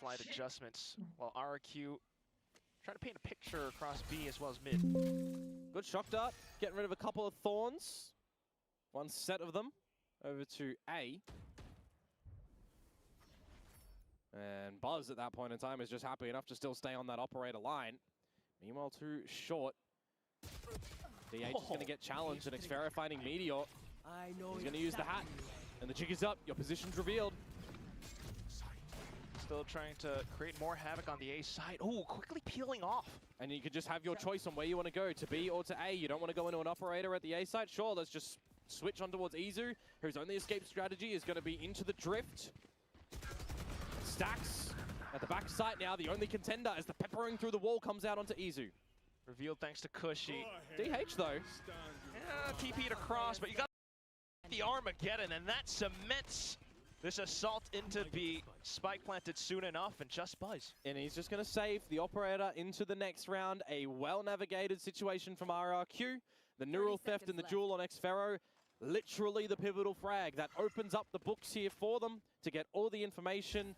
slight adjustments, while RRQ trying to paint a picture across B as well as mid. Good shock dart, getting rid of a couple of thorns. One set of them over to A. And Buzz at that point in time is just happy enough to still stay on that operator line. Meanwhile, too short. DH is going to get challenged, and Xfero finding Meteor. He's going to use the hat, and the jig is up. Your position's revealed. Still trying to create more havoc on the A side. Oh, quickly peeling off. And you could just have your choice on where you want to go, to B or to A. You don't want to go into an operator at the A side? Sure, let's just switch on towards Izu, whose only escape strategy is going to be into the drift. Stacks at the back side now, the only contender as the peppering through the wall comes out onto Izu. Revealed thanks to Cushy. DH though. Yeah, TP'd across, but you got the Armageddon, and that cements this assault into B. Spike planted soon enough, and just Buzz. And he's just going to save the operator into the next round. A well-navigated situation from RRQ. The neural theft and the duel on Xfero. Literally the pivotal frag that opens up the books here for them to get all the information.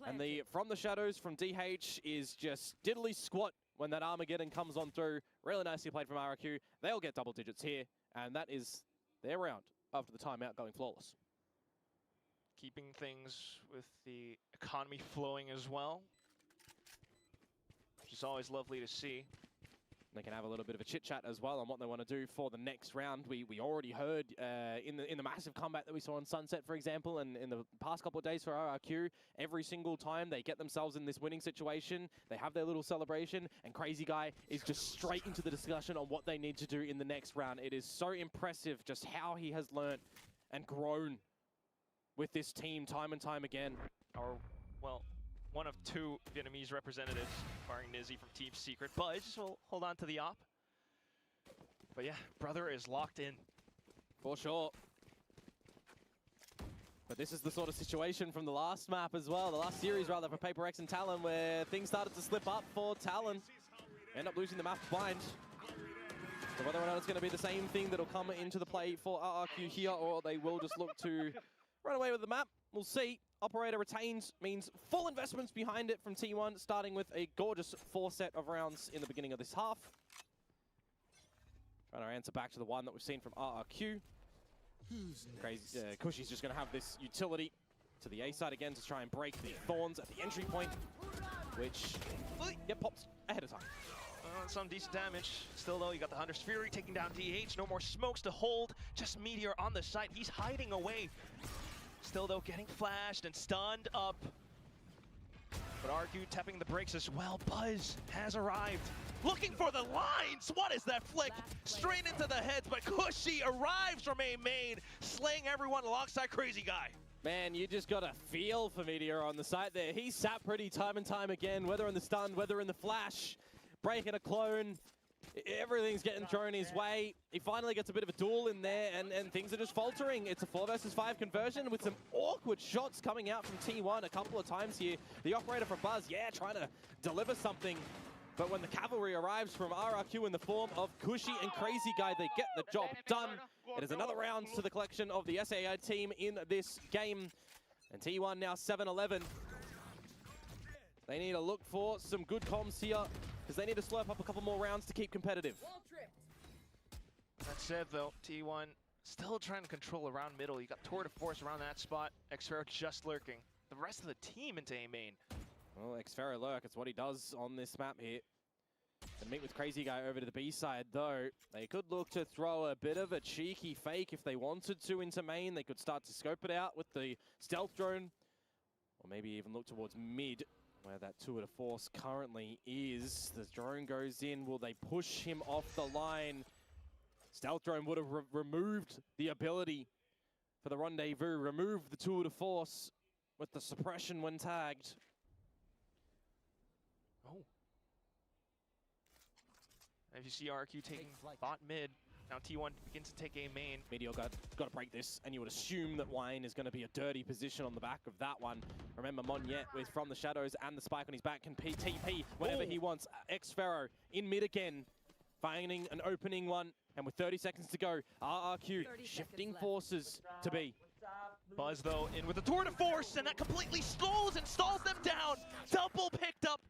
And the from the shadows from DH is just diddly squat when that Armageddon comes on through. Really nicely played from RRQ. They'll get double digits here, and that is their round after the timeout going flawless. Keeping things with the economy flowing as well, which is always lovely to see. They can have a little bit of a chit-chat as well on what they want to do for the next round. We already heard in the massive comeback that we saw on Sunset, for example, and in the past couple of days for RRQ, every single time they get themselves in this winning situation, they have their little celebration, and Crazy Guy is just straight into the discussion on what they need to do in the next round. It is so impressive just how he has learnt and grown with this team time and time again. Well, one of two Vietnamese representatives, barring Nizzy from Team Secret. Buzz will hold on to the op. But yeah, brother is locked in. For sure. But this is the sort of situation from the last map as well, the last series rather, for Paper X and Talon, where things started to slip up for Talon. End up losing the map blind. So whether or not it's going to be the same thing that'll come into the play for RRQ here, or they will just look to run away with the map, we'll see. Operator retains means full investments behind it from T1, starting with a gorgeous 4 set of rounds in the beginning of this half. Trying to answer back to the one that we've seen from RRQ. Crazy, Cushy's just going to have this utility to the A side again to try and break the thorns at the entry point, which get popped ahead of time. Some decent damage. Still though, you got the Hunter's Fury taking down DH. No more smokes to hold. Just Meteor on the site. He's hiding away. Still though, getting flashed and stunned up. But RQ tapping the brakes as well. Buzz has arrived. Looking for the lines! What is that flick? Straight into the heads, but Cushy arrives from A main, slaying everyone alongside Crazy Guy. Man, you just got a feel for Meteor on the site there. He's sat pretty time and time again, whether in the stun, whether in the flash. Breaking a clone, everything's getting thrown his way. He finally gets a bit of a duel in there, and things are just faltering. It's a 4 versus 5 conversion with some awkward shots coming out from T1 a couple of times here. The operator for Buzz, yeah, trying to deliver something. But when the cavalry arrives from RRQ in the form of Cushy and Crazy Guy, they get the job done. It is another round to the collection of the SAI team in this game. And T1 now 7-11. They need to look for some good comms here, because they need to slurp up a couple more rounds to keep competitive. That said though, T1 still trying to control around middle. You got Tour de Force around that spot. Xfero just lurking. The rest of the team into A main. Well, Xfero lurk, it's what he does on this map here. And meet with Crazy Guy over to the B side though. They could look to throw a bit of a cheeky fake if they wanted to into main. They could start to scope it out with the stealth drone. Or maybe even look towards mid, where that Tour de Force currently is. The drone goes in. Will they push him off the line? Stealth drone would have removed the ability for the rendezvous, removed the Tour de Force with the suppression when tagged. Oh. As you see RQ taking bot mid, now T1 begins to take A main. Meteor got to break this, and you would assume that Wayne is going to be a dirty position on the back of that one. Remember, Monyet with From the Shadows and the spike on his back can TP whenever he wants. Xfero in mid again, finding an opening one, and with 30 seconds to go, RRQ shifting forces to B. Buzz, though, in with a tour de force, and that completely slows and stalls them down. Double picked up.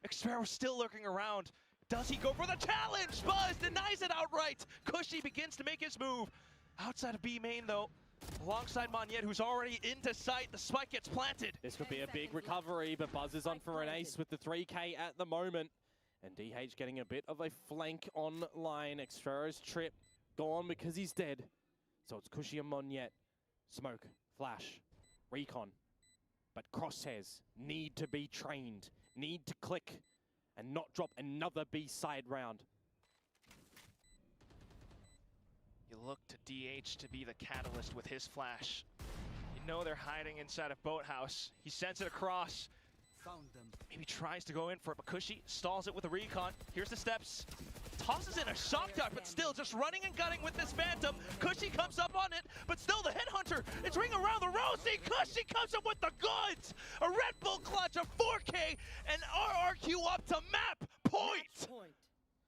Xfero's still lurking around. Does he go for the challenge? Buzz denies it outright. Cushy begins to make his move. Outside of B main, though, alongside Monyet, who's already into sight. The spike gets planted. This could be a big recovery, but Buzz is on for an ace with the 3K at the moment. And DH getting a bit of a flank online. Xfero's trip gone because he's dead. So it's Cushy and Monyet. Smoke, flash, recon. But crosshairs need to be trained, need to click, and not drop another B-side round. You look to DH to be the catalyst with his flash. You know they're hiding inside of Boathouse. He sends it across. Found them. Maybe tries to go in for it, but Cushy stalls it with a recon. Here's the steps. Tosses in a shock dart, but still just running and gunning with this Phantom. Cushy comes up on it, but still the Headhunter. It's ring around the rosy. Cushy comes up with the goods. A Red Bull clutch, a 4K, and RRQ up to map point.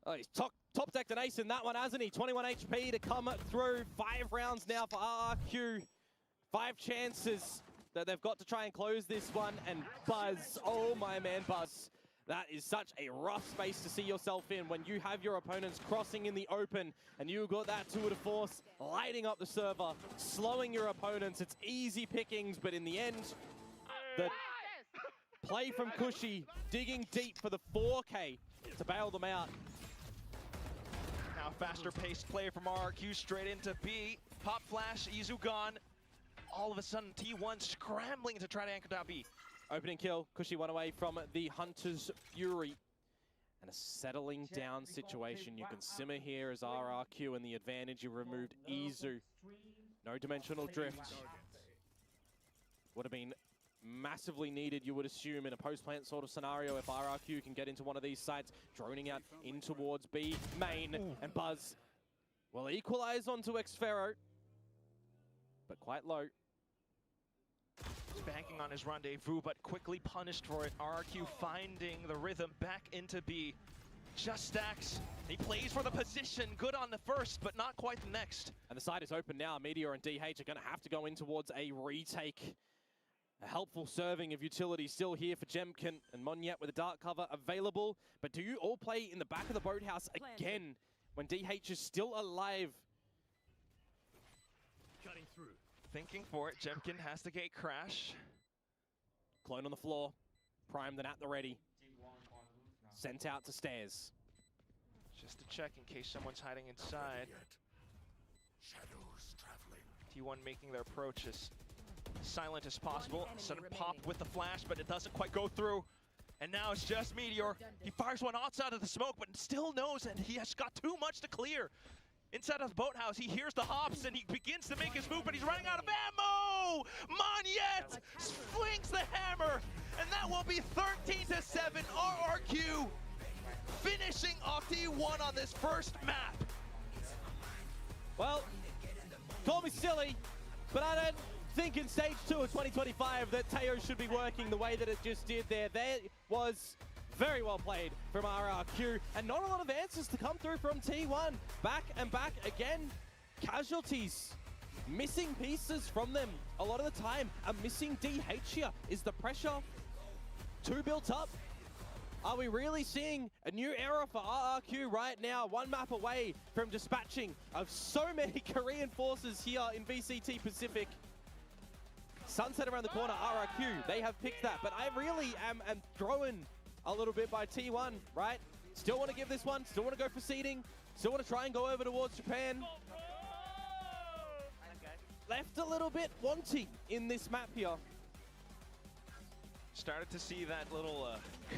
Oh, he's top decked an ace in that one, hasn't he? 21 HP to come through. 5 rounds now for RRQ. 5 chances that they've got to try and close this one. And Buzz, oh my man, Buzz. That is such a rough space to see yourself in when you have your opponents crossing in the open and you've got that tour de force lighting up the server, slowing your opponents. It's easy pickings, but in the end, the play from Cushy, digging deep for the 4K to bail them out. Now faster paced play from RRQ straight into B. Pop flash, Izu gone. All of a sudden, T1 scrambling to try to anchor down B. Opening kill, Cushy one away from the Hunter's Fury. And a settling down situation. You can simmer here as RRQ and the advantage. You removed Izu. No dimensional drift. Would have been massively needed, you would assume, in a post-plant sort of scenario if RRQ can get into one of these sites. Droning out in towards B main. And Buzz will equalize onto Xfero. But quite low. He's banking on his rendezvous, but quickly punished for it. RRQ finding the rhythm back into B. Just stacks. He plays for the position. Good on the first, but not quite the next. And the side is open now. Meteor and DH are going to have to go in towards a retake. A helpful serving of utility still here for Jemkin and Monyet with a dark cover available. But do you all play in the back of the boathouse again when DH is still alive? Cutting through. Thinking for it, Jemkin has to gate crash. Clone on the floor, primed and at the ready. Sent out to stairs. Just to check in case someone's hiding inside. Shadows traveling. T1 making their approach as silent as possible. Sudden pop with the flash, but it doesn't quite go through. And now it's just Meteor. He fires one outside of the smoke, but still knows that he has got too much to clear. Inside of the boathouse, he hears the hops and he begins to make his move, but he's running out of ammo! Monyet swings the hammer, and that will be 13-7 RRQ, finishing off T1 on this first map. Well, call me silly, but I don't think in stage 2 of 2025 that Teo should be working the way that it just did there. There was very well played from RRQ, and not a lot of answers to come through from T1. Back and back again. Casualties. Missing pieces from them a lot of the time. A missing DH here. Is the pressure too built up? Are we really seeing a new era for RRQ right now? One map away from dispatching of so many Korean forces here in VCT Pacific. Sunset around the corner, RRQ, they have picked that, but I really am thrown a little bit by T1, right? Still want to give this one, still want to go for seeding, still want to try and go over towards Japan. Left a little bit wanting in this map here. Started to see that little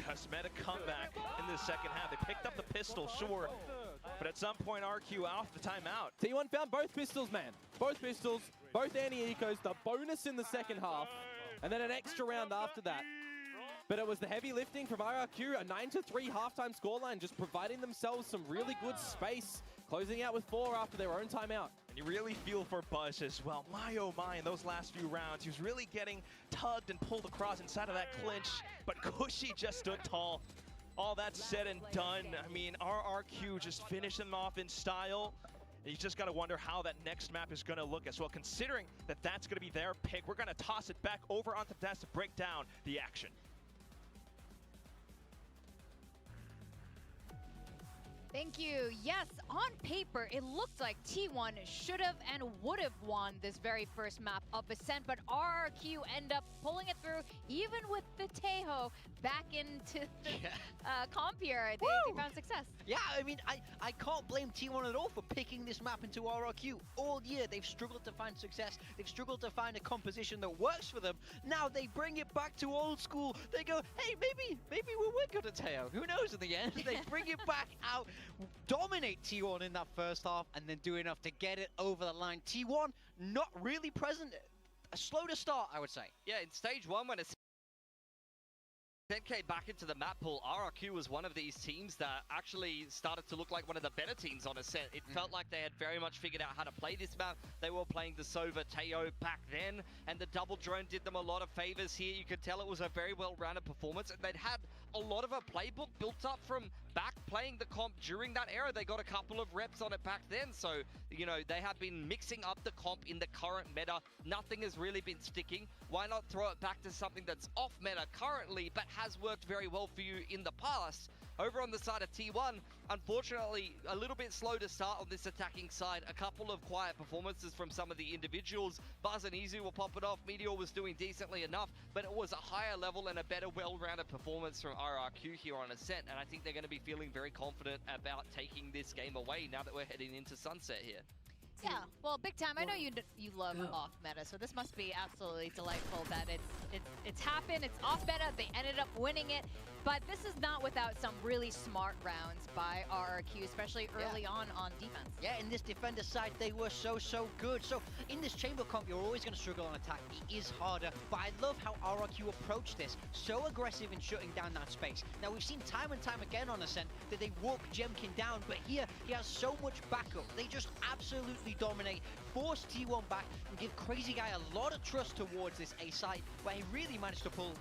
cosmetic comeback in the second half. They picked up the pistol, sure, but at some point RQ off the timeout. T1 found both pistols, man. Both pistols, both anti-ecos, the bonus in the second half, and then an extra round after that. But it was the heavy lifting from RRQ, a 9-3 halftime scoreline, just providing themselves some really good space, closing out with 4 after their own timeout. And you really feel for Buzz as well. My oh my, in those last few rounds, he was really getting tugged and pulled across inside of that clinch, but Cushy just stood tall. All that said and done, I mean, RRQ just finished him off in style. And you just got to wonder how that next map is going to look as well. Considering that that's going to be their pick, we're going to toss it back over onto Taz to break down the action. Thank you. Yes, on paper, it looked like T1 should have and would have won this very first map of Ascent, but RRQ end up pulling it through, even with the Tejo back into the comp here. They found success. Yeah, I mean, I can't blame T1 at all for picking this map into RRQ. All year, they've struggled to find success. They've struggled to find a composition that works for them. Now they bring it back to old school. They go, hey, maybe we were good at Teo. Who knows in the end? They bring it back out, dominate T1 in that first half, and then do enough to get it over the line. T1 not really present. Slow to start, I would say. Yeah, in stage one, when it's 10K back into the map pool, RRQ was one of these teams that actually started to look like one of the better teams on Ascent. It felt like they had very much figured out how to play this map. They were playing the Sova Teo back then, and the double drone did them a lot of favors here. You could tell it was a very well-rounded performance, and they'd had a lot of a playbook built up from back playing the comp during that era. They got a couple of reps on it back then, so, you know, they have been mixing up the comp in the current meta. Nothing has really been sticking. Why not throw it back to something that's off meta currently, but has worked very well for you in the past? Over on the side of T1, unfortunately, a little bit slow to start on this attacking side. A couple of quiet performances from some of the individuals. Buzz and Izu will pop it off. Meteor was doing decently enough, but it was a higher level and a better, well-rounded performance from RRQ here on Ascent, and I think they're going to be feeling very confident about taking this game away now that we're heading into Sunset here. Yeah, well, big time. I know you love off meta, so this must be absolutely delightful that it's happened. It's off meta. They ended up winning it, but this is not without some really smart rounds by RRQ, especially early on defense. Yeah, in this defender side, they were so good. So in this chamber comp, you're always going to struggle on attack. It is harder, but I love how RRQ approached this. So aggressive in shutting down that space. Now, we've seen time and time again on Ascent that they walk Jemkin down, but here he has so much backup. They just absolutely dominate, force T1 back, and give Crazy Guy a lot of trust towards this A site, where he really managed to pull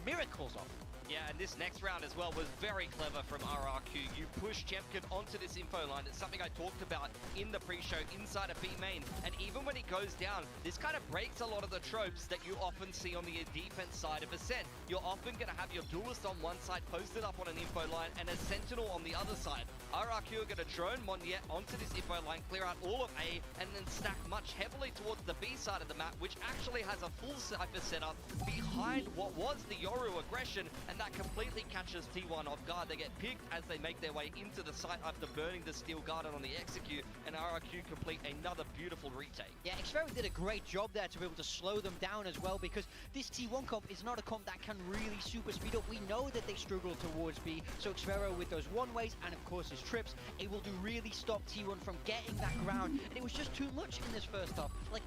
miracles off. Yeah, and this next round as well was very clever from RRQ. You push Jemkin onto this info line. It's something I talked about in the pre-show inside of B main. And even when he goes down, this kind of breaks a lot of the tropes that you often see on the defense side of Ascent. You're often going to have your duelist on one side posted up on an info line and a sentinel on the other side. RRQ are going to drone Monjet onto this info line, clear out all of A, and then stack much heavily towards the B side of the map, which actually has a full cypher setup behind what was the Yoru aggression, and that completely catches T1 off guard. They get picked as they make their way into the site after burning the Steel Garden on the execute, and RRQ complete another beautiful retake. Yeah, Xfero did a great job there to be able to slow them down as well, because this T1 comp is not a comp that can really super speed up. We know that they struggle towards B, so Xfero with those one-ways and of course his trips, able to really stop T1 from getting that ground, and it was just too much in this first half. Like,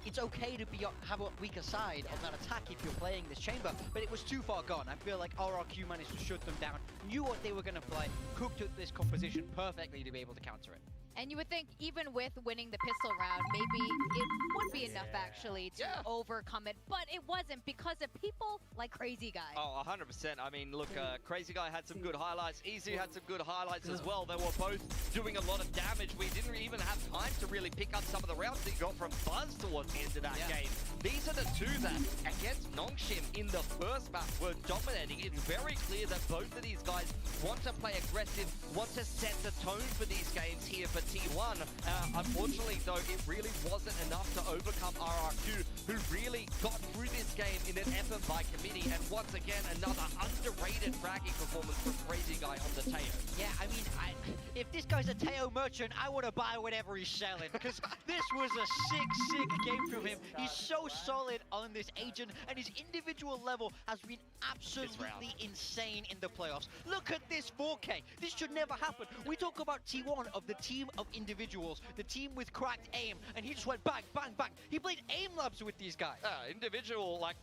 it's okay to have a weaker side of that attack if you're playing this chamber, but it was too far gone. I feel like RRQ managed to shut them down, knew what they were going to play, cooked up this composition perfectly to be able to counter it. And you would think even with winning the pistol round, maybe it would be enough actually to overcome it, but it wasn't because of people like Crazy Guy. Oh, 100%. I mean, look, Crazy Guy had some good highlights. Izu had some good highlights as well. They were both doing a lot of damage. We didn't even have time to really pick up some of the rounds that you got from Buzz towards the end of that game. These are the two that, against Nongshim in the first map, were dominating. It's very clear that both of these guys want to play aggressive, want to set the tone for these games here for T1. Unfortunately, though, it really wasn't enough to overcome RRQ, who really got through this game in an effort by committee. And once again, another underrated fragging performance from Crazy Guy on the Teo. Yeah, I mean, if this guy's a Teo merchant, I want to buy whatever he's selling, because this was a sick game from him. He's so solid on this agent, and his individual level has been absolutely insane in the playoffs. Look at this 4K. This should never happen. We talk about T1 of the team of individuals, the team with cracked aim, and he just went bang, bang, bang. He played aim labs with these guys. Individual, like,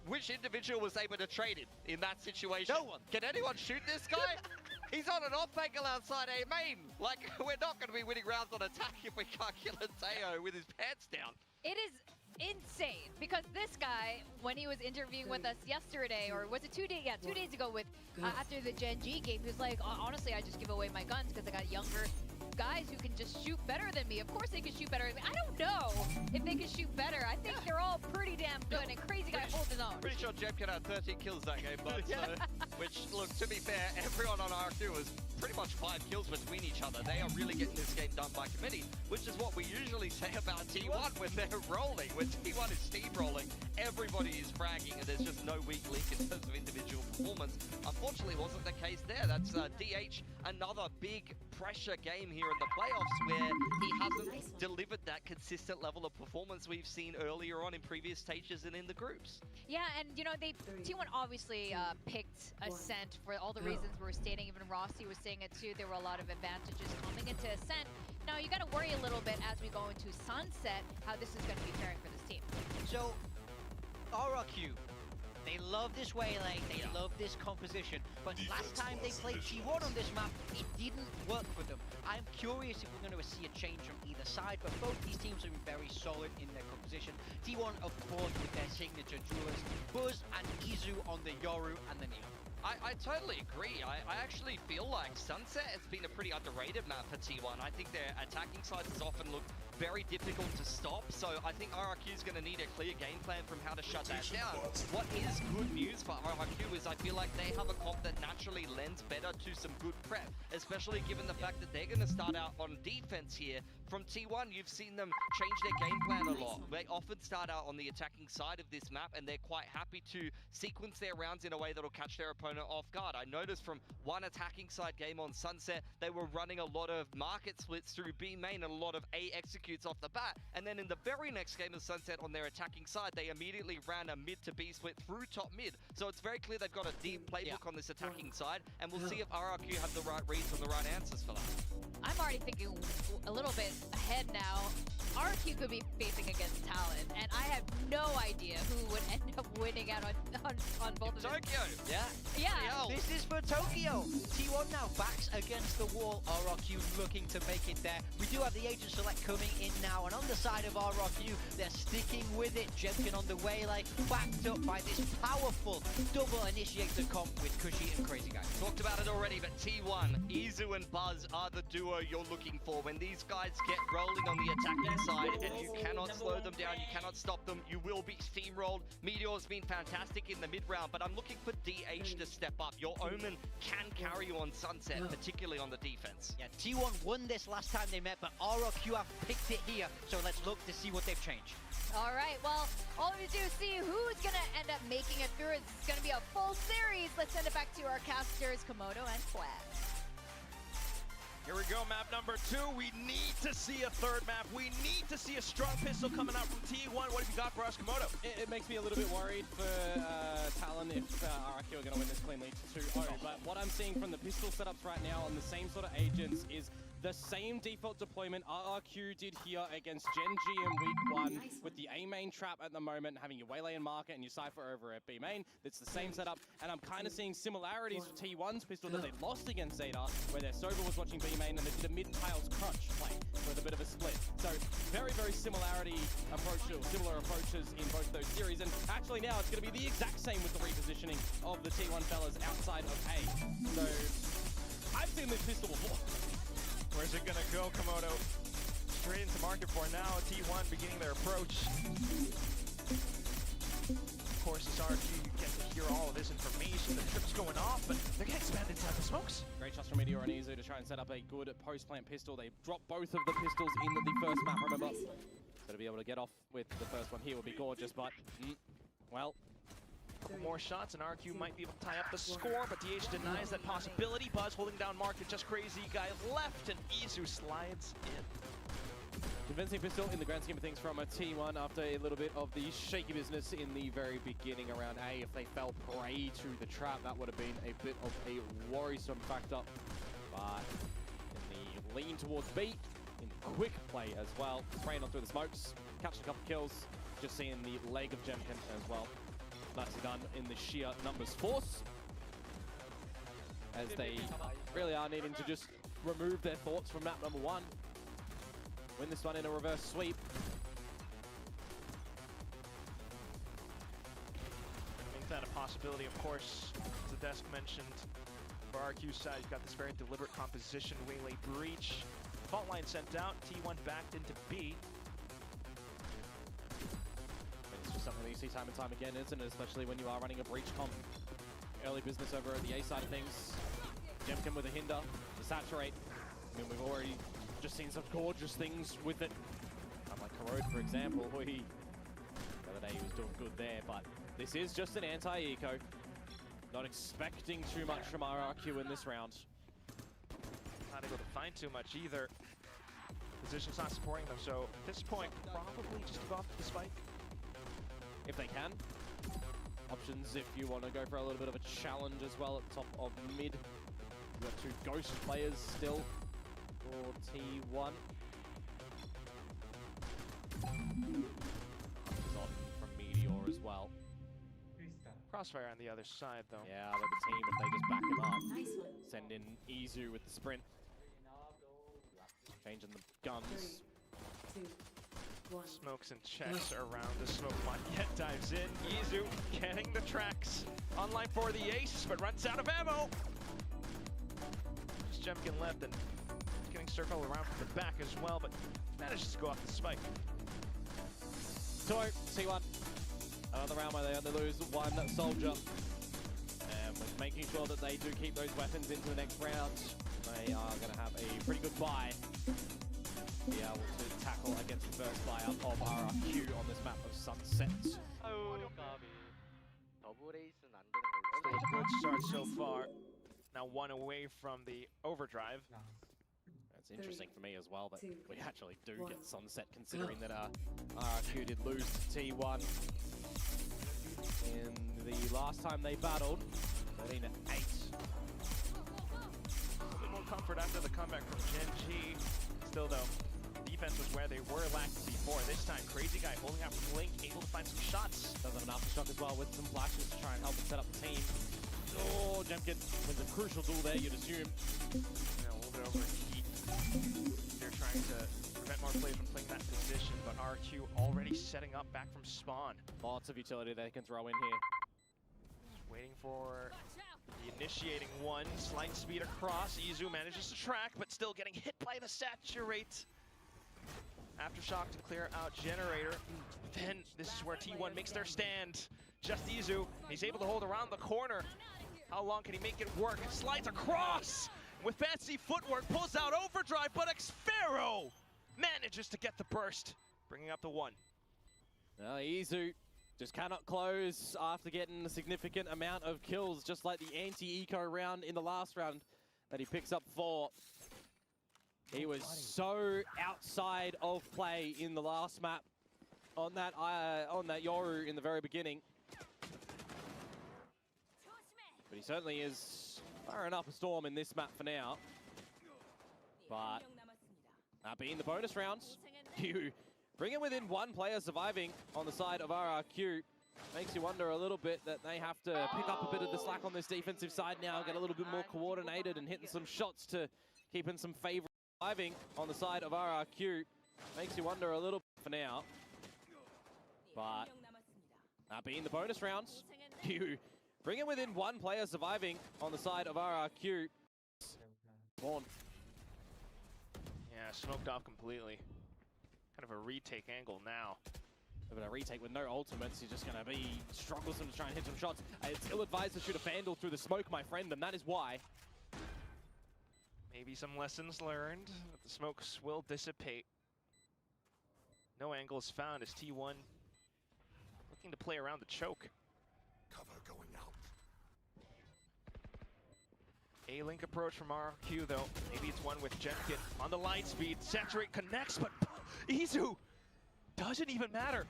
which individual was able to trade him in that situation? No one. Can anyone shoot this guy? He's on an off angle outside A main. Like, we're not going to be winning rounds on attack if we can't kill a Teo with his pants down. It is insane because this guy, when he was interviewing with us yesterday, or was it 2 days? Yeah, 2 days ago with after the Gen G game, he was like, honestly, I just give away my guns because I got younger guys who can just shoot better than me. Of course they can shoot better than me. I don't know if they can shoot better. I think they're all pretty damn good, and Crazy Guy holds his own. Pretty sure Jeb had 13 kills that game, but which, look, to be fair, everyone on RRQ was pretty much 5 kills between each other. They are really getting this game done by committee, which is what we usually say about T1 when they're rolling. When T1 is steamrolling, everybody is fragging, and there's just no weak link in terms of individual performance. Unfortunately, wasn't the case there. That's DH, another big pressure game here in the playoffs where he hasn't delivered that consistent level of performance we've seen earlier on in previous stages and in the groups. Yeah, and you know, T1 obviously picked Ascent for all the reasons we were stating. Even Rossi was saying it too. There were a lot of advantages coming into Ascent. Now you got to worry a little bit as we go into Sunset how this is going to be faring for this team. So, RRQ, they love this waylay, they love this composition, but last time they played T1 on this map, it didn't work for them. I'm curious if we're going to see a change from either side, but both these teams have been very solid in their composition. T1, of course, with their signature duelers, Buzz and Izu on the Yoru and the Neon. I totally agree. I actually feel like Sunset has been a pretty underrated map for T1. I think their attacking sides has often looked very difficult to stop, so I think RRQ is going to need a clear game plan from how to shut that down. What is good news for RRQ is I feel like they have a comp that naturally lends better to some good prep, especially given the fact that they're going to start out on defense here. From T1, you've seen them change their game plan a lot. They often start out on the attacking side of this map, and they're quite happy to sequence their rounds in a way that'll catch their opponent off guard. I noticed from one attacking side game on Sunset, they were running a lot of market splits through B main and a lot of A executes off the bat. And then in the very next game of Sunset on their attacking side, they immediately ran a mid to B split through top mid. So it's very clear they've got a deep playbook on this attacking side, and we'll see if RRQ have the right reads and the right answers for that. I'm already thinking a little bit ahead now. RRQ could be facing against Talon, and I have no idea who would end up winning out on both of them. Tokyo! Yeah. Yeah. This is for Tokyo. T1 now backs against the wall. RRQ looking to make it there. We do have the agent select coming in now, and on the side of RRQ, they're sticking with it. Jebkin on the waylay, backed up by this powerful double initiator comp with Kushi and Crazy Guy. Talked about it already, but T1, Izu and Buzz are the duo you're looking for. When these guys get rolling on the attacking side, and you cannot slow them down, you cannot stop them, you will be steamrolled. Meteor's been fantastic in the mid-round, but I'm looking for DH to step up. Your Omen can carry you on Sunset, particularly on the defense. Yeah, T1 won this last time they met, but RRQ have picked it here, so let's look to see what they've changed. All right, well, all we do is see who's going to end up making it through. It's going to be a full series. Let's send it back to our casters, Komodo and Swag. Here we go, map number 2. We need to see a third map. We need to see a strong pistol coming out from T1. What have you got for us, Komodo? It makes me a little bit worried for Talon if RRQ are going to win this cleanly 2-0. But what I'm seeing from the pistol setups right now on the same sort of agents is the same default deployment RRQ did here against Gen G in week 1 with the A main trap at the moment, having your waylay and market and your Cypher over at B main. It's the same setup, and I'm kind of seeing similarities with T1's pistol that they lost against Zeta, where their Sober was watching B main and they did a mid-tiles crunch play with a bit of a split. So very, very similar approaches in both those series, and actually now it's going to be the exact same with the repositioning of the T1 fellas outside of A. So I've seen this pistol before. Where's it gonna go, Komodo? Straight into market for now. T1 beginning their approach. Of course, as RRQ, you get to hear all of this information. The trip's going off, but they're getting expanded inside the smokes. Great shots from Meteor and Izu to try and set up a good post-plant pistol. They dropped both of the pistols in the first map, remember? So to be able to get off with the first one here would be gorgeous, but, well, more shots, and RRQ might be able to tie up the score, but DH denies that possibility. Buzz holding down market, just Crazy Guy left, and Izu slides in. Convincing pistol in the grand scheme of things from a T1 after a little bit of the shaky business in the very beginning around A. If they fell prey to the trap, that would have been a bit of a worrisome factor. But in the lean towards B, in the quick play as well, spraying on through the smokes, catching a couple kills, just seeing the leg of Jemkin as well. Nicely done in the sheer numbers force, as they really are needing to just remove their thoughts from map number 1. Win this one in a reverse sweep. Make that a possibility, of course. As the desk mentioned, for RRQ's side, you've got this very deliberate composition, waylay breach. fault line sent out. T1 backed into B. It's just something that you see time and time again, isn't it? Especially when you are running a breach comp. Early business over at the A side of things. Jemkin with a hinder to saturate. I mean, we've already just seen some gorgeous things with it. Like Corrode, for example, the other day he was doing good there, but this is just an anti-eco. Not expecting too much from RRQ in this round. Not able to find too much either. Position's not supporting them, so at this point, probably just to go off the spike. If they can. Options if you want to go for a little bit of a challenge as well at the top of mid. We've got two ghost players still for T1. On from Meteor as well. Crossfire on the other side, though. Yeah, but the team, if they just back him up, send in Izu with the sprint. Changing the guns. 3, 2, 1. Smokes and checks around the smoke mod. Yet dives in. Izu getting the tracks. Online for the ace, but runs out of ammo. Just Jemkin left and getting circled around from the back as well, but manages to go off the spike. T1. Another round where they only lose one soldier. And with making sure that they do keep those weapons into the next round, they are going to have a pretty good buy. Be able to tackle against the first buy up of RRQ on this map of Sunsets. Still a good start so far. Now one away from the overdrive. It's interesting for me as well that we actually do get Sunset, considering that RRQ did lose to T1 in the last time they battled, 13-8. A bit more comfort after the comeback from Gen G. Still though, defense was where they were lacking before. This time, Crazy Guy holding out from Blink, able to find some shots. Does have an aftershock as well with some flashes to try and help set up the team. Oh, Jemkin wins a crucial duel there, you'd assume. Yeah, a little bit overheat. They're trying to prevent more players from playing that position, but RQ already setting up back from spawn. Lots of utility they can throw in here. Just waiting for the initiating one. Slight speed across. Izu manages to track, but still getting hit by the saturate. Aftershock to clear out Generator. Then this is where T1 makes their stand. Just Izu. He's able to hold around the corner. How long can he make it work? It slides across with fancy footwork, pulls out overdrive, but Xfero manages to get the burst, bringing up the one. Izu just cannot close after getting a significant amount of kills, just like the anti-eco round in the last round that he picks up 4. He was so outside of play in the last map on that Yoru in the very beginning. But he certainly is firing up a storm in this map for now. But that being the bonus rounds, you bring it within one player surviving on the side of RRQ. Makes you wonder a little bit that they have to pick up a bit of the slack on this defensive side now, get a little bit more coordinated and hitting some shots to keep in some favor. Surviving on the side of RRQ. Makes you wonder a little bit for now. But that being the bonus rounds, you bring it within one player surviving on the side of RRQ. Born. Yeah, smoked off completely. Kind of a retake angle now. But a retake with no ultimates, he's just going to be strugglesome to try and hit some shots. It's ill-advised to shoot a Vandal through the smoke, my friend, and that is why. Maybe some lessons learned, but the smokes will dissipate. No angles found as T1 looking to play around the choke. Cover going out. A-link approach from RQ though. Maybe it's one with Jemkin on the light speed. Saturate connects, but Izu doesn't even matter.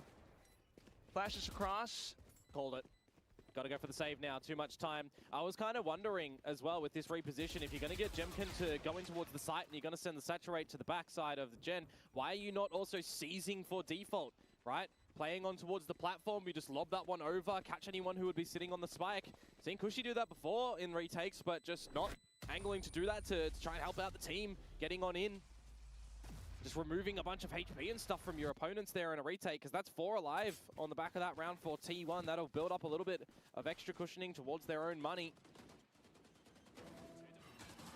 Flashes across. Called it. Got to go for the save now, too much time. I was kind of wondering as well with this reposition, if you're going to get Jemkin to go in towards the site and you're going to send the Saturate to the backside of the Gen, why are you not also seizing for default, right? Playing on towards the platform, you just lob that one over, catch anyone who would be sitting on the spike. Seen Kushi do that before in retakes, but just not angling to do that to try and help out the team, getting on in. Just removing a bunch of HP and stuff from your opponents there in a retake, because that's 4 alive on the back of that round for T1. That'll build up a little bit of extra cushioning towards their own money.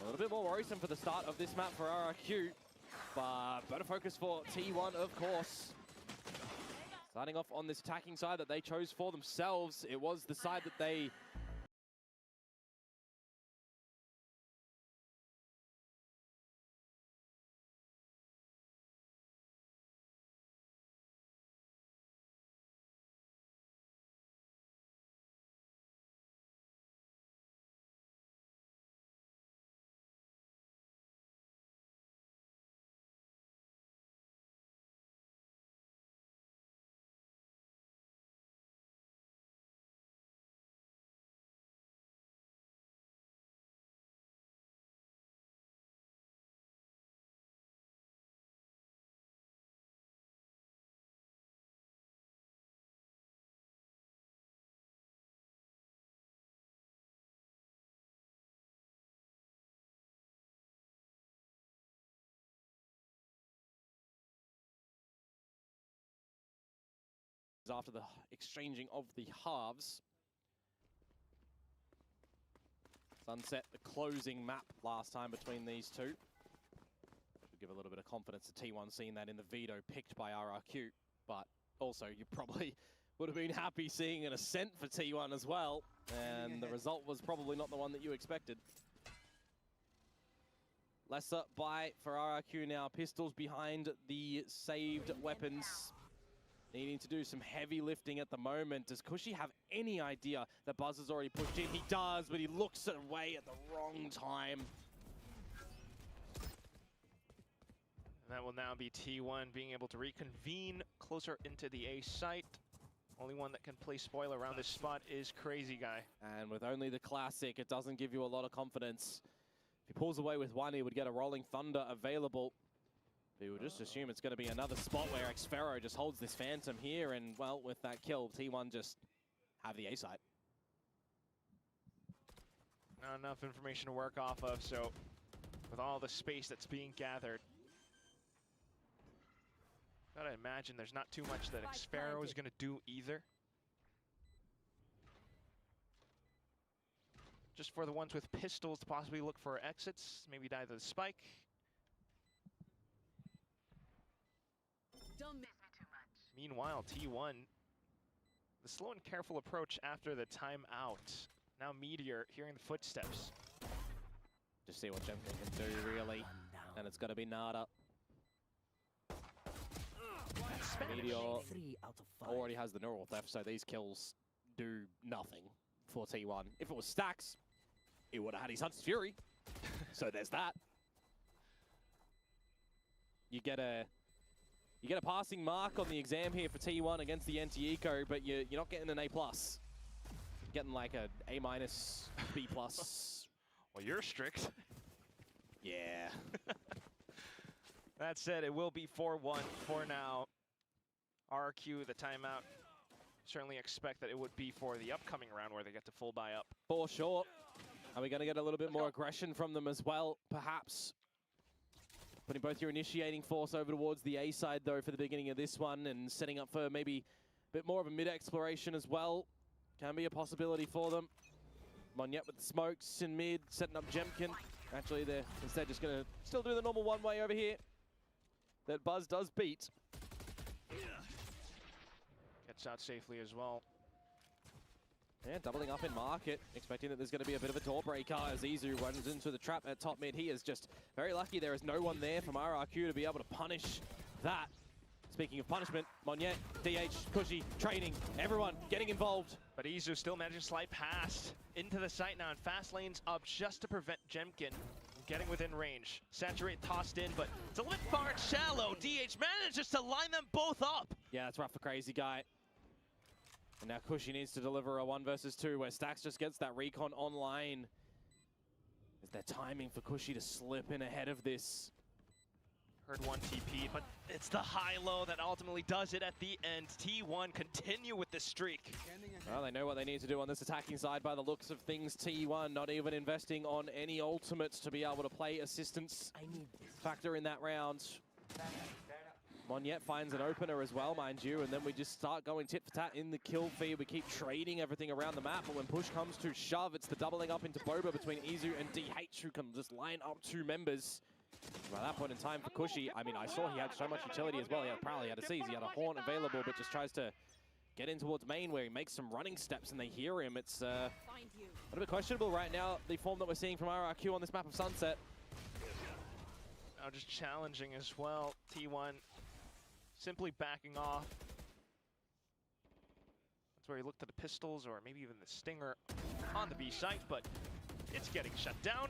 A little bit more worrisome for the start of this map for RRQ. but better focus for T1, of course. Starting off on this attacking side that they chose for themselves. It was the side that they after the exchanging of the halves. Sunset, the closing map last time between these two. Should give a little bit of confidence to T1 seeing that in the veto picked by RRQ. But also, you probably would have been happy seeing an ascent for T1 as well. And the result was probably not the one that you expected. Lesser buy for RRQ now. Pistols behind the saved weapons. Needing to do some heavy lifting at the moment. Does Cushy have any idea that Buzz has already pushed in? He does, but he looks away at the wrong time. And that will now be T1 being able to reconvene closer into the A site. Only one that can play spoiler around this spot is Crazy Guy. And with only the classic, it doesn't give you a lot of confidence. If he pulls away with one, he would get a Rolling Thunder available. We would just assume it's going to be another spot where Xfero just holds this Phantom here, and, well, with that kill, T1 just have the A site. Not enough information to work off of, so with all the space that's being gathered, gotta imagine there's not too much that Xfero is going to do either. Just for the ones with pistols to possibly look for exits, maybe die to the spike. Don't miss me too much. Meanwhile, T1, the slow and careful approach after the timeout. Now Meteor hearing the footsteps. Just see what Jemkin can do, really. And it's going to be Nada. Meteor already has the neural theft, so these kills do nothing for T1. If it was Stacks, he would have had his Hunter's Fury. So there's that. You get a passing mark on the exam here for T1 against the NT-Eco, but you're not getting an A+. You're getting like a A-, B+. Well, you're strict. Yeah. That said, it will be 4-1 for now. RRQ, the timeout. Certainly expect that it would be for the upcoming round where they get to full buy up. For sure. Are we going to get a little bit more aggression from them as well, perhaps? Putting both your initiating force over towards the A side, though, for the beginning of this one, and setting up for maybe a bit more of a mid-exploration as well. Can be a possibility for them. Monyet with the smokes in mid, setting up Jemkin. Actually, they're instead just going to still do the normal one-way over here. That Buzz does beat. Gets out safely as well. Yeah, doubling up in market, expecting that there's going to be a bit of a door breaker as Izu runs into the trap at top mid. He is just very lucky there is no one there from RRQ to be able to punish that. Speaking of punishment, Monyet, DH, Cushy, training, everyone getting involved. But Izu still managed to slide past into the site now, and fast lanes up just to prevent Jemkin from getting within range. Saturate tossed in, but it's a little bit far and shallow. DH manages to line them both up. Yeah, that's rough for Crazy Guy. And now Cushy needs to deliver a 1 versus 2 where Stacks just gets that recon online. Is there timing for Cushy to slip in ahead of this? Heard one TP, but it's the high-low that ultimately does it at the end. T1 continue with the streak. Well, they know what they need to do on this attacking side by the looks of things. T1 not even investing on any ultimates to be able to play assistance factor in that round. Monyet finds an opener as well, mind you, and then we just start going tit for tat in the kill feed. We keep trading everything around the map, but when push comes to shove, it's the doubling up into Boba between Izu and DH, who can just line up 2 members. By that point in time for Cushy, I mean, I saw he had so much utility as well. He apparently had a seize, he had a Horn available, but just tries to get in towards main where he makes some running steps and they hear him. It's a little bit questionable right now, the form that we're seeing from RRQ on this map of Sunset. Now just challenging as well. T1 simply backing off. That's where he looked at the pistols or maybe even the Stinger on the B site, but it's getting shut down.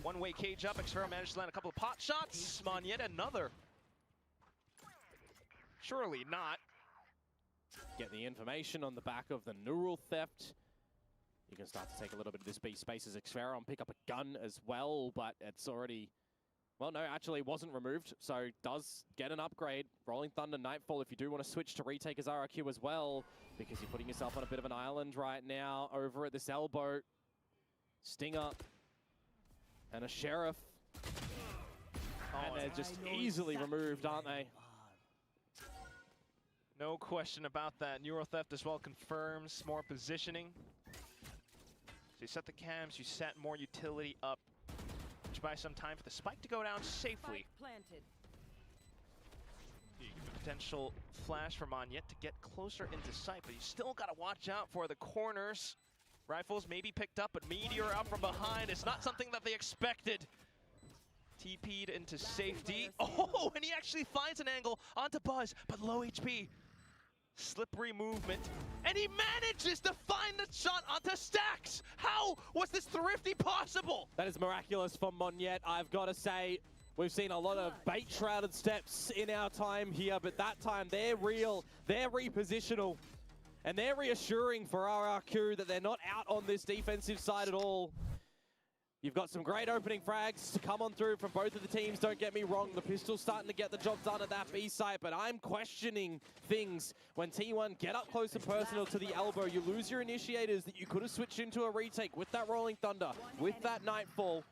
One-way cage up. Xfero managed to land a couple of pot shots. Mon yet another. Surely not. Get the information on the back of the neural theft. You can start to take a little bit of this B space as Xfero and pick up a gun as well, but it's already... Well, no, actually wasn't removed, so does get an upgrade. Rolling Thunder, Nightfall, if you do want to switch to retake as RRQ as well, because you're putting yourself on a bit of an island right now over at this elbow. Stinger and a Sheriff. And they're just easily removed, aren't they? No question about that. Neural theft as well confirms more positioning. So you set the cams, you set more utility up, which buys some time for the spike to go down safely. Planted. You give a potential flash for Monyet to get closer into sight, but you still got to watch out for the corners. Rifles may be picked up, but Meteor out from behind. It's not something that they expected. TP'd into safety. Oh, and he actually finds an angle onto Buzz, but low HP. Slippery movement, and he manages to find the shot onto Stacks. How was this thrifty possible? That is miraculous for Monyet, I've got to say. We've seen a lot of bait-shrouded steps in our time here, but that time they're real, they're repositional, and they're reassuring for RRQ that they're not out on this defensive side at all. You've got some great opening frags to come on through from both of the teams, don't get me wrong. The pistol's starting to get the job done at that B site, but I'm questioning things when T1 get up close and personal to the elbow. You lose your initiators that you could have switched into a retake with that Rolling Thunder, with that Nightfall.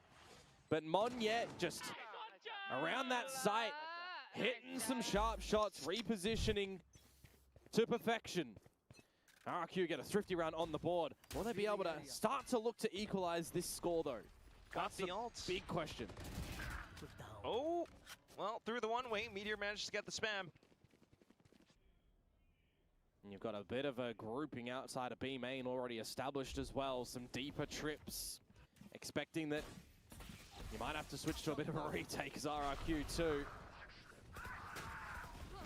But Monyet just around that site, hitting some sharp shots, repositioning to perfection. RRQ get a thrifty round on the board. Will they be able to start to look to equalize this score though? Got the ult. Big question. Oh, well, through the one-way, Meteor managed to get the spam. And you've got a bit of a grouping outside of B main already established as well. Some deeper trips. Expecting that you might have to switch to a bit of a retake as RRQ too.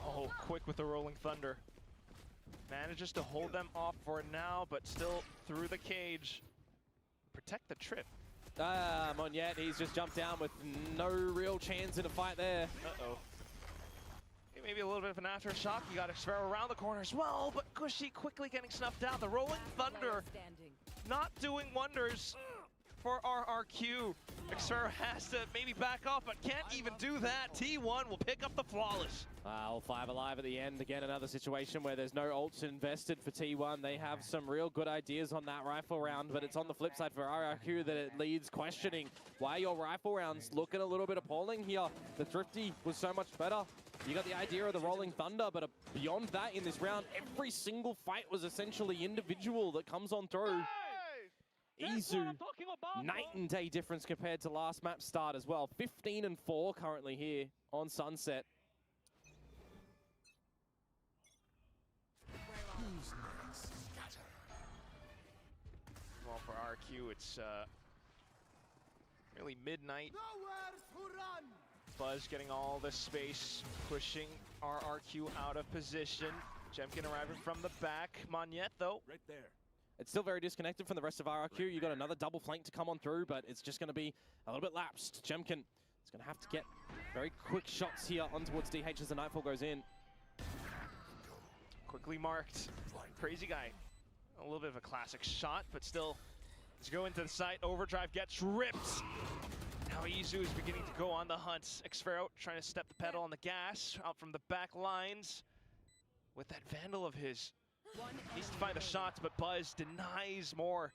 Oh, quick with the Rolling Thunder. Manages to hold them off for now, but still through the cage. Protect the trip. Monyet, he's just jumped down with no real chance in a fight there. Uh-oh. Maybe a little bit of an aftershock. You got Xfero around the corner as well, but Cushy quickly getting snuffed out. The Rolling Thunder not doing wonders for RRQ. Xfero has to maybe back off, but can't even do that. T1 will pick up the flawless. All 5 alive at the end. Again, another situation where there's no ults invested for T1. They have some real good ideas on that rifle round, but it's on the flip side for RRQ that it leads questioning why your rifle rounds looking a little bit appalling here. The thrifty was so much better. You got the idea of the Rolling Thunder, but beyond that in this round, every single fight was essentially individual that comes on through. Izu, night and day difference compared to last map start as well. 15 and 4 currently here on Sunset. Well, for RRQ, it's really midnight. Buzz getting all the space, pushing RRQ out of position. Jemkin arriving from the back. Monyet, though. Right there. It's still very disconnected from the rest of RRQ. You got another double flank to come on through, but it's just going to be a little bit lapsed. Jemkin is going to have to get very quick shots here on towards DH as the Nightfall goes in. Quickly marked. Crazy guy. A little bit of a classic shot, but still, let's go into the site. Overdrive gets ripped. Now Izu is beginning to go on the hunt. Xfero trying to step the pedal on the gas out from the back lines with that Vandal of his. Needs to find the shots, but Buzz denies more.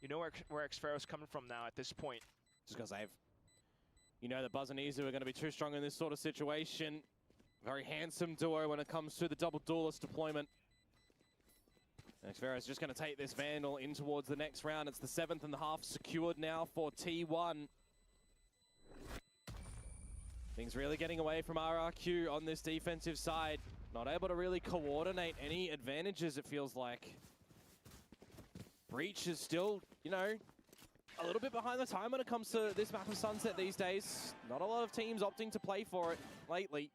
You know where Xfero's coming from now at this point. Just gonna save. You know that Buzz and Izu are gonna be too strong in this sort of situation. Very handsome duo when it comes to the double duelist deployment. Xfero's just gonna take this Vandal in towards the next round. It's the 7th and the half secured now for T1. Things really getting away from RRQ on this defensive side. Not able to really coordinate any advantages, it feels like. Breach is still, you know, a little bit behind the time when it comes to this map of Sunset these days. Not a lot of teams opting to play for it lately.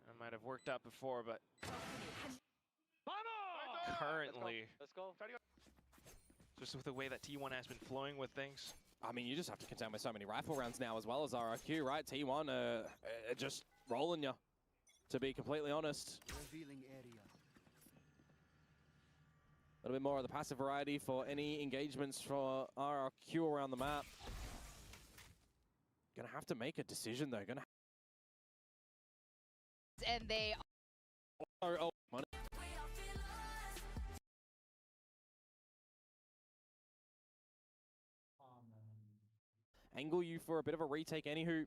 It might have worked out before, but currently, Let's go. just with the way that T1 has been flowing with things. I mean, you just have to contend with so many rifle rounds now as well as RRQ, right? T1 just rolling you, to be completely honest. Revealing area. A little bit more of the passive variety for any engagements for RRQ around the map. Gonna have to make a decision though. And they Money. Angle you for a bit of a retake, anywho.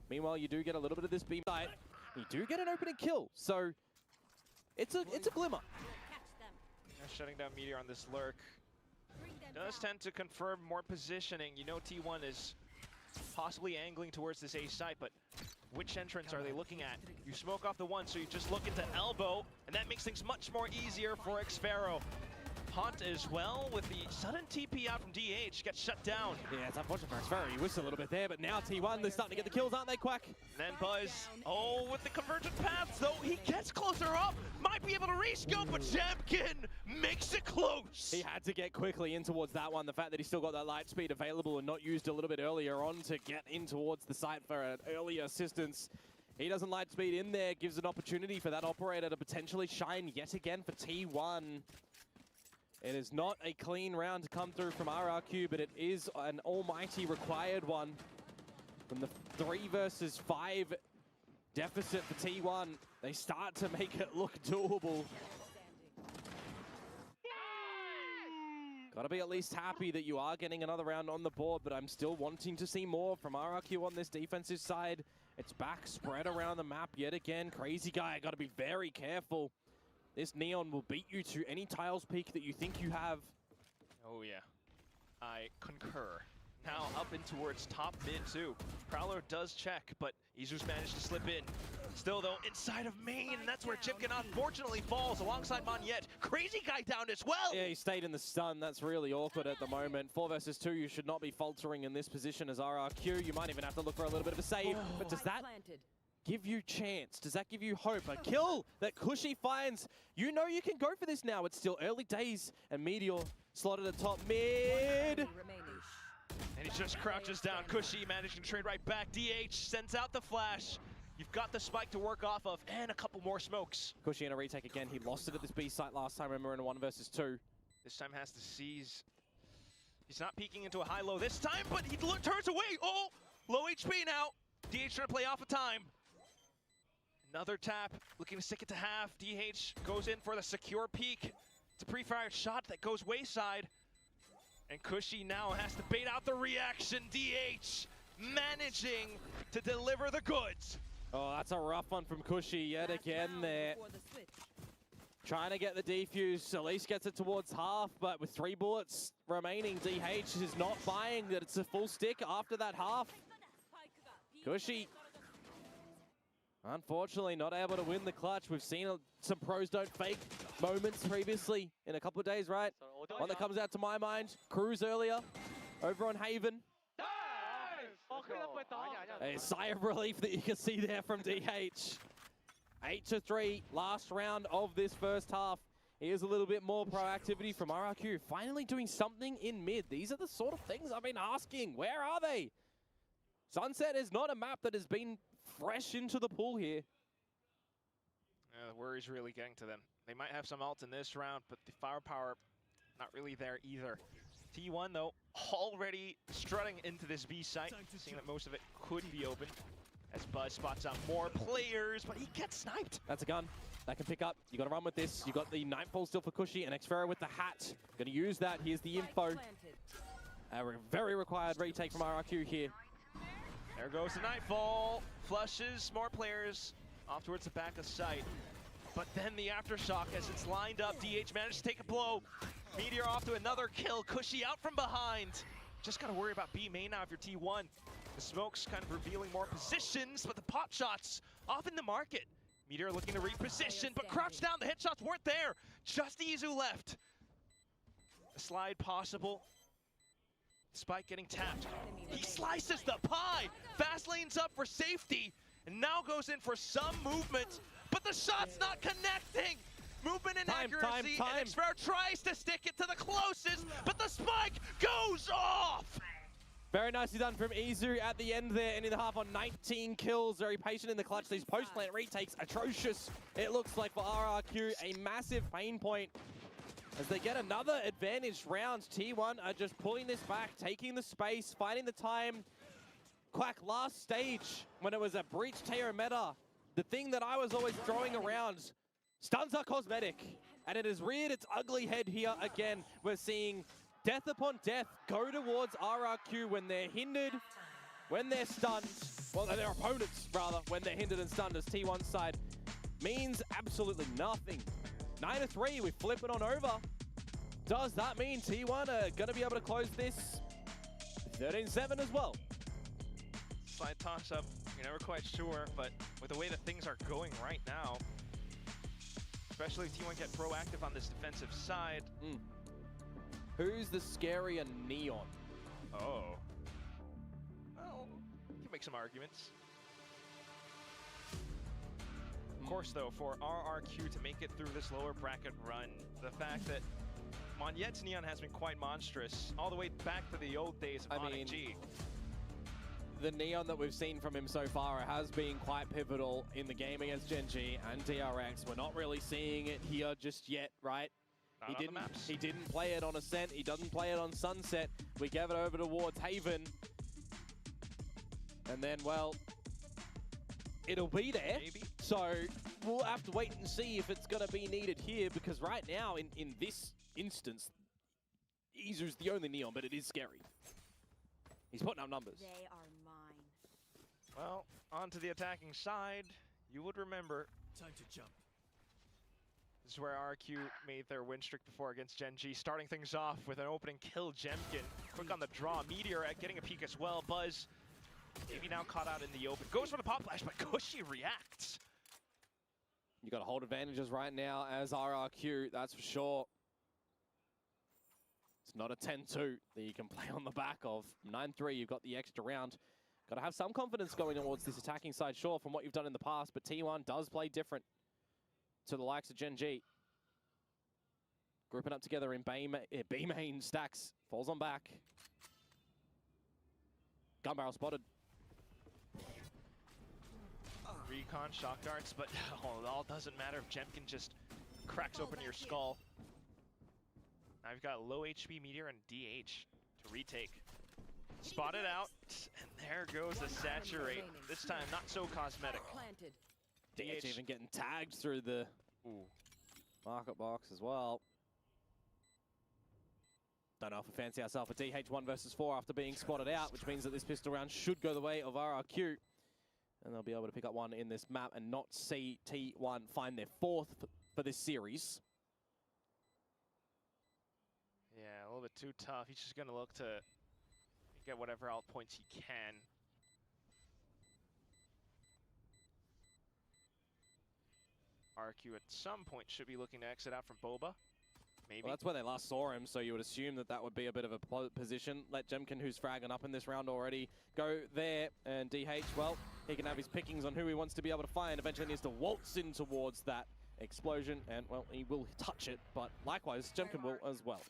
Meanwhile, you do get a little bit of this beam site. You do get an opening kill, so it's a glimmer. Shutting down Meteor on this lurk does tend to confirm more positioning. You know T1 is possibly angling towards this A site, but which entrance are they looking at? You smoke off the one, so you just look into elbow, and that makes things much more easier for Xfero. Haunt as well with the sudden TP out from DH gets shut down. Yeah, it's unfortunate for Xfero. He whiffed a little bit there, but now T1, they're starting to get the kills, aren't they, Quack? And then Buzz, oh, with the convergent paths, though, he gets closer up. Might be able to rescope, but Jamkin makes it close. He had to get quickly in towards that one. The fact that he still got that light speed available and not used a little bit earlier on to get in towards the site for an earlier assistance. He doesn't light speed in there, gives an opportunity for that operator to potentially shine yet again for T1. It is not a clean round to come through from RRQ, but it is an almighty required one. From the 3 versus 5 deficit for T1, they start to make it look doable. Gotta be at least happy that you are getting another round on the board, but I'm still wanting to see more from RRQ on this defensive side. It's back spread around the map yet again. Crazy guy, gotta be very careful. This Neon will beat you to any tiles peak that you think you have. Oh yeah, I concur. Now up in towards top mid too. Prowler does check, but Izu's managed to slip in. Still though, inside of main, and that's where Chipkin unfortunately falls alongside Monyet. Crazy guy down as well! Yeah, he stayed in the stun. That's really awkward at the moment. 4 versus 2, you should not be faltering in this position as RRQ. You might even have to look for a little bit of a save, but does that give you chance? Does that give you hope? A kill that Cushy finds. You know you can go for this now. It's still early days, and Meteor slotted at top mid. And he just crouches down. Cushy managing to trade right back. DH sends out the flash. You've got the spike to work off of, and a couple more smokes. Cushy in a retake again. He lost it at this B site last time, remember, in a 1 versus 2. This time has to seize. He's not peeking into a high-low this time, but he turns away. Oh, low HP now. DH trying to play off of time. Another tap, looking to stick it to half. DH goes in for the secure peek. It's a pre-fired shot that goes wayside. And Cushy now has to bait out the reaction. DH managing to deliver the goods. Oh, that's a rough one from Cushy yet again there. Trying to get the defuse, at least gets it towards half, but with 3 bullets remaining, DH is not buying that it's a full stick after that half. Cushy, unfortunately, not able to win the clutch. We've seen some pros don't fake moments previously in a couple of days, right? One that comes out to my mind, Cruz earlier, over on Haven. A sigh of relief that you can see there from DH. 8-3, last round of this first half. Here's a little bit more proactivity from RRQ. Finally doing something in mid. These are the sort of things I've been asking. Where are they? Sunset is not a map that has been fresh into the pool here. The worry's really getting to them. They might have some ult in this round, but the firepower not really there either. T1 though, already strutting into this B site, seeing that most of it could be open. As Buzz spots out more players, but he gets sniped. That's a gun that can pick up. You got to run with this. You got the Nightfall still for Cushy, and Xfero with the hat. Going to use that. Here's the info. A very required retake from RRQ here. There goes the Nightfall. Flushes more players off towards the back of sight. But then the aftershock as it's lined up. DH managed to take a blow. Meteor off to another kill. Cushy out from behind. Just gotta worry about B main now if you're T1. The smoke's kind of revealing more positions, but the pop shots off in the market. Meteor looking to reposition, but crouched down. The headshots weren't there. Just Izu left. A slide possible. Spike getting tapped. He slices the pie. Fast lanes up for safety, and now goes in for some movement, but the shot's not connecting. Movement inaccuracy, and Xpero tries to stick it to the closest, but the spike goes off. Very nicely done from Izu at the end there, ending the half on 19 kills. Very patient in the clutch. These post-plant retakes, atrocious. It looks like for RRQ, a massive pain point. As they get another advantage round, T1 are just pulling this back, taking the space, finding the time. Quack, last stage, when it was a breach Teo meta, the thing that I was always throwing around, stuns are cosmetic, and it has reared its ugly head here again. We're seeing death upon death go towards RRQ when they're hindered, when they're stunned. Well, their opponents, rather, when they're hindered and stunned, as T1's side means absolutely nothing. 9-3, we flip it on over. Does that mean T1 are going to be able to close this 13-7 as well? Slide toss up, you're never quite sure, but with the way that things are going right now, especially if T1 get proactive on this defensive side. Who's the scarier Neon? Oh. Well, you can make some arguments. Of course, though, for RRQ to make it through this lower bracket run, the fact that Monyet's Neon has been quite monstrous, all the way back to the old days of Onyx G. The Neon that we've seen from him so far has been quite pivotal in the game against Gen G and DRX. We're not really seeing it here just yet, right? He didn't play it on Ascent. He doesn't play it on Sunset. We gave it over towards Haven. And then, well, it'll be there. Maybe. So we'll have to wait and see if it's going to be needed here, because right now, in this instance, Izu's the only Neon, but it is scary. He's putting up numbers. They are mine. Well, onto the attacking side, you would remember. Time to jump. This is where RRQ made their win streak before against Gen G, starting things off with an opening kill. Jemkin, quick on the draw. Meteor getting a peek as well. Buzz, maybe now caught out in the open. Goes for the pop flash, but Cushy reacts. You got to hold advantages right now as RRQ, that's for sure. It's not a 10-2 that you can play on the back of. 9-3, you've got the extra round. Got to have some confidence going towards this attacking side, sure, from what you've done in the past, but T1 does play different to the likes of Gen G. Grouping up together in B main, Stacks falls on back. Gun barrel spotted. Recon, shock darts, but it all doesn't matter if Jemkin just cracks open your skull. Now you've got low HP Meteor and DH to retake. Spotted out, and there goes the saturate. This time not so cosmetic. Planted. DH even getting tagged through the market box as well. Don't know if we fancy ourselves a DH 1 versus 4 after being spotted out, which means that this pistol round should go the way of RRQ. And they'll be able to pick up one in this map and not see T1 find their fourth for this series. Yeah, a little bit too tough. He's just going to look to get whatever out points he can. RQ at some point should be looking to exit out from Boba. Maybe. Well, that's where they last saw him, so you would assume that that would be a bit of a position. Let Jemkin, who's fragging up in this round already, go there. And DH, well, he can have his pickings on who he wants to be able to find. Eventually needs to waltz in towards that explosion. And, well, he will touch it, but likewise, Jemkin will as well.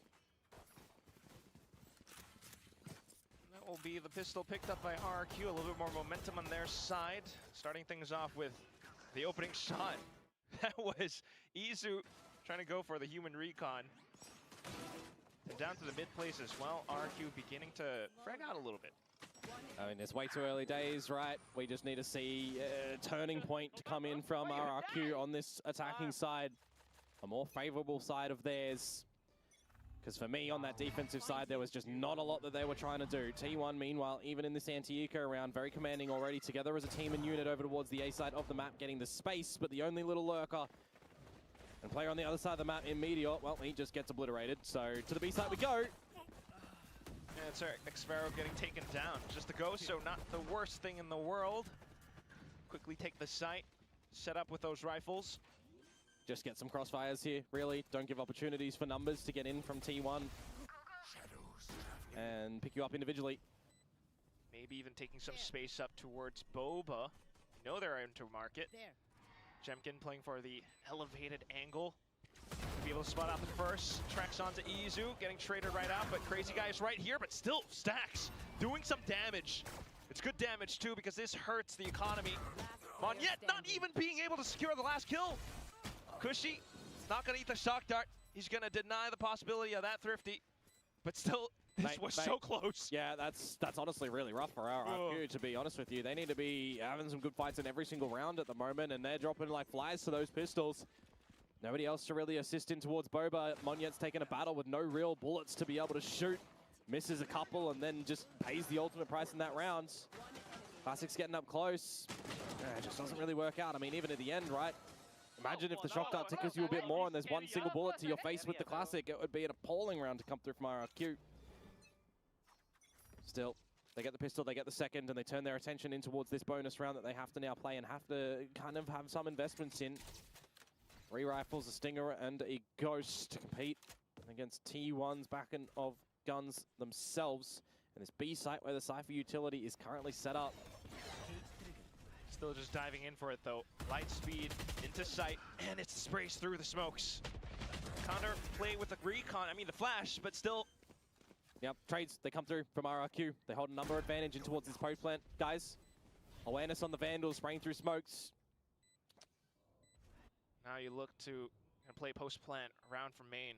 That will be the pistol picked up by RRQ. A little bit more momentum on their side. Starting things off with the opening shot. That was Izu trying to go for the human recon. And down to the mid place as well. RRQ beginning to frag out a little bit. I mean, it's way too early days, right? We just need to see a turning point to come in from RRQ on this attacking side. A more favorable side of theirs. Because for me, on that defensive side, there was just not a lot that they were trying to do. T1, meanwhile, even in this anti-eco round, very commanding already, together as a team and unit over towards the A side of the map, getting the space, but the only little lurker and player on the other side of the map in Meteor, well, he just gets obliterated. So to the B side we go. And it's Xvero getting taken down. Just the ghost, so not the worst thing in the world. Quickly take the site, set up with those rifles. Just get some crossfires here, really. Don't give opportunities for numbers to get in from T1 and pick you up individually. Maybe even taking some space up towards Boba. You know they're into market. Jemkin playing for the elevated angle. Be able to spot out the first. Treks onto Izu, getting traded right out, but Crazy Guy is right here, but still Stacks doing some damage. It's good damage too, because this hurts the economy. Monyet not even being able to secure the last kill. Cushy not gonna eat the shock dart. He's gonna deny the possibility of that Thrifty, but still, this was so close. Yeah, that's honestly really rough for RRQ, to be honest with you. They need to be having some good fights in every single round at the moment, and they're dropping like flies to those pistols. Nobody else to really assist in towards Boba. Monyet's taking a battle with no real bullets to be able to shoot. Misses a couple and then just pays the ultimate price in that round. Classic's getting up close. It just doesn't really work out. I mean, even at the end, right? Imagine if the shock dart tickles you a bit more and there's one single bullet to your face with the Classic. It would be an appalling round to come through from RRQ. Still, they get the pistol, they get the second, and they turn their attention in towards this bonus round that they have to now play and have to kind of have some investments in. 3 rifles, a Stinger, and a Ghost to compete against T1's backing of guns themselves. And this B site where the Cypher utility is currently set up. Still just diving in for it though. Light speed into sight, and it sprays through the smokes. Condor play with the recon, the flash, but still. Yep, trades, they come through from RRQ. They hold a number advantage in towards this post plant. Guys, awareness on the Vandals, spraying through smokes. Now you look to play post plant around from main.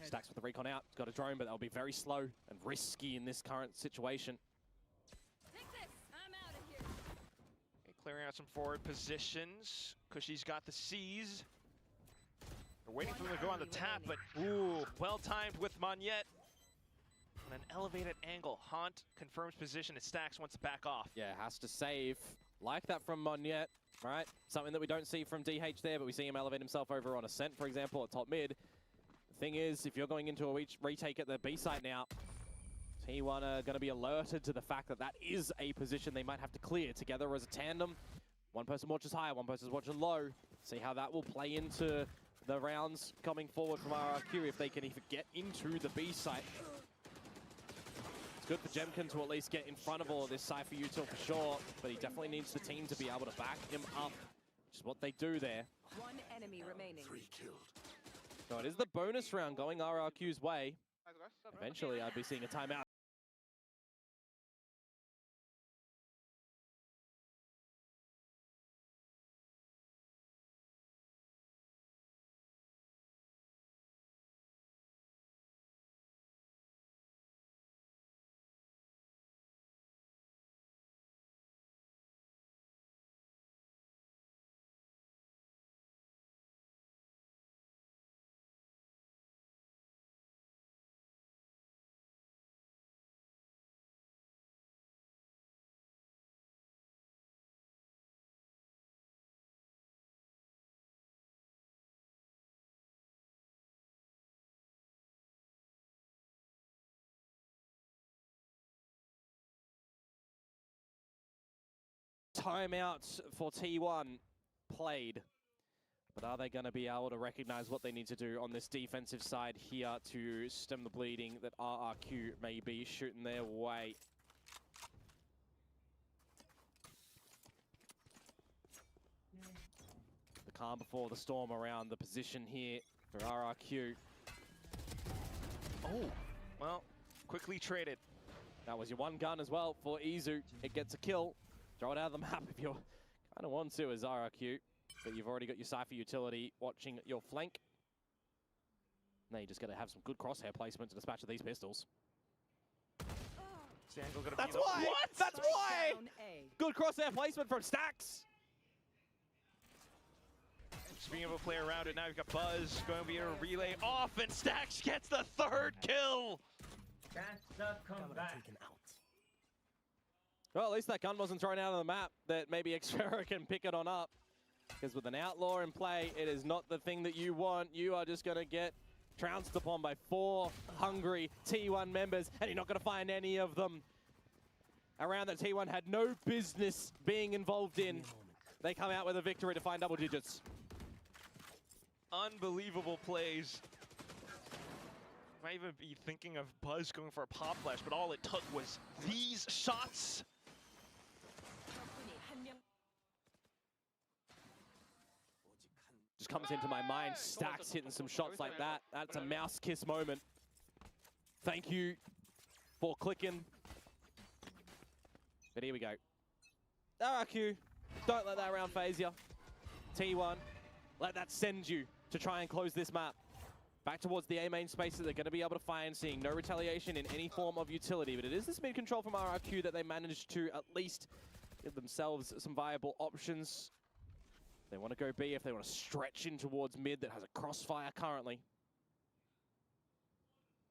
Stacks with the recon out. He's got a drone, but that'll be very slow and risky in this current situation. Take this. I'm out of here. Okay, clearing out some forward positions. Cushy's got the C's. They're waiting for him to go on the tap, but ooh, well timed with Monyet. On an elevated angle, Haunt confirms position. It Stacks wants to back off. Yeah, has to save. Like that from Monyet, right? Something that we don't see from DH there, but we see him elevate himself over on Ascent, for example, at top mid. The thing is, if you're going into a retake at the B site now, T1 are going to be alerted to the fact that that is a position they might have to clear together as a tandem. One person watches high, one person's watching low. See how that will play into the rounds coming forward from RRQ if they can even get into the B site. It's good for Jemkin to at least get in front of all of this Cypher util for sure, but he definitely needs the team to be able to back him up, which is what they do there. One enemy remaining. 3 killed. So it is the bonus round going RRQ's way. Eventually, I'd be seeing a timeout. Timeout for T1 played. But are they going to be able to recognize what they need to do on this defensive side here to stem the bleeding that RRQ may be shooting their way? The calm before the storm around the position here for RRQ. Oh, well, quickly traded. That was your one gun as well for Izu. It gets a kill. Throw it out of the map if you kind of want to as RRQ. But you've already got your Cypher utility watching your flank. Now you just got to have some good crosshair placement to dispatch of these pistols. That's why! What? That's why! Good crosshair placement from Stacks! Speaking of a play around it, now you've got Buzz going to be a relay off, and Stacks gets the 3rd kill! That's the comeback. Well, at least that gun wasn't thrown out of the map, that maybe Xvero can pick it on up. Because with an outlaw in play, it is not the thing that you want. You are just going to get trounced upon by 4 hungry T1 members, and you're not going to find any of them around that T1 had no business being involved in. They come out with a victory to find double digits. Unbelievable plays. Might even be thinking of Buzz going for a pop flash, but all it took was these shots. Just comes into my mind, Stacks hitting some shots like that. That's a mouse kiss moment. Thank you for clicking. But here we go. RRQ, don't let that round phase you. T1, let that send you to try and close this map. Back towards the A main space that they're going to be able to find, seeing no retaliation in any form of utility. But it is this mid control from RRQ that they managed to at least give themselves some viable options. They want to go B if they want to stretch in towards mid that has a crossfire currently.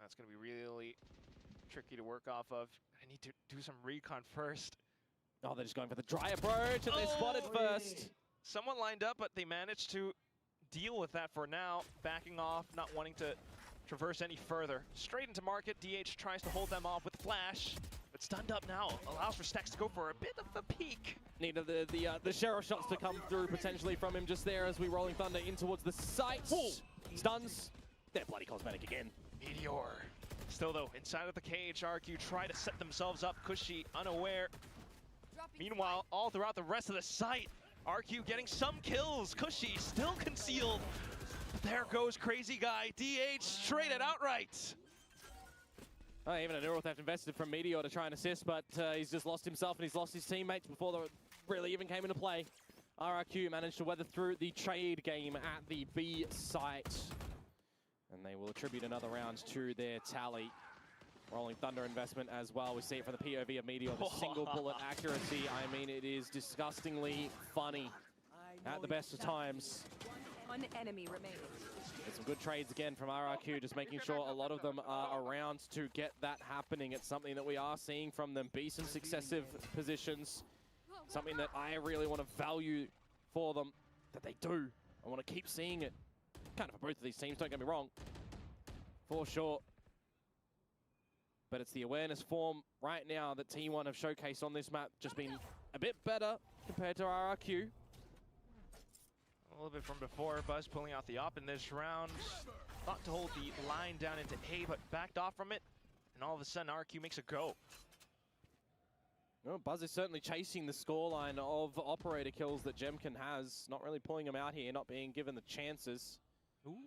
That's going to be really tricky to work off of. I need to do some recon first. Oh, they're just going for the dry approach, and they're spotted first. Someone lined up, but they managed to deal with that for now. Backing off, not wanting to traverse any further. Straight into market, DH tries to hold them off with flash, but stunned up now. Allows for Stacks to go for a bit of a peek. Needed the share of shots to come through potentially from him just there as we Rolling Thunder in towards the site. Whoa. Stuns. They're bloody cosmetic again. Meteor. Still though, inside of the cage, RQ try to set themselves up. Cushy unaware. Meanwhile, all throughout the rest of the site, RQ getting some kills. Cushy still concealed. There goes Crazy Guy. DH traded outright. Even a neural theft invested from Meteor to try and assist, but he's just lost himself and he's lost his teammates before they really even came into play. RRQ managed to weather through the trade game at the B site. And they will attribute another round to their tally. Rolling Thunder investment as well. We see it from the POV of Meteor, the single bullet accuracy. I mean, it is disgustingly funny at the best of times. One enemy remaining. There's some good trades again from RRQ, just making sure a lot of them are around to get that happening. It's something that we are seeing from them be some successive positions. Something that I really want to value for them, that they do. I want to keep seeing it. Kind of for both of these teams, don't get me wrong. For sure. But it's the awareness form right now that T1 have showcased on this map, just been a bit better compared to RRQ. A little bit from before, Buzz pulling out the op in this round. Thought to hold the line down into A, but backed off from it. And all of a sudden, RQ makes a go. Well, Buzz is certainly chasing the scoreline of operator kills that Jemkin has. Not really pulling him out here, not being given the chances. Ooh.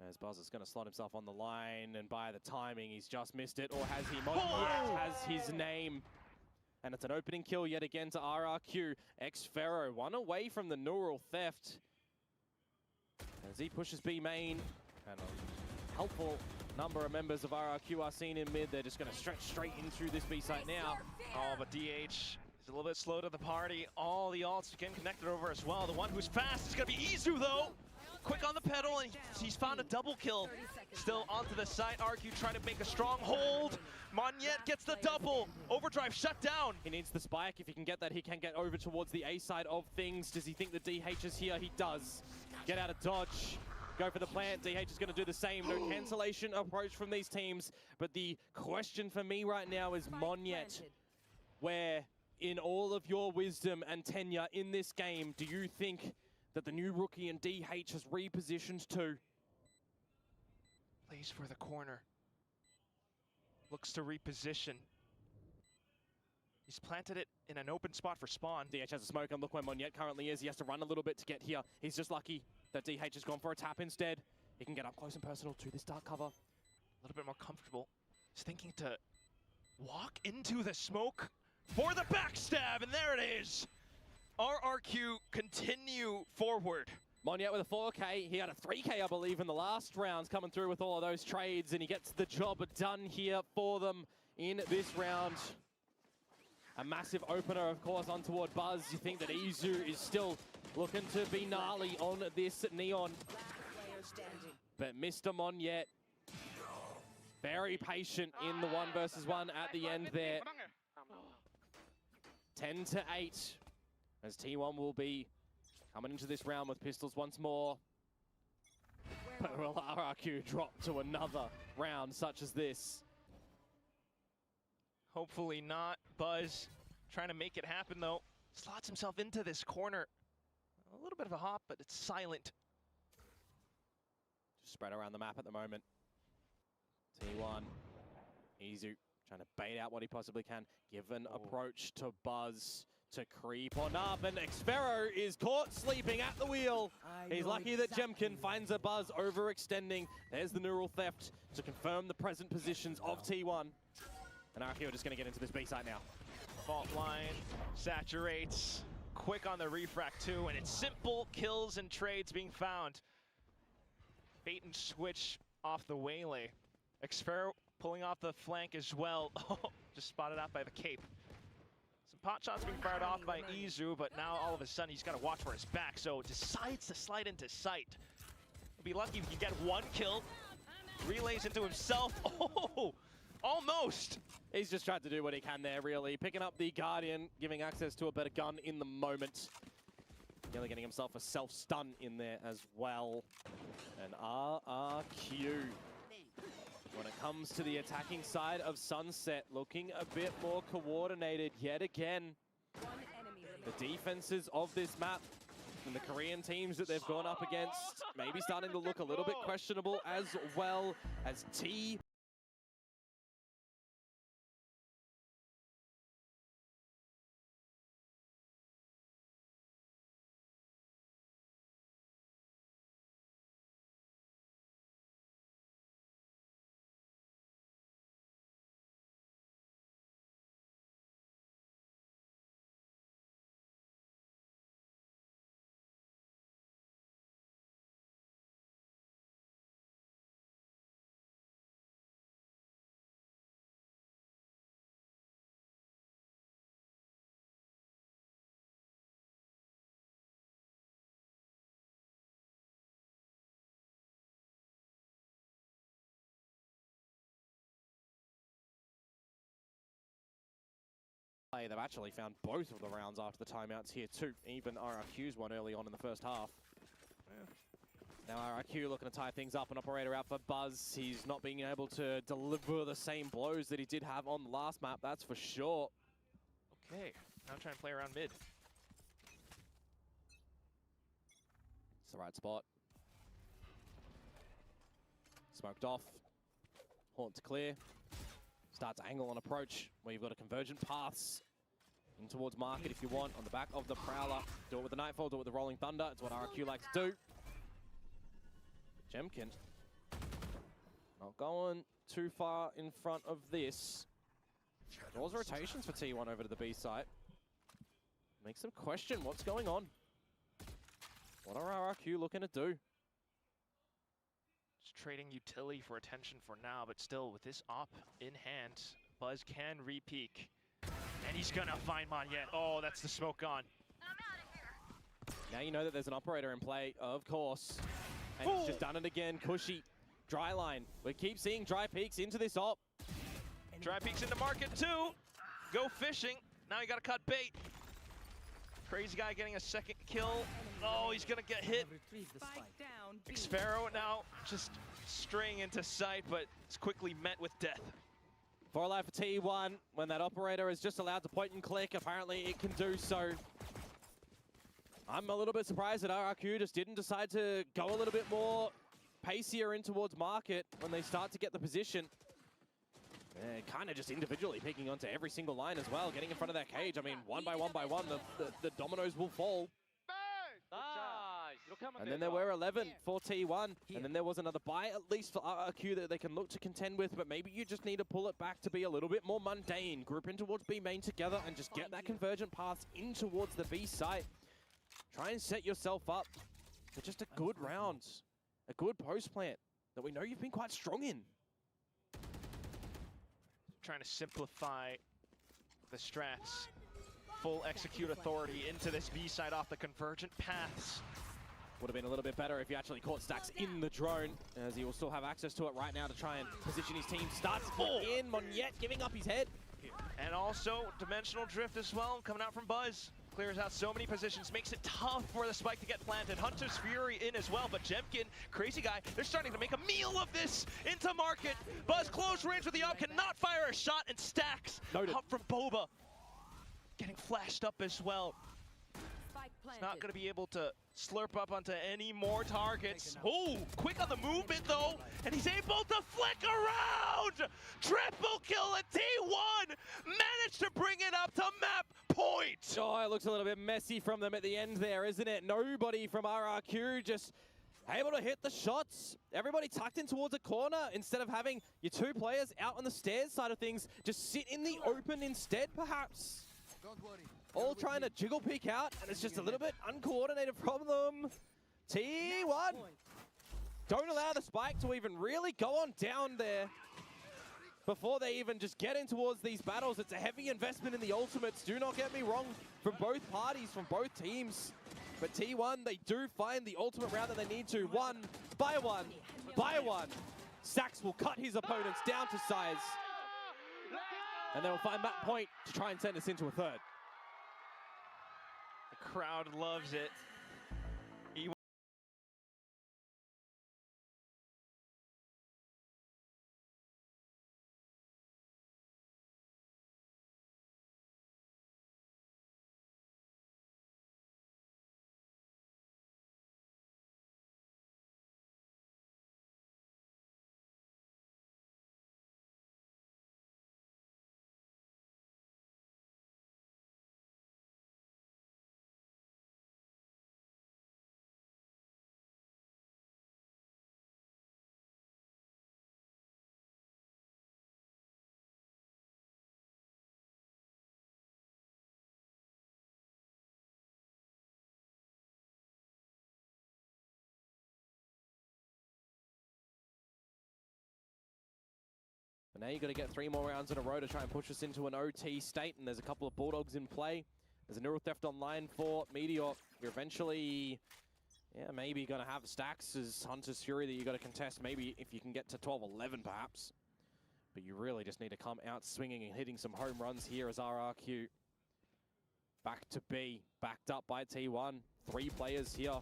As Buzz is going to slot himself on the line, and by the timing, he's just missed it. Or has he? Monty has his name. And it's an opening kill yet again to RRQ. X-Pharaoh, one away from the neural theft. As he pushes B main, and a helpful number of members of RRQ are seen in mid. They're just going to stretch straight in through this B site now. Oh, but DH is a little bit slow to the party. All the ults getting connected over as well. The one who's fast is going to be Izu, though. Quick on the pedal, and he's found a double kill. Still onto the side. RQ trying to make a strong hold. Monyet gets the double. Overdrive shut down. He needs the spike. If he can get that, he can get over towards the A side of things. Does he think the DH is here? He does. Get out of dodge. Go for the plant. DH is going to do the same. No cancellation approach from these teams. But the question for me right now is Monyet, where in all of your wisdom and tenure in this game, do you think that the new rookie in DH has repositioned to? Plays for the corner. Looks to reposition. He's planted it in an open spot for spawn. DH has a smoke, and look where Monyet currently is. He has to run a little bit to get here. He's just lucky that DH has gone for a tap instead. He can get up close and personal to this dark cover. A little bit more comfortable. He's thinking to walk into the smoke for the backstab, and there it is. RRQ continue forward. Monyet with a 4K. He had a 3K, I believe, in the last rounds, coming through with all of those trades, and he gets the job done here for them in this round. A massive opener, of course, on toward Buzz. You think that Izu is still looking to be gnarly on this Neon. But Mr. Monyet, very patient in the 1 versus 1 at the end there. 10-8. As T1 will be coming into this round with pistols once more. But will RRQ drop to another round such as this? Hopefully not. Buzz trying to make it happen though. Slots himself into this corner. A little bit of a hop, but it's silent. Just spread around the map at the moment. T1, Izu trying to bait out what he possibly can. Give an approach to Buzz to creep on up, and Xfero is caught sleeping at the wheel. He's lucky that Jemkin finds a Buzz overextending. There's the neural theft to confirm the present positions of T1. And RRQ are just going to get into this B site now. Fault line saturates. Quick on the refract too, and it's simple kills and trades being found. Bait and switch off the waylay. Xfero pulling off the flank as well. Oh, just spotted out by the cape. Some pot shots being fired off by Izu, but now all of a sudden he's got to watch for his back, so decides to slide into sight. He'll be lucky if he can get one kill. Relays into himself. Oh, almost. He's just tried to do what he can there, really. Picking up the Guardian, giving access to a better gun in the moment. Nearly getting himself a self-stun in there as well. And RRQ, when it comes to the attacking side of Sunset, looking a bit more coordinated yet again. The defenses of this map and the Korean teams that they've gone up against maybe starting to look a little bit questionable, as well as T. They've actually found both of the rounds after the timeouts here too. Even RRQ's one early on in the first half. Now RRQ looking to tie things up. An operator out for Buzz. He's not being able to deliver the same blows that he did have on the last map, that's for sure. Okay, now trying to play around mid. It's the right spot. Smoked off. Haunt to clear. Starts angle on approach, where you've got a convergent paths in towards market if you want, on the back of the Prowler. Do it with the Nightfall, do it with the Rolling Thunder. It's what RRQ like to do. Jemkin not going too far in front of this. Draws rotations for T1 over to the B site. Makes them question what's going on. What are RRQ looking to do? Just trading utility for attention for now, but still with this op in hand, Buzz can re-peek. And he's gonna find Monyet. Oh, that's the smoke on. Now you know that there's an operator in play, of course. And he's just done it again. Cushy, dry line. We keep seeing dry peeks into this op. Dry peeks into market too. Go fishing. Now you gotta cut bait. Crazy guy getting a second kill. Oh, he's gonna get hit. Xfero now just straying into sight, but it's quickly met with death. 4 alive for T1. When that operator is just allowed to point and click, apparently it can do so. I'm a little bit surprised that RRQ just didn't decide to go a little bit more pacier in towards market when they start to get the position. Kind of just individually picking onto every single line as well, getting in front of that cage. I mean, one by one, the dominoes will fall. And then there were 11 for T1, and then there was another buy at least for RRQ that they can look to contend with, but maybe you just need to pull it back to be a little bit more mundane. Group in towards B main together and just get that convergent path in towards the B site. Try and set yourself up for just a good round, a good post plant that we know you've been quite strong in. Trying to simplify the strats. Full execute authority into this B side off the convergent paths. Would have been a little bit better if he actually caught Stacks in the drone, as he will still have access to it right now to try and position his team. Starts in, Monyet giving up his head. And also dimensional drift as well, coming out from Buzz. Clears out so many positions, makes it tough for the spike to get planted. Hunter's Fury in as well, but Jemkin, Crazy Guy, they're starting to make a meal of this into market. Buzz close range with the op, cannot fire a shot, and stacks Noted. up from Boba. Getting flashed up as well. Spike He's planted. not going to be able to slurp up onto any more targets. Oh, quick on the movement though, and he's able to flick around! Triple kill at T1! Managed to bring it up to map point! Oh, it looks a little bit messy from them at the end there, isn't it? Nobody from RRQ just able to hit the shots. Everybody tucked in towards a corner instead of having your two players out on the stairs side of things. Just sit in the open instead, perhaps. All trying to jiggle peek out, and it's just a little bit uncoordinated from them. T1 don't allow the spike to even really go on down there before they even just get in towards these battles. It's a heavy investment in the ultimates, do not get me wrong, from both parties, from both teams. But T1, they do find the ultimate round that they need to. One by one, by one. Sax will cut his opponents down to size. And they'll find that point to try and send us into a third. The crowd loves it. But now you've got to get 3 more rounds in a row to try and push us into an OT state, and there's a couple of Bulldogs in play. There's a Neural Theft online for Meteor. You're eventually, maybe going to have stacks as Hunter's Fury that you got to contest, maybe if you can get to 12-11 perhaps. But you really just need to come out swinging and hitting some home runs here as RRQ. Back to B, backed up by T1. 3 players here.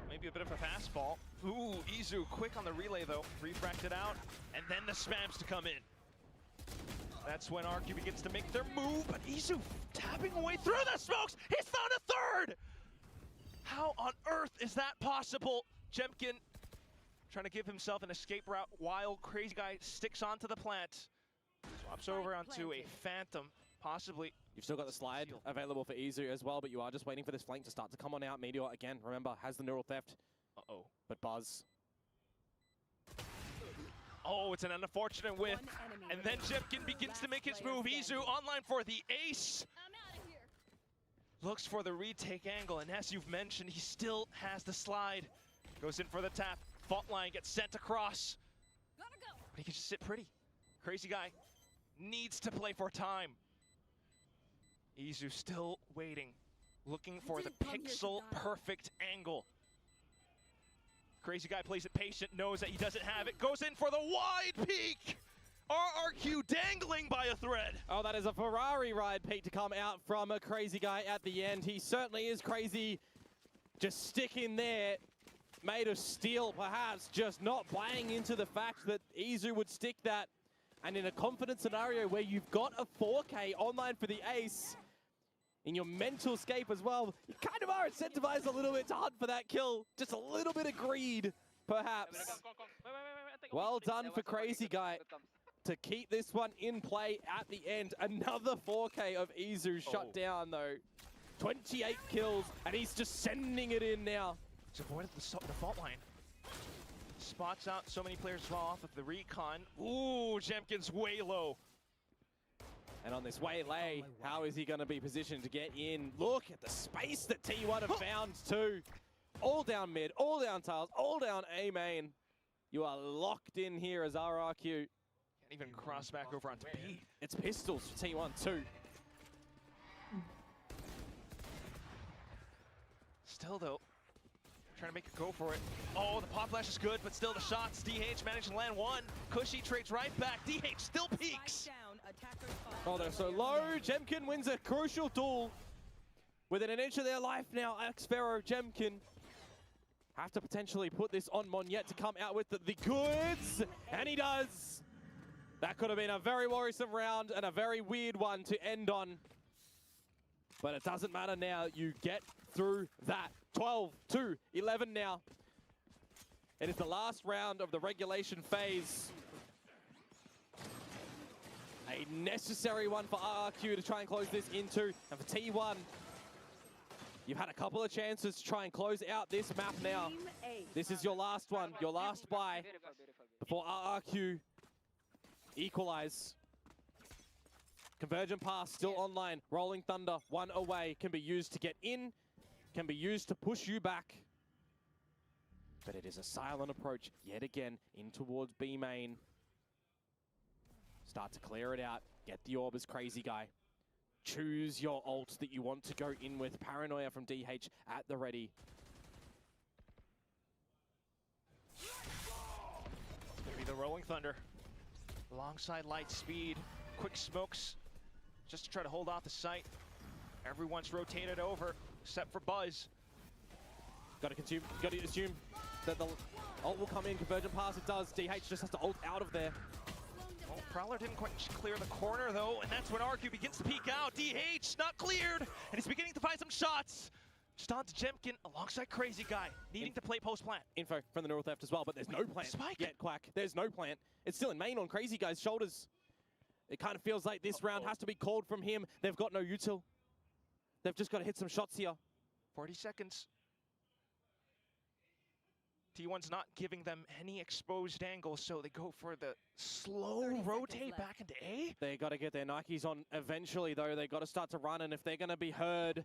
Maybe a bit of a fastball. Ooh, Izu quick on the relay though. Refracted out, and then the spams to come in. That's when RQ begins to make their move, but Izu tapping away through the smokes. He's found a third! How on earth is that possible? Jemkin trying to give himself an escape route while Crazy Guy sticks onto the plant. Swaps over onto a Phantom, possibly. You've still got the slide available for Izu as well, but you are just waiting for this flank to start to come on out. Meteor, again, remember, has the Neural Theft. Uh-oh. But Buzz. Oh, it's an unfortunate whiff. And then Jemkin begins to make his move. Izu online for the ace. Looks for the retake angle, and as you've mentioned, he still has the slide. Goes in for the tap. Fault line gets sent across. But he can just sit pretty. Crazy Guy needs to play for time. Izu still waiting, looking for the pixel-perfect angle. Crazy Guy plays it patient, knows that he doesn't have it, goes in for the wide peak! RRQ dangling by a thread. Oh, that is a Ferrari ride, Pete, to come out from a Crazy Guy at the end. He certainly is crazy. Just sticking there, made of steel, perhaps, just not buying into the fact that Izu would stick that. And in a confident scenario where you've got a 4K online for the ace, in your mental scape as well, you kind of are incentivized a little bit to hunt for that kill. Just a little bit of greed, perhaps. Well done for Crazy Guy to keep this one in play at the end. Another 4K of Izu shut down, though. 28 kills, and he's just sending it in now. He's avoided the fault line. Spots out so many players as well off of the recon. Ooh, Jemkin's way low. And on this waylay, how is he going to be positioned to get in? Look at the space that T1 have found too. All down mid, all down tiles, all down A main. You are locked in here as RRQ. Can't even cross back over onto B. It's pistols for T1 too. Still though, trying to make a go for it. Oh, the pop flash is good, but still the shots. DH managed to land one. Cushy trades right back. DH still peaks. Spike down, attackers Oh, they're so low. Jemkin wins a crucial duel. Within an inch of their life now, Xfero, Jemkin have to potentially put this on Monyet to come out with the goods. And he does. That could have been a very worrisome round and a very weird one to end on. But it doesn't matter now. You get through that. 12-11 now. It is the last round of the regulation phase. A necessary one for RRQ to try and close this into. And for T1, you've had a couple of chances to try and close out this map now. This is your last one, your last buy before RRQ equalize. Convergent Pass still online. Rolling Thunder, one away. Can be used to get in, can be used to push you back. But it is a silent approach yet again in towards B main. Start to clear it out. Get the orb as Crazy Guy. Choose your ult that you want to go in with. Paranoia from DH at the ready. It's going to be the Rolling Thunder. Alongside Light Speed. Quick smokes just to try to hold off the site. Everyone's rotated over except for Buzz. Got to assume that the ult will come in. Convergent Pass, it does. DH just has to ult out of there. Oh, Prowler didn't quite clear the corner though, and that's when RQ begins to peek out. DH not cleared, and he's beginning to find some shots. Just on to Jemkin alongside Crazy Guy, needing to play post-plant. Info from the North Left as well, but there's no plant Spike. yet, Quack. There's no plant. It's still in main on Crazy Guy's shoulders. It kind of feels like this round has to be called from him. They've got no util. They've just got to hit some shots here. 40 seconds. T1's not giving them any exposed angles, so they go for the slow rotate back into A. They got to get their Nikes on eventually, though. They got to start to run, and if they're going to be heard,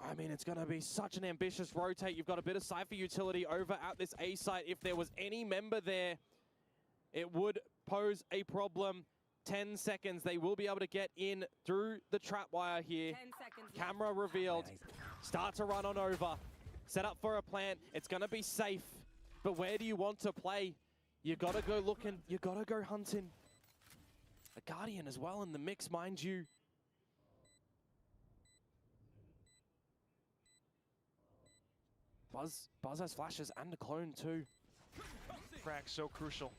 I mean, it's going to be such an ambitious rotate. You've got a bit of Cypher utility over at this A site. If there was any member there, it would pose a problem. 10 seconds. They will be able to get in through the trap wire here. 10 seconds. Camera revealed. Start to run on over. Set up for a plant. It's going to be safe. But where do you want to play? You got to go looking. You got to go hunting. A Guardian as well in the mix, mind you. Buzz has flashes and a clone too. Frag so crucial.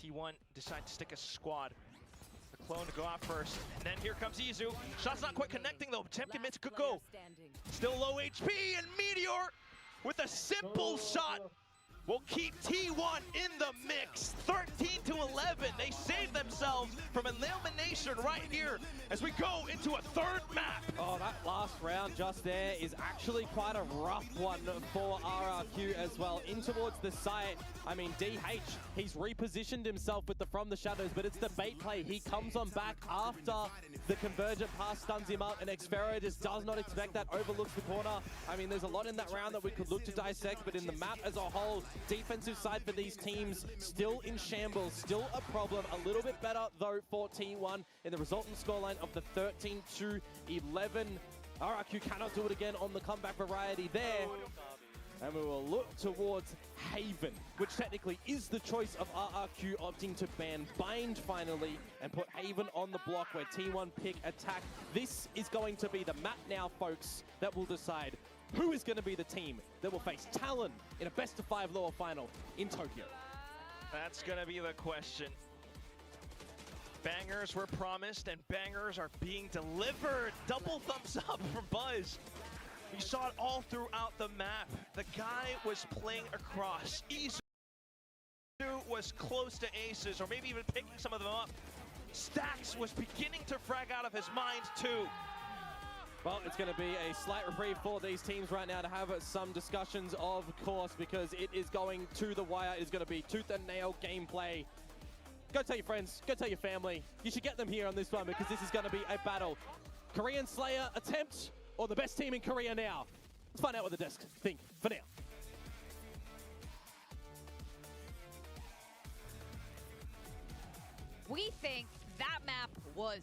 T1 decide to stick a squad. The clone to go out first, and then here comes Izu. Shot's not quite connecting though. Temkin makes a good go. Still low HP, and Meteor with a simple shot will keep T1 in the mix. 13-11. They save themselves from elimination right here as we go into a third map. Oh, that last round just there is actually quite a rough one for RRQ as well. In towards the site, I mean, DH, he's repositioned himself with the From the Shadows, but it's the bait play. He comes on back after the Convergent Pass stuns him up, and Xfero just does not expect that, overlooks the corner. I mean, there's a lot in that round that we could look to dissect, but in the map as a whole, defensive side for these teams still in shambles, still a problem. A little bit better, though, for T1 in the resultant scoreline of the 13-11. RRQ cannot do it again on the comeback variety there. And we will look towards Haven, which technically is the choice of RRQ opting to ban Bind finally and put Haven on the block where T1 pick attack. This is going to be the map now, folks, that will decide who is going to be the team that will face Talon in a best-of-5 lower final in Tokyo. That's gonna be the question. Bangers were promised and bangers are being delivered. Double thumbs up from Buzz. We saw it all throughout the map. The guy was playing across. Izu was close to aces, or maybe even picking some of them up. Stax was beginning to frag out of his mind too. Well, it's going to be a slight reprieve for these teams right now to have some discussions, of course, because it is going to the wire. It is going to be tooth and nail gameplay. Go tell your friends, go tell your family. You should get them here on this one because this is going to be a battle. Korean Slayer attempt, or the best team in Korea now? Let's find out what the desk think for now. We think that map was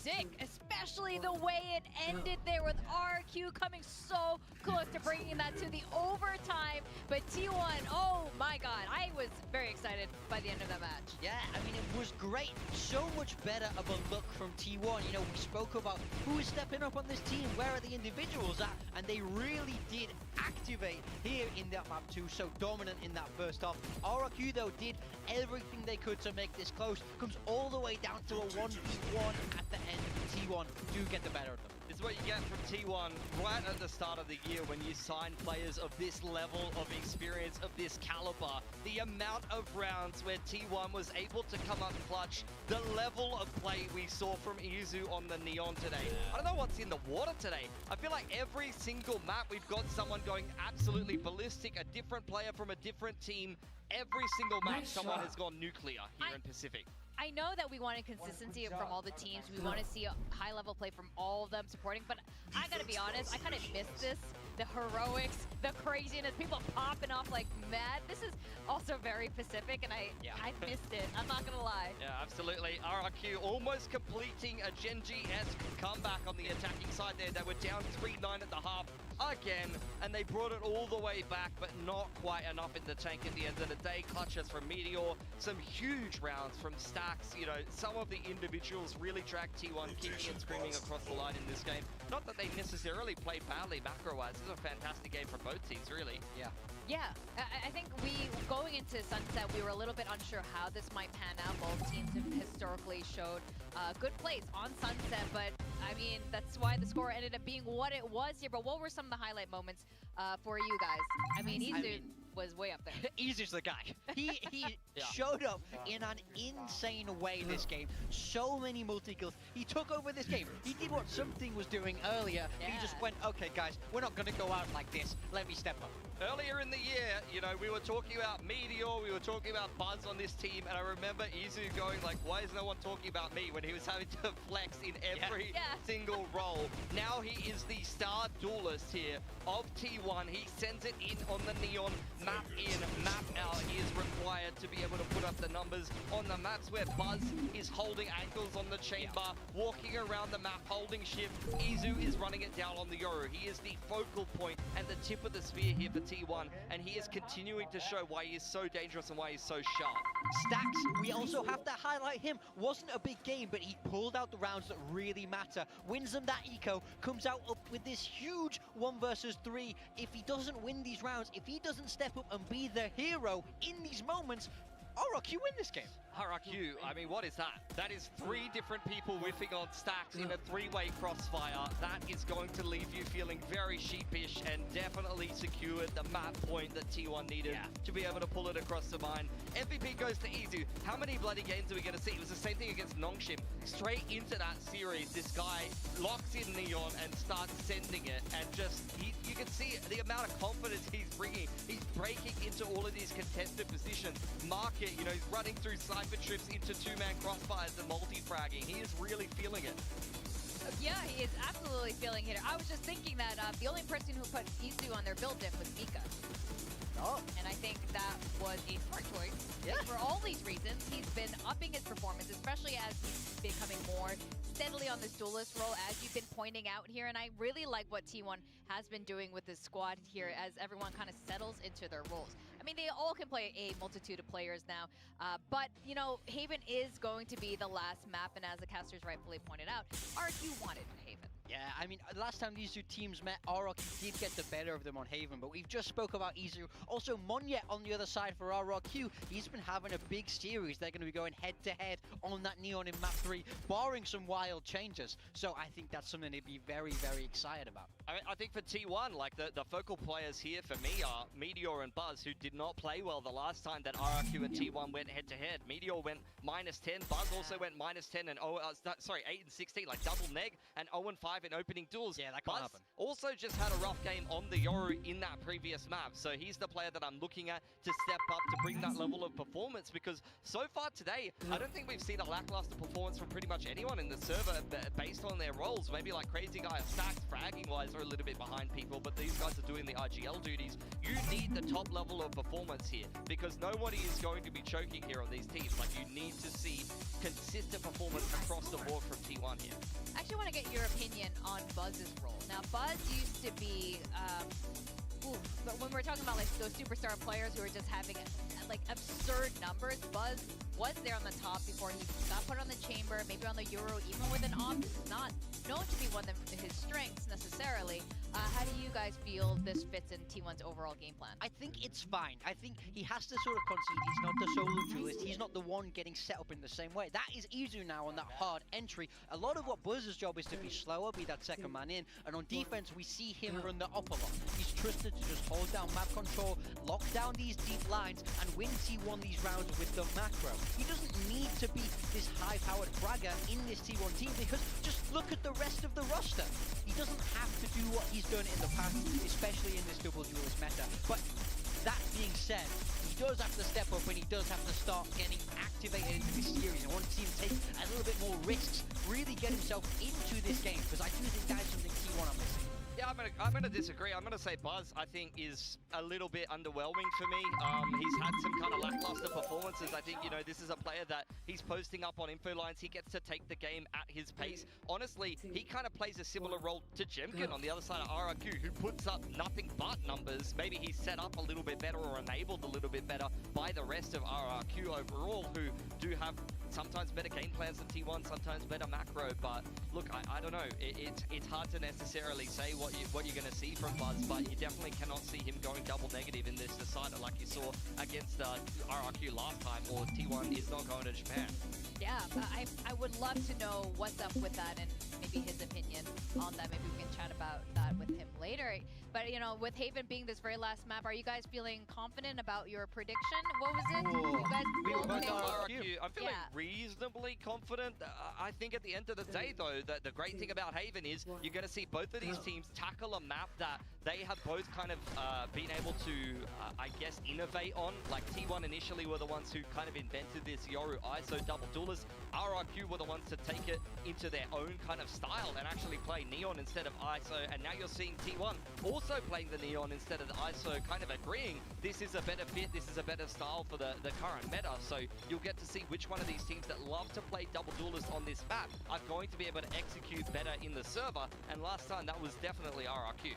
sick, especially the way it ended there with RRQ coming so close to bringing that to the overtime. But T1, oh my god, I was very excited by the end of that match. Yeah, I mean, it was great. So much better of a look from T1. You know, we spoke about who is stepping up on this team, where are the individuals at, and they really did activate here in that map too, so dominant in that first half. RRQ, though, did everything they could to make this close. Comes all the way down to a 1v1 at the end. T1 do get the better of them. This is what you get from T1 right at the start of the year when you sign players of this level of experience, of this caliber. The amount of rounds where T1 was able to come up clutch, the level of play we saw from Izu on the Neon today. I don't know what's in the water today. I feel like every single map we've got someone going absolutely ballistic, a different player from a different team. Every single map someone has gone nuclear here in Pacific. I know that we wanted consistency from all the teams. We want to see a high-level play from all of them supporting, but I gotta be honest, I kind of missed this. The heroics, the craziness, people popping off like mad. This is also very Pacific, and I missed it. I'm not gonna lie. Yeah, absolutely. RRQ almost completing a Genji-esque comeback on the attacking side there. They were down 3-9 at the half again, and they brought it all the way back, but not quite enough in the tank at the end of the day. Clutches from Meteor, some huge rounds from Stacks. You know, some of the individuals really dragged T1 kicking and screaming across the line in this game. Not that they necessarily played badly macro-wise. This is a fantastic game from both teams, really. Yeah. Yeah, I think going into Sunset, we were a little bit unsure how this might pan out. Both teams have historically showed good plays on Sunset, but I mean, that's why the score ended up being what it was here. But what were some of the highlight moments for you guys? I mean, Izu was way up there. Izu's the guy. He showed up in an insane way this game. So many multi-kills. He took over this game. He did what Something was doing earlier. Yeah. He just went, okay, guys, we're not going to go out like this. Let me step up. Earlier in the year, you know, we were talking about Meteor, we were talking about Buzz on this team, and I remember Izu going like, why is no one talking about me, when he was having to flex in every single role. Now he is the star duelist here of T1. He sends it in on the Neon, map in, map out. He is required to be able to put up the numbers on the maps where Buzz is holding ankles on the chamber, walking around the map, holding shift. Izu is running it down on the Yoru. He is the focal point and the tip of the spear here for T1, and he is continuing to show why he is so dangerous and why he's so sharp. Stacks, we also have to highlight him. Wasn't a big game, but he pulled out the rounds that really matter. Wins them that eco, comes out up with this huge 1 versus 3. If he doesn't win these rounds, if he doesn't step up and be the hero in these moments, RRQ win this game. RRQ, I mean, what is that? That is 3 different people whiffing on Stacks in a 3-way crossfire. That is going to leave you feeling very sheepish and definitely secured the map point that T1 needed to be able to pull it across the mine. MVP goes to Izu. How many bloody games are we going to see? It was the same thing against Nongshim. Straight into that series, this guy locks in Neon and starts sending it, and just, you can see the amount of confidence he's bringing. He's breaking into all of these contested positions. Market, you know, he's running through cyber trips into 2-man crossfires and multi-fragging. He is really feeling it. Yeah, he is absolutely feeling it. I was just thinking that the only person who put Izu on their build diff was Mika. Oh. And I think that was a smart choice. Yeah. For all these reasons, he's been upping his performance, especially as he's becoming more steadily on this duelist role, as you've been pointing out here. And I really like what T1 has been doing with this squad here as everyone kind of settles into their roles. I mean, they all can play a multitude of players now, but, you know, Haven is going to be the last map, and as the casters rightfully pointed out, RQ wanted Haven. Yeah, I mean, last time these two teams met, RRQ did get the better of them on Haven, but we've just spoke about Izu. Also, Monyet on the other side for RRQ. He's been having a big series. They're going to be going head-to-head on that Neon in map 3, barring some wild changes. So I think that's something to be very, very excited about. I think for T1, like the focal players here for me are Meteor and Buzz, who did not play well the last time that RRQ and T1 went head-to-head. Meteor went -10, Buzz also went -10, and 8 and 16, like double neg, and 0 and 5 in opening duels. Yeah, that can't Buzz happen. also just had a rough game on the Yoru in that previous map. So he's the player that I'm looking at to step up to bring that level of performance, because so far today, I don't think we've seen a lackluster performance from pretty much anyone in the server based on their roles. Maybe like Crazy Guy or Stacks, fragging-wise, are a little bit behind people, but these guys are doing the IGL duties. You need the top level of performance here, because nobody is going to be choking here on these teams. Like, you need to see consistent performance across the board from T1 here. I actually want to get your opinion on Buzz's role. Now, Buzz used to be, but when we're talking about like those superstar players who are just having like absurd numbers, Buzz was there on the top before he got put on the chamber, maybe on the Euro, even with an off. This is not known to be one of his strengths necessarily. How do you guys feel this fits in T1's overall game plan? I think it's fine. I think he has to sort of concede he's not the solo duelist. He's not the one getting set up in the same way. That is Izu now on that hard entry. A lot of what Buzz's job is to be slower, be that second man in. And on defense, we see him run the up a lot. He's trusted to just hold down map control, lock down these deep lines, and win T1 these rounds with the macro. He doesn't need to be this high-powered fragger in this T1 team, because just look at the rest of the roster. He doesn't have to do what he's done in the past, especially in this double duelist meta. But that being said, he does have to step up and he does have to start getting activated into this series. I want to see him take a little bit more risks, really get himself into this game, because I do think that is something T1 are missing. Yeah, I'm gonna disagree. I'm gonna say Buzz, I think, is a little bit underwhelming for me. He's had some kind of lackluster performances. I think, you know, this is a player that he's posting up on info lines. He gets to take the game at his pace. Honestly, he kind of plays a similar role to Jemkin on the other side of RRQ, who puts up nothing but numbers. Maybe he's set up a little bit better or enabled a little bit better by the rest of RRQ overall, who do have sometimes better game plans than T1, sometimes better macro. But look, I don't know. It's hard to necessarily say what you're going to see from Buzz, but you definitely cannot see him going double negative in this decider like you saw against RRQ last time, or T1 is not going to Japan. Yeah, I would love to know what's up with that and maybe his opinion on that. Maybe we can chat about that with him later. But, you know, with Haven being this very last map, are you guys feeling confident about your prediction? What was it? Ooh. You guys both Both think- RRQ. I'm feeling Yeah. reasonably confident. I think at the end of the day, though, that the great thing about Haven is you're going to see both of these teams tackle a map that they have both kind of been able to, I guess, innovate on. Like T1 initially were the ones who kind of invented this Yoru ISO double duelist. RRQ were the ones to take it into their own kind of style and actually play Neon instead of ISO. And now you're seeing T1 also playing the Neon instead of the ISO, kind of agreeing this is a better fit, this is a better style for the current meta. So you'll get to see which one of these teams that love to play double duelist on this map are going to be able to execute better in the server. And last time that was definitely RRQ.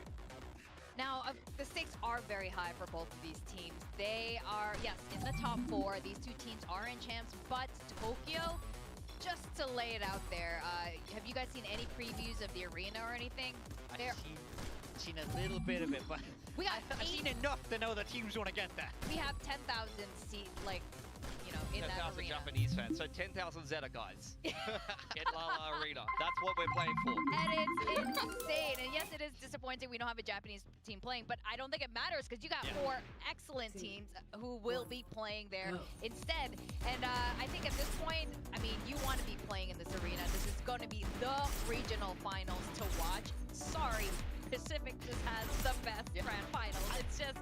Now, the stakes are very high for both of these teams. They are, yes, in the top 4. These two teams are in champs, but Tokyo, just to lay it out there, have you guys seen any previews of the arena or anything? I've seen a little bit of it, but We got I've seen enough to know that teams want to get there. We have 10,000 seats, like, you know, in that 10,000 arena. Japanese fans, so 10,000 Zeta guys in Lala Arena. That's what we're playing for. And it's insane. And yes, it is disappointing we don't have a Japanese team playing, but I don't think it matters because you got 4 excellent teams who will be playing there instead. And I think at this point, I mean, you want to be playing in this arena. This is going to be the regional finals to watch. Sorry, Pacific just has the best grand finals. It's just,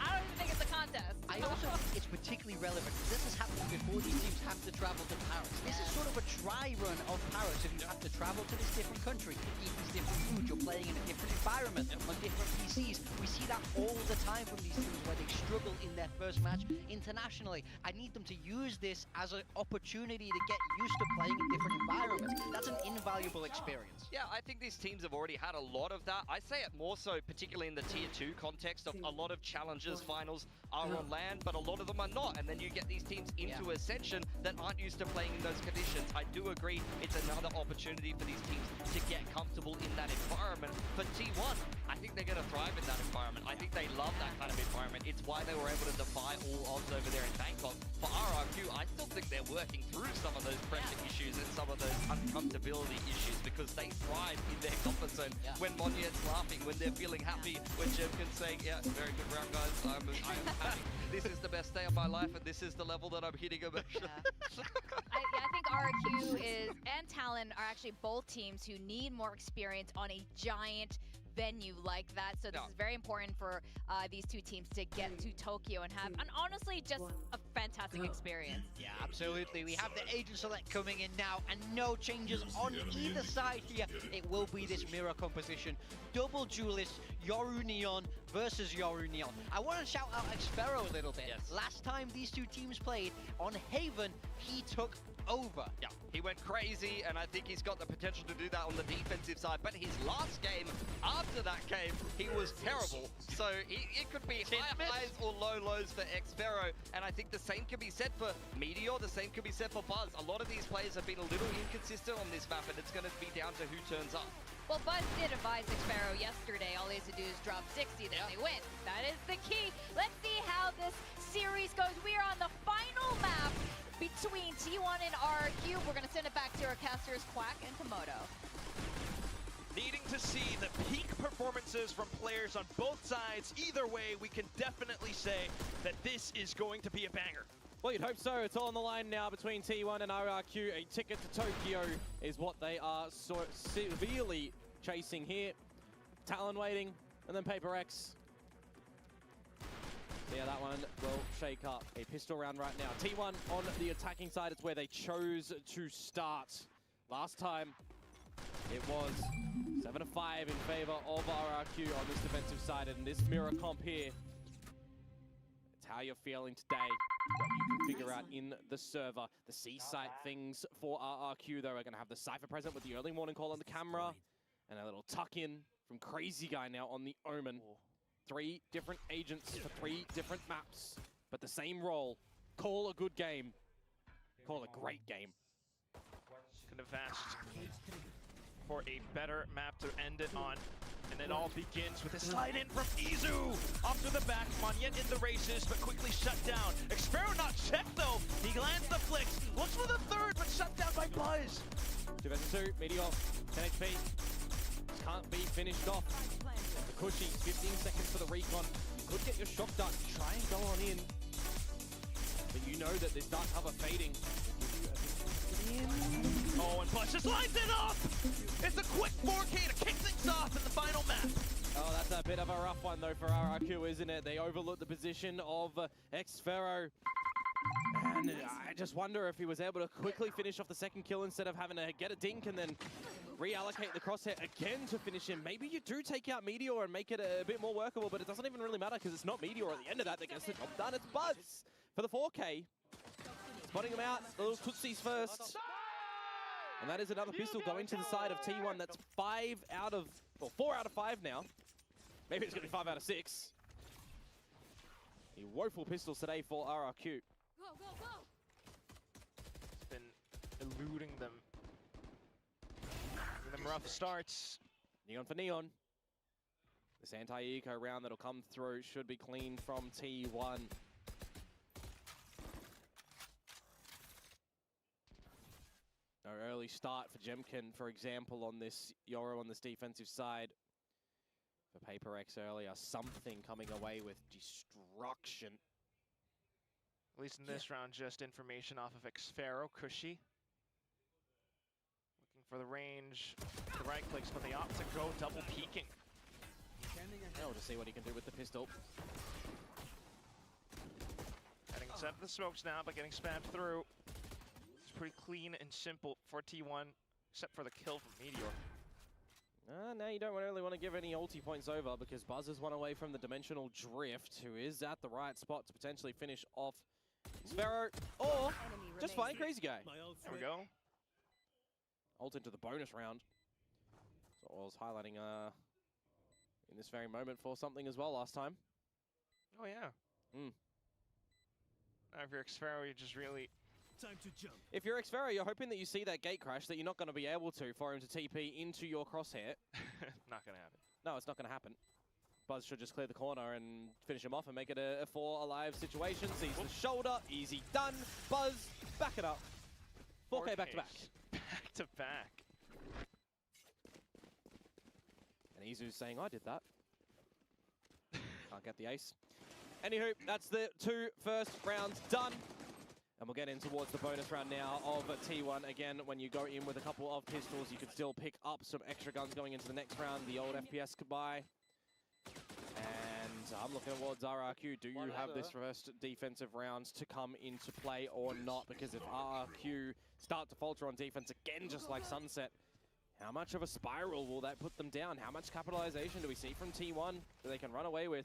I don't even think it's a contest. I also think it's particularly relevant because this has happened before these teams have to travel to Paris. This is sort of a dry run of Paris. If you have to travel to this different country, eat this different food, you're playing in a different environment on different PCs. We see that all the time from these teams where they struggle in their first match internationally. I need them to use this as an opportunity to get used to playing in different environments. That's an invaluable experience. Yeah, I think these teams have already had a lot of that. I say it more so, particularly in the Tier 2 context of a lot of challenges finals are on land, but a lot of them are not. And then you get these teams into Ascension that aren't used to playing in those conditions. I do agree it's another opportunity for these teams to get comfortable in that environment. For T1, I think they're going to thrive in that environment. I think they love that kind of environment. It's why they were able to defy all odds over there in Bangkok. For RRQ, I still think they're working through some of those pressure issues and some of those uncomfortability issues because they thrive in their comfort zone. When Monyet's laughing, when they're feeling happy, when Jemkin's saying, yeah, very good round, guys. I'm happy. This is the best day of my life, and this is the level that I'm hitting emotionally. I think RRQ and Talon are actually both teams who need more experience on a giant, venue like that. So this is very important for these two teams to get to Tokyo and have, and honestly, just a fantastic experience. Yeah, absolutely. We have the agent select coming in now, and no changes on either side here. It will be this mirror composition. Double duelist, Yoru Neon versus Yoru Neon. I want to shout out Xfero a little bit. Yes. Last time these two teams played on Haven, he took over. Yeah, he went crazy, and I think he's got the potential to do that on the defensive side. But his last game, after that game, he was terrible. So it could be high highs or low lows for Xfero. And I think the same can be said for Meteor, the same can be said for Buzz. A lot of these players have been a little inconsistent on this map, and it's going to be down to who turns up. Well, Buzz did advise Xfero yesterday. All he has to do is drop 60, then they win. That is the key. Let's see how this series goes. We are on the final map between T1 and RRQ. We're going to send it back to our casters, Quack and Komodo. Needing to see the peak performances from players on both sides. Either way, we can definitely say that this is going to be a banger. Well, you'd hope so. It's all on the line now between T1 and RRQ. A ticket to Tokyo is what they are so severely chasing here. Talon waiting, and then Paper X. Yeah, that one will shake up. A pistol round right now. T1 on the attacking side. It's where they chose to start. Last time, it was 7-5 in favor of RRQ on this defensive side. And this mirror comp here, it's how you're feeling today. What you can figure out in the server. The C-site things for RRQ, though, are going to have the Cypher present with the early morning call on the camera. And a little tuck-in from Crazy Guy now on the Omen. 3 different agents for 3 different maps, but the same role. Call a good game. Call a great game. Could have asked for a better map to end it on. And it all begins with a slide in from Izu. Off to the back, Monyet in the races, but quickly shut down. Xfero not checked though. He lands the flicks, looks for the third, but shut down by Buzz. 2 versus 2, Meteor, 10 HP. Can't be finished off. Cushy, 15 seconds for the recon. You could get your shock dart, try and go on in. But you know that this dart cover fading. Oh, and Buzz just lines it up! It's a quick 4K to kick things off in the final map. Oh, that's a bit of a rough one though for RRQ, isn't it? They overlooked the position of Xfero. And I just wonder if he was able to quickly finish off the second kill instead of having to get a dink and then reallocate the crosshair again to finish him. Maybe you do take out Meteor and make it a bit more workable, but it doesn't even really matter because it's not Meteor at the end of that gets the job done. It's Buzz for the 4K. Spotting him out, the little tootsies first. And that is another pistol going to the side of T1. That's 4 out of 5 now. Maybe it's going to be 5 out of 6. A woeful pistols today for RRQ. Go, go, go! It's been eluding them. Giving them rough starts. Neon for Neon. This anti-eco round that'll come through should be clean from T1. No early start for Jemkin, for example, on this Yoru on this defensive side. For Paper X earlier, something coming away with destruction. At least in this round, just information off of Xfero, Cushy. Looking for the range, the right clicks, but they opt to go double peeking. We'll just see what he can do with the pistol. Heading set for the smokes now, but getting spammed through. It's pretty clean and simple for T1, except for the kill from Meteor. Now you don't really want to give any ulti points over because Buzz is one away from the Dimensional Drift, who is at the right spot to potentially finish off Xfero, or just find Crazy Guy. There we go. Ult into the bonus round. So I was highlighting in this very moment for something as well last time. Oh yeah. Now if you're Xfero, you just really... Time to jump. If you're Xfero, you're hoping that you see that gate crash, that you're not going to be able to for him to TP into your crosshair. Not gonna happen. No, it's not going to happen. Buzz should just clear the corner and finish him off and make it a 4 alive situation. Sees the shoulder, easy done. Buzz, back it up. 4K back to back. Back to back. And Izu's saying, I did that. Can't get the ace. Anywho, that's the 2 first rounds done. And we'll get in towards the bonus round now of T1. Again, when you go in with a couple of pistols, you can still pick up some extra guns going into the next round. The old FPS goodbye. And I'm looking towards RRQ. Do you have this first defensive rounds to come into play or not? Because if RRQ start to falter on defense again, just like Sunset, how much of a spiral will that put them down? How much capitalization do we see from T1 that they can run away with?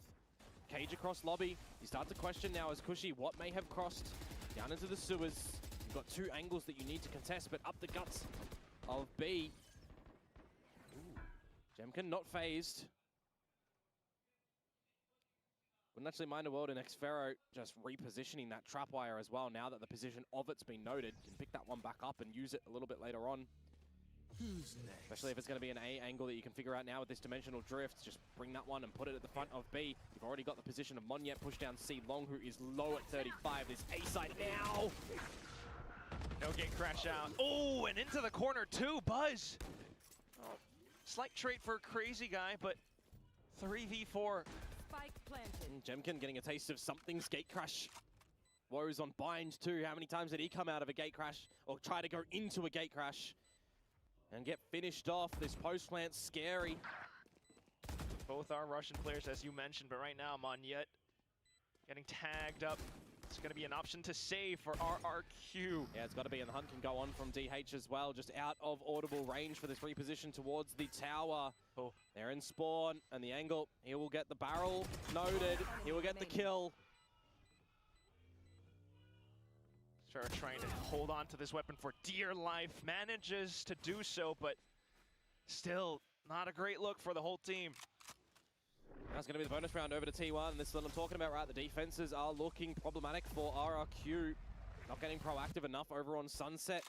Cage across lobby. You start to question now as Cushy what may have crossed down into the sewers. You've got two angles that you need to contest, but up the guts of B. Jemkin not phased. Wouldn't actually mind a world in Xfero just repositioning that trapwire as well now that the position of it's been noted. You can pick that one back up and use it a little bit later on. Who's next? Especially if it's going to be an A angle that you can figure out now with this dimensional drift. Just bring that one and put it at the front of B. You've already got the position of Monyet push down C Long, who is low at 35. This A side now. No gate crash out. Oh, and into the corner too, Buzz. Oh, slight trade for Crazy Guy, but 3v4. Spike planted. Jemkin getting a taste of something's gate crash. Woes on bind too. How many times did he come out of a gate crash or try to go into a gate crash and get finished off? This post plant's scary. Both are Russian players, as you mentioned, but right now Monyet getting tagged up. It's going to be an option to save for RRQ. Yeah, it's got to be, and the hunt can go on from DH as well. Just out of audible range for this reposition towards the tower. Oh. They're in spawn, and the angle, he will get the barrel noted. He will get the kill. Sure, trying to hold on to this weapon for dear life. Manages to do so, but still not a great look for the whole team. That's going to be the bonus round over to T1, and this is what I'm talking about, right? The defenses are looking problematic for RRQ. Not getting proactive enough over on Sunset.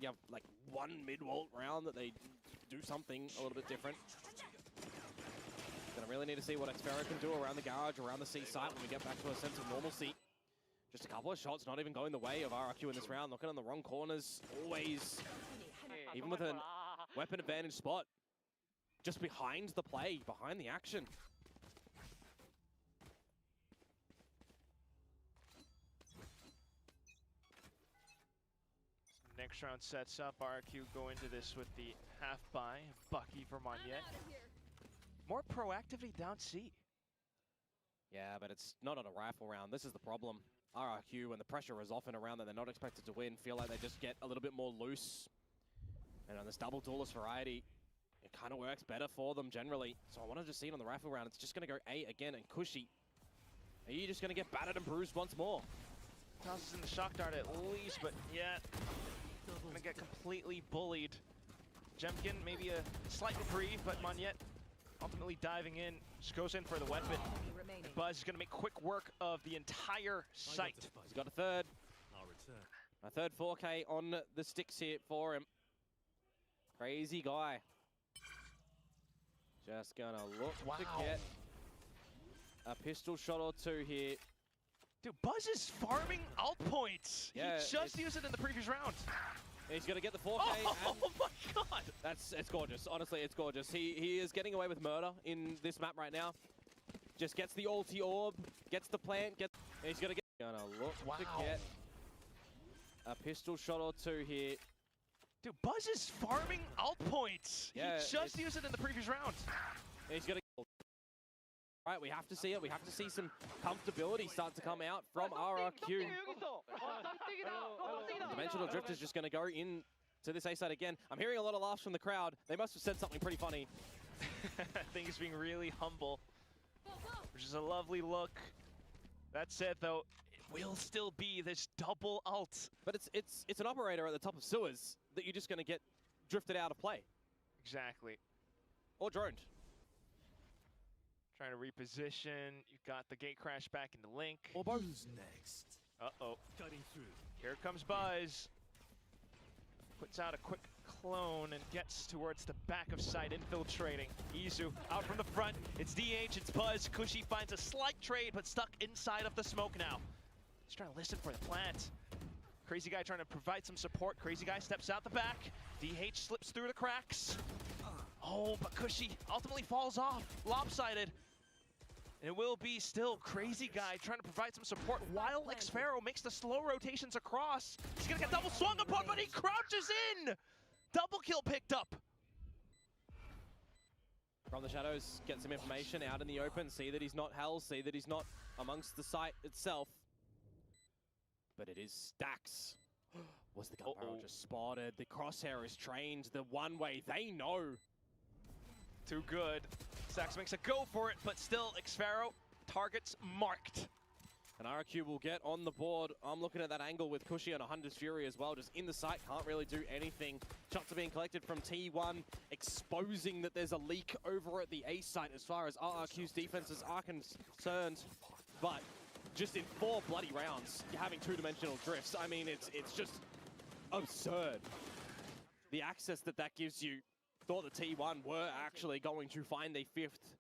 You have like one mid-walt round that they do something a little bit different. Gonna really need to see what Xfero can do around the garage, around the C site when we get back to a sense of normalcy. Just a couple of shots not even going the way of RRQ in this round. Looking on the wrong corners, always. Even with a weapon advantage spot. Just behind the play, behind the action. Next round sets up. RRQ go into this with the half buy. Bucky for Monyet. More proactively down C. Yeah, but it's not on a rifle round. This is the problem. RRQ, when the pressure is often around that they're not expected to win, feel like they just get a little bit more loose. And on this double duelist variety, it kind of works better for them generally. So I wanted to see it on the rifle round. It's just going to go A again, and Cushy, are you just going to get battered and bruised once more? Tosses in the shock dart at least, but yeah, gonna get completely bullied. Jemkin, maybe a slight reprieve, but Monyet ultimately diving in, just goes in for the weapon. And Buzz is gonna make quick work of the entire site. He's got a third. I'll return. A third 4K on the sticks here for him. Crazy Guy. Just gonna look to get a pistol shot or two here. Dude, Buzz is farming alt points. Yeah, He just used it in the previous round. He's gonna get the 4K. Oh my god! It's gorgeous. Honestly, it's gorgeous. He is getting away with murder in this map right now. Just gets the ulti orb, gets the plant, he's gonna look to get a pistol shot or two here. Dude, Buzz is farming alt points. Yeah, he just used it in the previous round. He's gonna. Right, we have to see it. We have to see some comfortability start to come out from RRQ. Dimensional Drift is just going to go in to this A side again. I'm hearing a lot of laughs from the crowd. They must have said something pretty funny. I think he's being really humble, which is a lovely look. That said, though, it will still be this double ult. But it's an operator at the top of sewers that you're just going to get drifted out of play. Exactly. Or droned. Trying to reposition. You've got the gate crash back into Link. Or both. Who's next? Uh-oh. Cutting through. Here comes Buzz. Puts out a quick clone and gets towards the back of site, infiltrating. Izu out from the front. It's DH, it's Buzz. Cushy finds a slight trade, but stuck inside of the smoke now. He's trying to listen for the plant. Crazy Guy trying to provide some support. Crazy Guy steps out the back. DH slips through the cracks. Oh, but Cushy ultimately falls off. Lopsided. It will be still Crazy Guy trying to provide some support while Xfero makes the slow rotations across. He's gonna get double swung upon, but he crouches in! Double kill picked up. From the shadows, get some information out in the open, see that he's not Hell, see that he's not amongst the site itself. But it is Stacks. Was the gun barrel just spotted? The crosshair is trained the one way, they know. Too good. Stacks makes a go for it, but still Xfero targets marked. And RRQ will get on the board. I'm looking at that angle with Cushy and a Hunter's Fury as well, just in the site, can't really do anything. Shots are being collected from T1, exposing that there's a leak over at the A site as far as RRQ's defenses are concerned. But just in 4 bloody rounds, you're having 2-dimensional drifts. I mean, it's just absurd. The access that gives you, thought the T1 were actually going to find a 5th.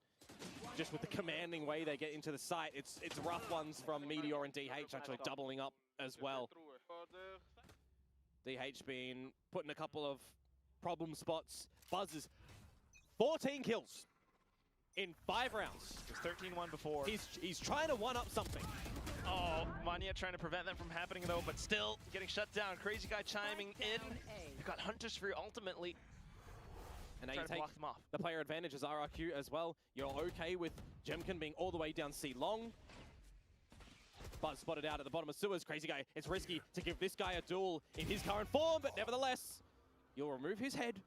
Just with the commanding way they get into the site, it's rough ones from Meteor and DH actually doubling up as well. DH being put in a couple of problem spots. Buzzes, 14 kills in 5 rounds. It was 13-1 before. He's trying to one-up something. Oh, Manya trying to prevent that from happening though, but still getting shut down. Crazy Guy chiming in. You've got Hunter's Fury ultimately. And now you to take block them off. the player advantage as RRQ as well. You're okay with Jemkin being all the way down C long. Buzz spotted out at the bottom of sewers. Crazy Guy, it's risky to give this guy a duel in his current form, but nevertheless, you'll remove his head.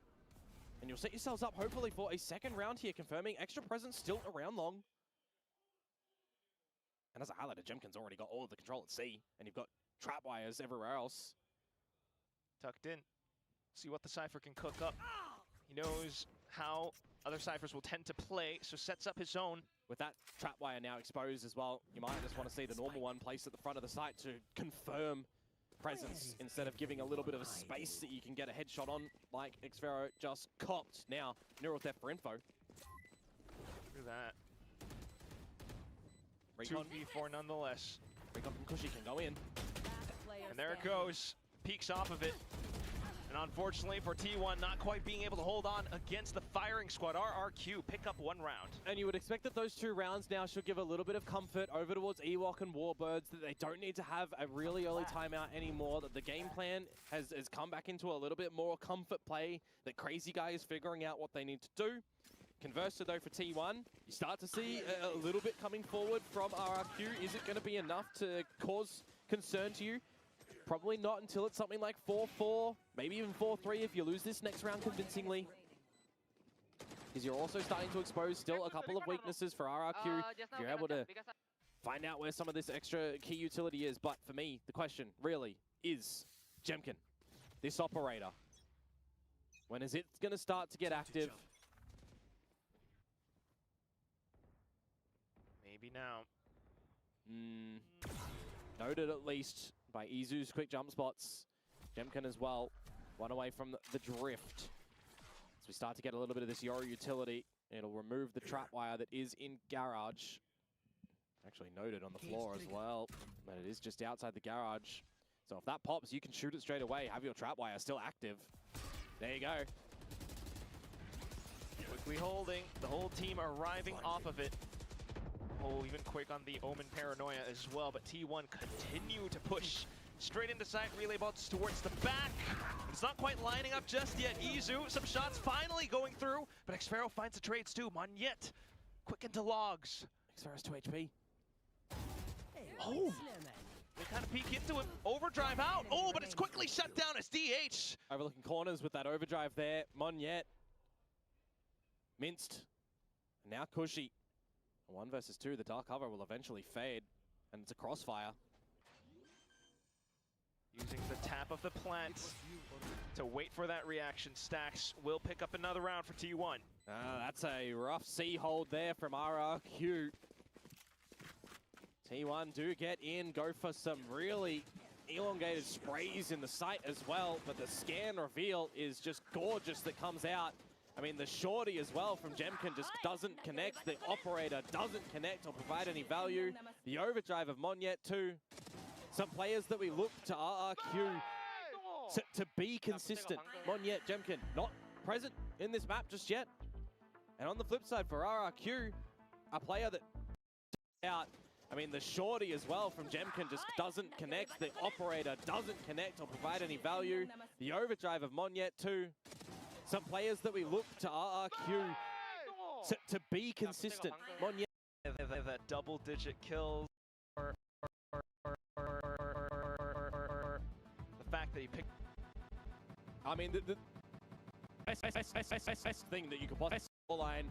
And you'll set yourselves up hopefully for a second round here, confirming extra presence still around long. And as I highlighted, Jemkin's already got all of the control at C, and you've got trap wires everywhere else. Tucked in. See what the Cypher can cook up. He knows how other Cyphers will tend to play, so sets up his own. With that trap wire now exposed as well, you might just want to see the normal one placed at the front of the site to confirm presence instead of giving a little bit of a space that you can get a headshot on, like Xfero just copped. Now, neural theft for info. Look at that. Recon 2v4 nonetheless. from Cushy can go in. And there it goes. Peeks off of it. And unfortunately for T1, not quite being able to hold on against the firing squad. RRQ pick up 1 round. And you would expect that those 2 rounds now should give a little bit of comfort over towards Ewok and Warbirds, that they don't need to have a really early timeout anymore, that the game plan has come back into a little bit more comfort play, that Crazy Guy is figuring out what they need to do. Conversely though for T1, you start to see a little bit coming forward from RRQ. Is it going to be enough to cause concern to you? Probably not until it's something like 4-4, maybe even 4-3 if you lose this next round convincingly. Because you're also starting to expose still a couple of weaknesses for RRQ. If you're able to find out where some of this extra key utility is. But for me, the question really is Jemkin, this operator. When is it going to start to get active? Maybe now. Noted at least by Izu's quick jump spots. Jemkin as well, 1 away from the drift. As we start to get a little bit of this Yoru utility, it'll remove the trap wire that is in garage. Actually noted on the floor as well, but it is just outside the garage. So if that pops, you can shoot it straight away, have your trap wire still active. There you go. Quickly holding, the whole team arriving off of it. Oh, even quick on the Omen Paranoia as well, but T1 continue to push straight into side, relay bolts towards the back. It's not quite lining up just yet. Izu, some shots finally going through, but Xfero finds the trades too. Monyet, quick into logs. Xfero's 2 HP. Oh, they kind of peek into him. Overdrive out. Oh, but it's quickly shut down as DH. Overlooking corners with that overdrive there. Monyet. Minced. And now Cushy. 1 versus 2, the dark cover will eventually fade, and it's a crossfire. Using the tap of the plant to wait for that reaction. Stacks will pick up another round for T1. That's a rough C hold there from RRQ. T1 do get in, go for some really elongated sprays in the site as well, but the scan reveal is just gorgeous that comes out. I mean, the shorty as well from Jemkin just doesn't connect. The operator doesn't connect or provide any value. The overdrive of Monyet too. Some players that we look to RRQ to be consistent. Monyet, Jemkin, not present in this map just yet. And on the flip side for RRQ, a player that out. I mean, the shorty as well from Jemkin just doesn't connect. The operator doesn't connect or provide any value. The overdrive of Monyet too. Some players that we look to RRQ to be consistent. Monyet. That double-digit kills. The fact that he picked. I mean, the best thing that you could possibly line,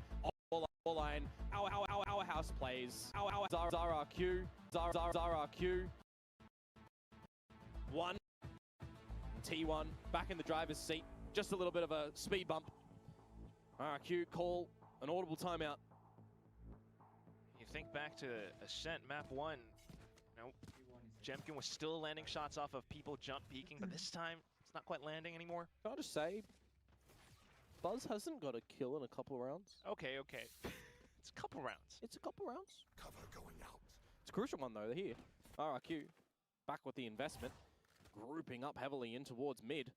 our house plays, our RRQ, 1, T1, back in the driver's seat, just a little bit of a speed bump. RRQ call an audible timeout. You think back to Ascent Map 1, you know, Jemkin was still landing shots off of people jump peeking, but this time it's not quite landing anymore. Can I just say, Buzz hasn't got a kill in a couple of rounds. Okay. It's a couple rounds. It's a couple rounds. Cover going out. It's a crucial one though here. RRQ back with the investment, grouping up heavily in towards mid.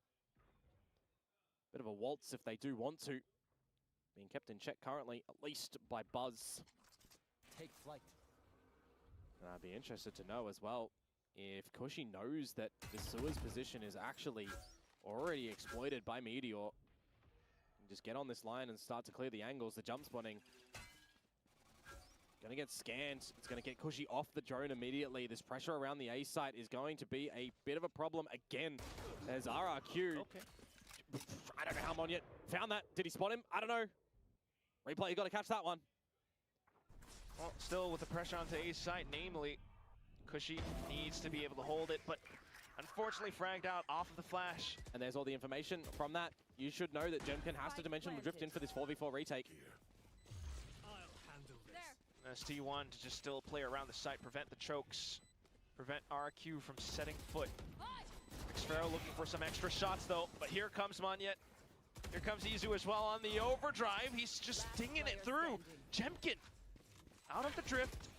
Bit of a waltz if they do want to. Being kept in check currently, at least by Buzz. Take flight. And I'd be interested to know as well if Kushi knows that the Sewer's position is actually already exploited by Meteor. Just get on this line and start to clear the angles. The jump spawning gonna get scanned. It's gonna get Kushi off the drone immediately. This pressure around the A site is going to be a bit of a problem again. There's RRQ. Okay. I don't know how Monyet found that. Did he spot him? I don't know. Replay, you gotta catch that one. Well, still with the pressure onto A site, namely, Kushi needs to be able to hold it, but unfortunately fragged out off of the flash. And there's all the information from that. You should know that Jemkin has to dimension drift in for this 4v4 retake. I'll handle this. T1 to just still play around the site, prevent the chokes, prevent RQ from setting foot. Xfero looking for some extra shots though, but here comes Monyet. Here comes Izu as well on the overdrive. He's just stinging it through. Jemkin out of the drift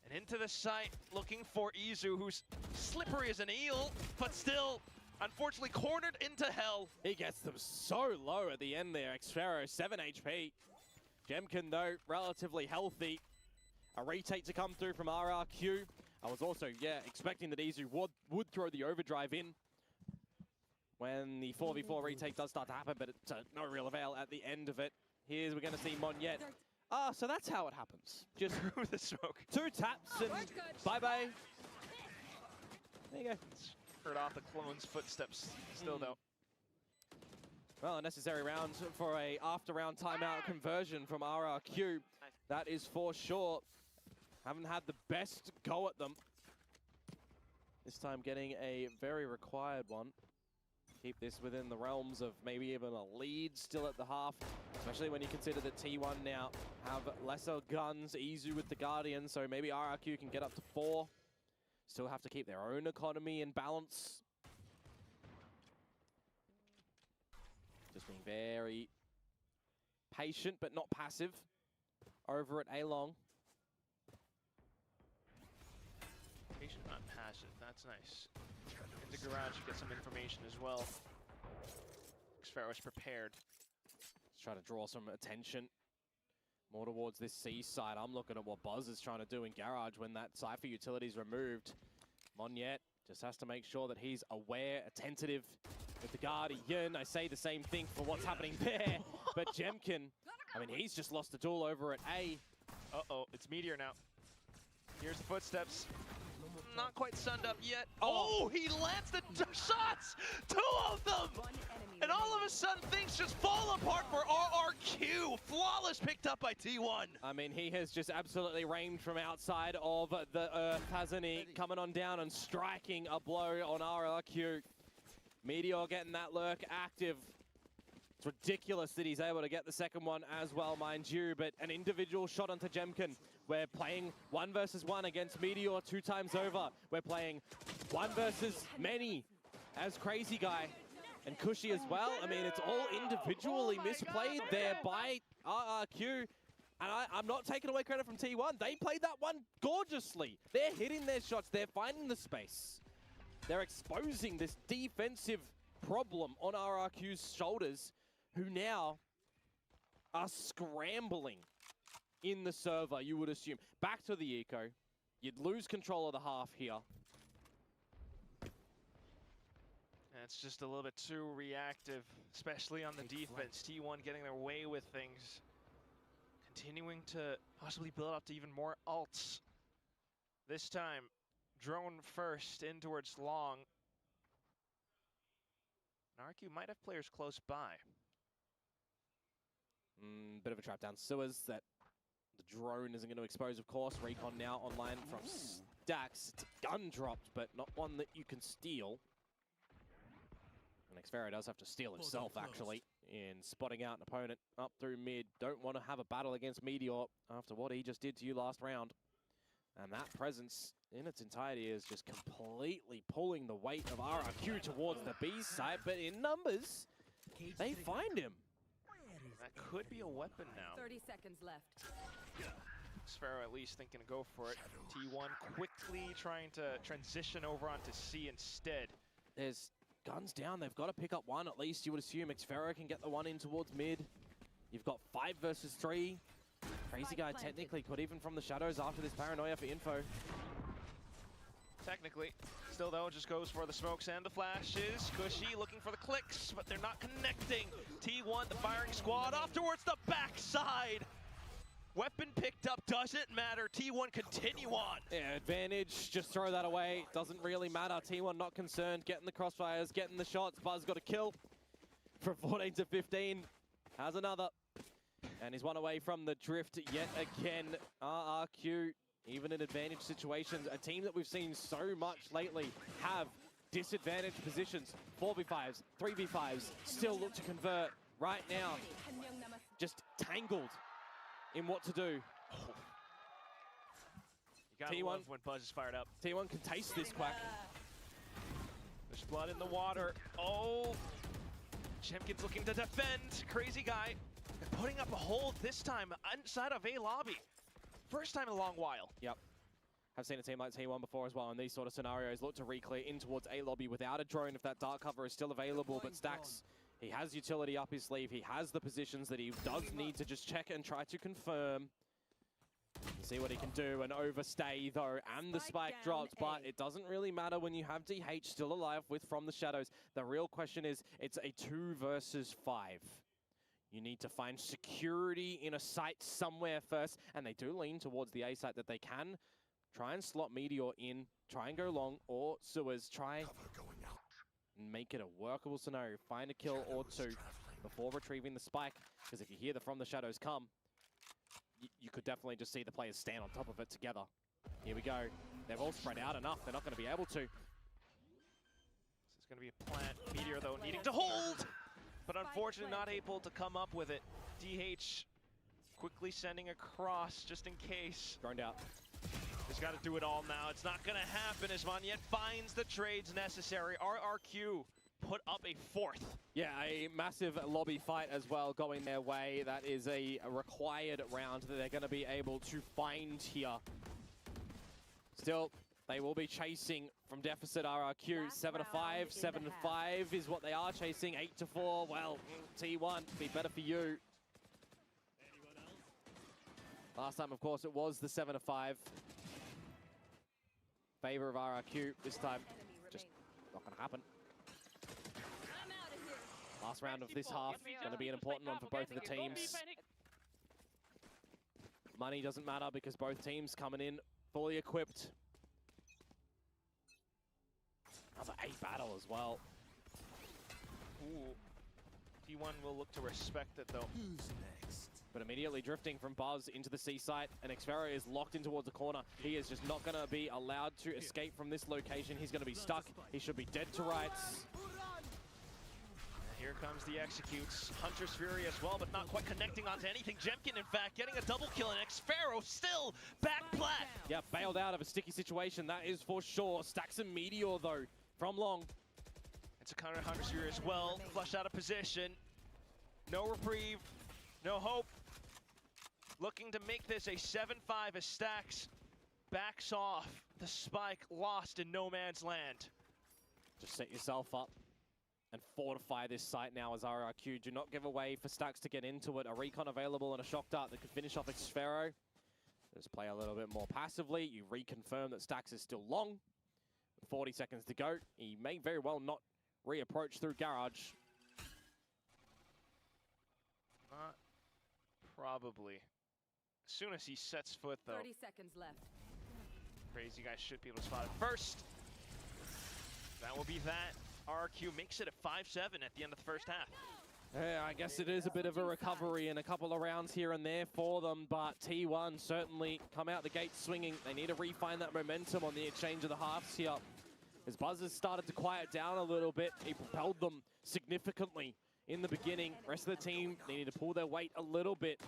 and into the site, looking for Izu, who's slippery as an eel, but still, unfortunately, cornered into hell. He gets them so low at the end there. Xfero, 7 HP. Jemkin, though, relatively healthy. A retake to come through from RRQ. I was also, expecting that Izu would throw the overdrive in when the 4v4 retake does start to happen, but it's no real avail at the end of it. Here's we're going to see Monyet. So that's how it happens. Just Through the smoke. 2 taps and bye-bye. There you go. Heard off the clone's footsteps still though. Well, a necessary round for a after-round timeout conversion from RRQ. That is for sure. Haven't had the best go at them. This time getting a very required one. Keep this within the realms of maybe even a lead still at the half, especially when you consider that T1 now have lesser guns, Izu with the Guardian, so maybe RRQ can get up to 4. Still have to keep their own economy in balance. Just being very patient, but not passive over at A-Long. Patient, not passive. That's nice. In the garage, you get some information as well. Xfero is prepared. Let's try to draw some attention more towards this C side. I'm looking at what Buzz is trying to do in garage when that Cypher utility is removed. Monyet just has to make sure that he's aware, attentive with the Guardian. I say the same thing for what's happening there, but Jemkin, I mean, he's just lost the duel over at A. Uh-oh, it's Meteor now. Here's the footsteps. Not quite sunned up yet. Oh, he lands the shots! 2 of them! And all of a sudden, things just fall apart for RRQ. Flawless picked up by T1. I mean, he has just absolutely rained from outside of the earth, hasn't he? Coming on down and striking a blow on RRQ. Meteor getting that lurk active. It's ridiculous that he's able to get the second one as well, mind you, but an individual shot onto Jemkin. We're playing 1 versus 1 against Meteor 2 times over. We're playing 1 versus many as Crazy Guy and Kushi as well. I mean, it's all individually misplayed there by RRQ. And I'm not taking away credit from T1. They played that one gorgeously. They're hitting their shots. They're finding the space. They're exposing this defensive problem on RRQ's shoulders, who now are scrambling in the server, you would assume. Back to the eco. You'd lose control of the half here. And it's just a little bit too reactive, especially on the defense. T1 getting their way with things. Continuing to possibly build up to even more ults. This time, drone first in towards long. RRQ might have players close by. Bit of a trap down sewers that the drone isn't going to expose, of course. Recon now online from Stacks. It's a gun dropped, but not one that you can steal. And Xferro does have to steal himself, actually, in spotting out an opponent up through mid. Don't want to have a battle against Meteor after what he just did to you last round. And that presence in its entirety is just completely pulling the weight of RRQ towards the B side, but in numbers, they find him. That could be a weapon now. 30 seconds left. Sphero at least thinking to go for it. T1 quickly trying to transition over onto C instead. There's guns down. They've got to pick up one at least. You would assume Xferro can get the one in towards mid. You've got 5 versus 3. Crazy Guy technically could even from the shadows after this paranoia for info. Technically. Still though, just goes for the smokes and the flashes. Cushy looking for the clicks, but they're not connecting. T1, the firing squad, off towards the backside. Weapon picked up, doesn't matter. T1 continue on. Yeah, advantage, just throw that away. Doesn't really matter. T1 not concerned, getting the crossfires, getting the shots. Buzz got a kill from 14 to 15. Has another. And he's one away from the drift yet again. RRQ, even in advantage situations, a team that we've seen so much lately have disadvantaged positions. 4v5s, 3v5s, still look to convert right now. Just tangled in what to do. You gotta T1 love when Buzz is fired up. T1 can taste this quack. There's blood in the water. Oh, Chempkin's looking to defend. Crazy Guy putting up a hold this time inside of A lobby. First time in a long while. Yep. I've seen a team like T1 before as well in these sort of scenarios. Look to re-clear in towards A lobby without a drone if that dark cover is still available. But Stacks, he has utility up his sleeve. He has the positions that he does need to just check and try to confirm. See what he can do. An overstay though, and the spike drops, but it doesn't really matter when you have DH still alive with from the shadows. The real question is, it's a 2 versus 5. You need to find security in a site somewhere first, and they do lean towards the A site that they can. Try and slot Meteor in, try and go long, or sewers, try and make it a workable scenario. Find a kill or 2 before retrieving the spike, because if you hear the from the shadows come, you could definitely just see the players stand on top of it together. Here we go. They've all spread out enough. They're not going to be able to. This is going to be a plant. Meteor, though, needing to hold, but unfortunately not able to come up with it. DH quickly sending across just in case. Droned out. He's got to do it all now. It's not going to happen as Monyet finds the trades necessary. RRQ put up a 4th. Yeah, a massive lobby fight as well going their way. That is a required round that they're going to be able to find here. Still, they will be chasing from deficit RRQ. 7-5, 7-5 is what they are chasing. 8-4, well, T1, be better for you. Last time, of course, it was the 7-5. Favor of RRQ. This time, just not going to happen. Last round of this half is going to be an important one for both of the teams. Money doesn't matter because both teams coming in fully equipped. Another A battle as well. Ooh. T1 will look to respect it, though. Who's next? But immediately drifting from Buzz into the C site, and Xferro is locked in towards the corner. He is just not going to be allowed to escape from this location. He's going to be stuck. He should be dead to rights. Here comes the executes. Hunter's Fury as well, but not quite connecting onto anything. Jemkin, in fact, getting a double kill, and Xferro still back plat. Yeah, bailed out of a sticky situation, that is for sure. Stacks and Meteor, though, from long. It's a counter Hunter's Fury as well. Flush out of position. No reprieve. No hope. Looking to make this a 7-5 as Stacks backs off. The spike lost in no man's land. Just set yourself up and fortify this site now as RRQ. Do not give away for Stacks to get into it. A recon available and a shock dart that could finish off Xfero. Just play a little bit more passively. You reconfirm that Stacks is still long. With 40 seconds to go. He may very well not reapproach through Garage. Probably. As soon as he sets foot, though, 30 seconds left. Crazy guy should be able to spot it first. That will be that. RRQ makes it a 5-7 at the end of the first half. Yeah, I guess it is a bit of a recovery and a couple of rounds here and there for them, but T1 certainly come out the gate swinging. They need to refine that momentum on the exchange of the halves here. As Buzz has started to quiet down a little bit, he propelled them significantly in the beginning. Rest of the team, they need to pull their weight a little bit,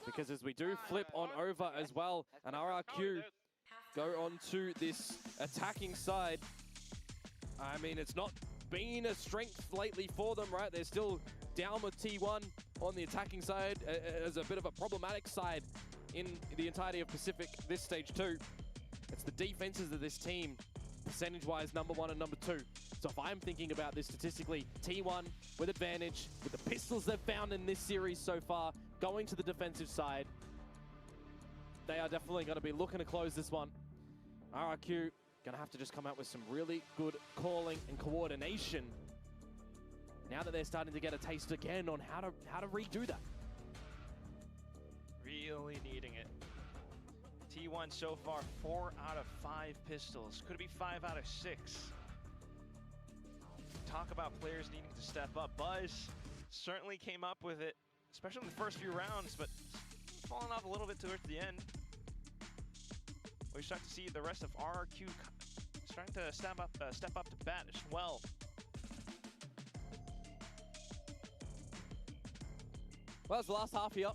because as we do flip on over as well, and RRQ go on to this attacking side, I mean, it's not been a strength lately for them, right? They're still down with T1 on the attacking side as a bit of a problematic side in the entirety of Pacific this stage 2. It's the defenses of this team, percentage-wise, #1 and #2. So if I'm thinking about this statistically, T1 with advantage, with the pistols they've found in this series so far, going to the defensive side, they are definitely going to be looking to close this one. RRQ going to have to just come out with some really good calling and coordination now that they're starting to get a taste again on how to redo that. Really needing it. T1 so far, 4 out of 5 pistols. Could it be 5 out of 6? Talk about players needing to step up. Buzz certainly came up with it, especially in the first few rounds, but falling off a little bit towards the end. We start to see the rest of RRQ starting to step up to bat as well. Well, it's the last half here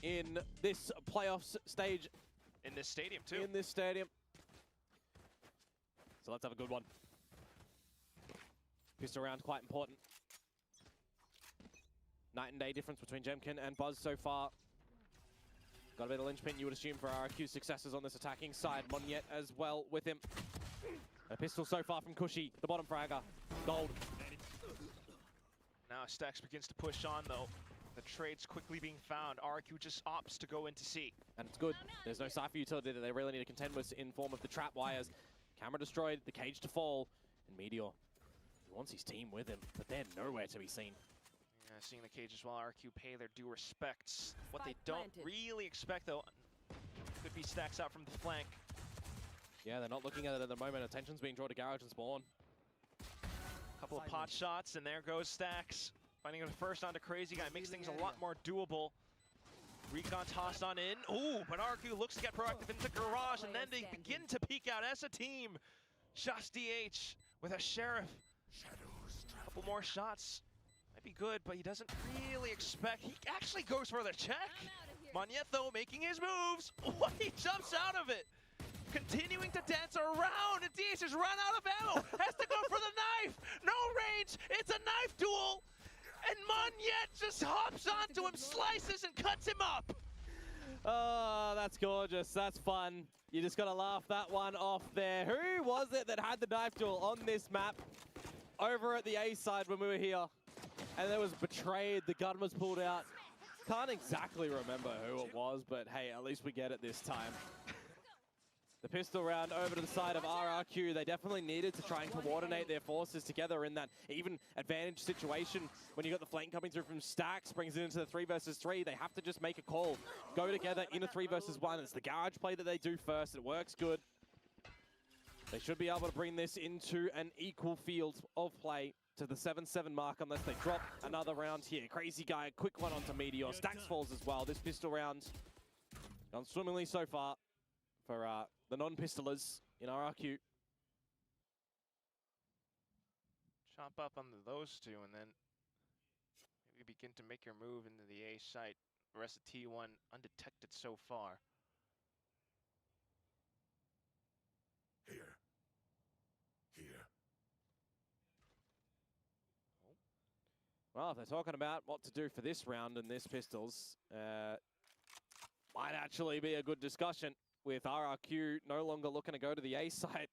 in this playoffs stage. In this stadium, too. In this stadium. So let's have a good one. Pistol round, quite important. Night and day difference between Jemkin and Buzz so far. Got a bit of linchpin, you would assume, for RRQ's successes on this attacking side. Monyet as well with him. A pistol so far from Cushy, the bottom fragger. Gold. Now Stacks begins to push on, though. The trade's quickly being found. RRQ just opts to go into C. And it's good. There's no Cypher utility that they really need to contend with in form of the trap wires. Camera destroyed, the cage to fall, and Meteor, he wants his team with him, but they're nowhere to be seen. Yeah, seeing the cage as well, RRQ pay their due respects. What they don't really expect, though, could be Stacks out from the flank. Yeah, they're not looking at it at the moment. Attention's being drawn to Garage and Spawn. Couple of pot shots, and there goes Stacks. Finding it first onto Crazy Guy makes things a lot more doable. Recon tossed on in. Ooh, but RRQ looks to get proactive into Garage, and then they begin to peek out as a team. Just DH with a Sheriff. Couple more shots. Might be good, but he doesn't really expect. He actually goes for the check. Monyet, though, making his moves. What? He jumps out of it. Continuing to dance around, and DH has run out of ammo. Has to go for the knife. No range. It's a knife duel. And Monyet just hops onto him, slices, and cuts him up. Oh, that's gorgeous. That's fun. You just got to laugh that one off there. Who was it that had the knife duel on this map over at the A side when we were here? And there was Betrayed. The gun was pulled out. Can't exactly remember who it was, but hey, at least we get it this time. The pistol round over to the side of RRQ. They definitely needed to try and coordinate their forces together in that even advantage situation. When you got the flank coming through from Stacks, brings it into the 3 versus 3. They have to just make a call. Go together in a 3 versus 1. It's the Garage play that they do first. It works good. They should be able to bring this into an equal field of play to the 7-7 mark unless they drop another round here. Crazy Guy, quick one onto Meteor. Stacks falls as well. This pistol round gone swimmingly so far for the non-pistolers in RRQ. Chop up onto those two, and then maybe begin to make your move into the A site. The rest of T1 undetected so far. Here. Well, if they're talking about what to do for this round and this pistols, might actually be a good discussion with RRQ no longer looking to go to the A site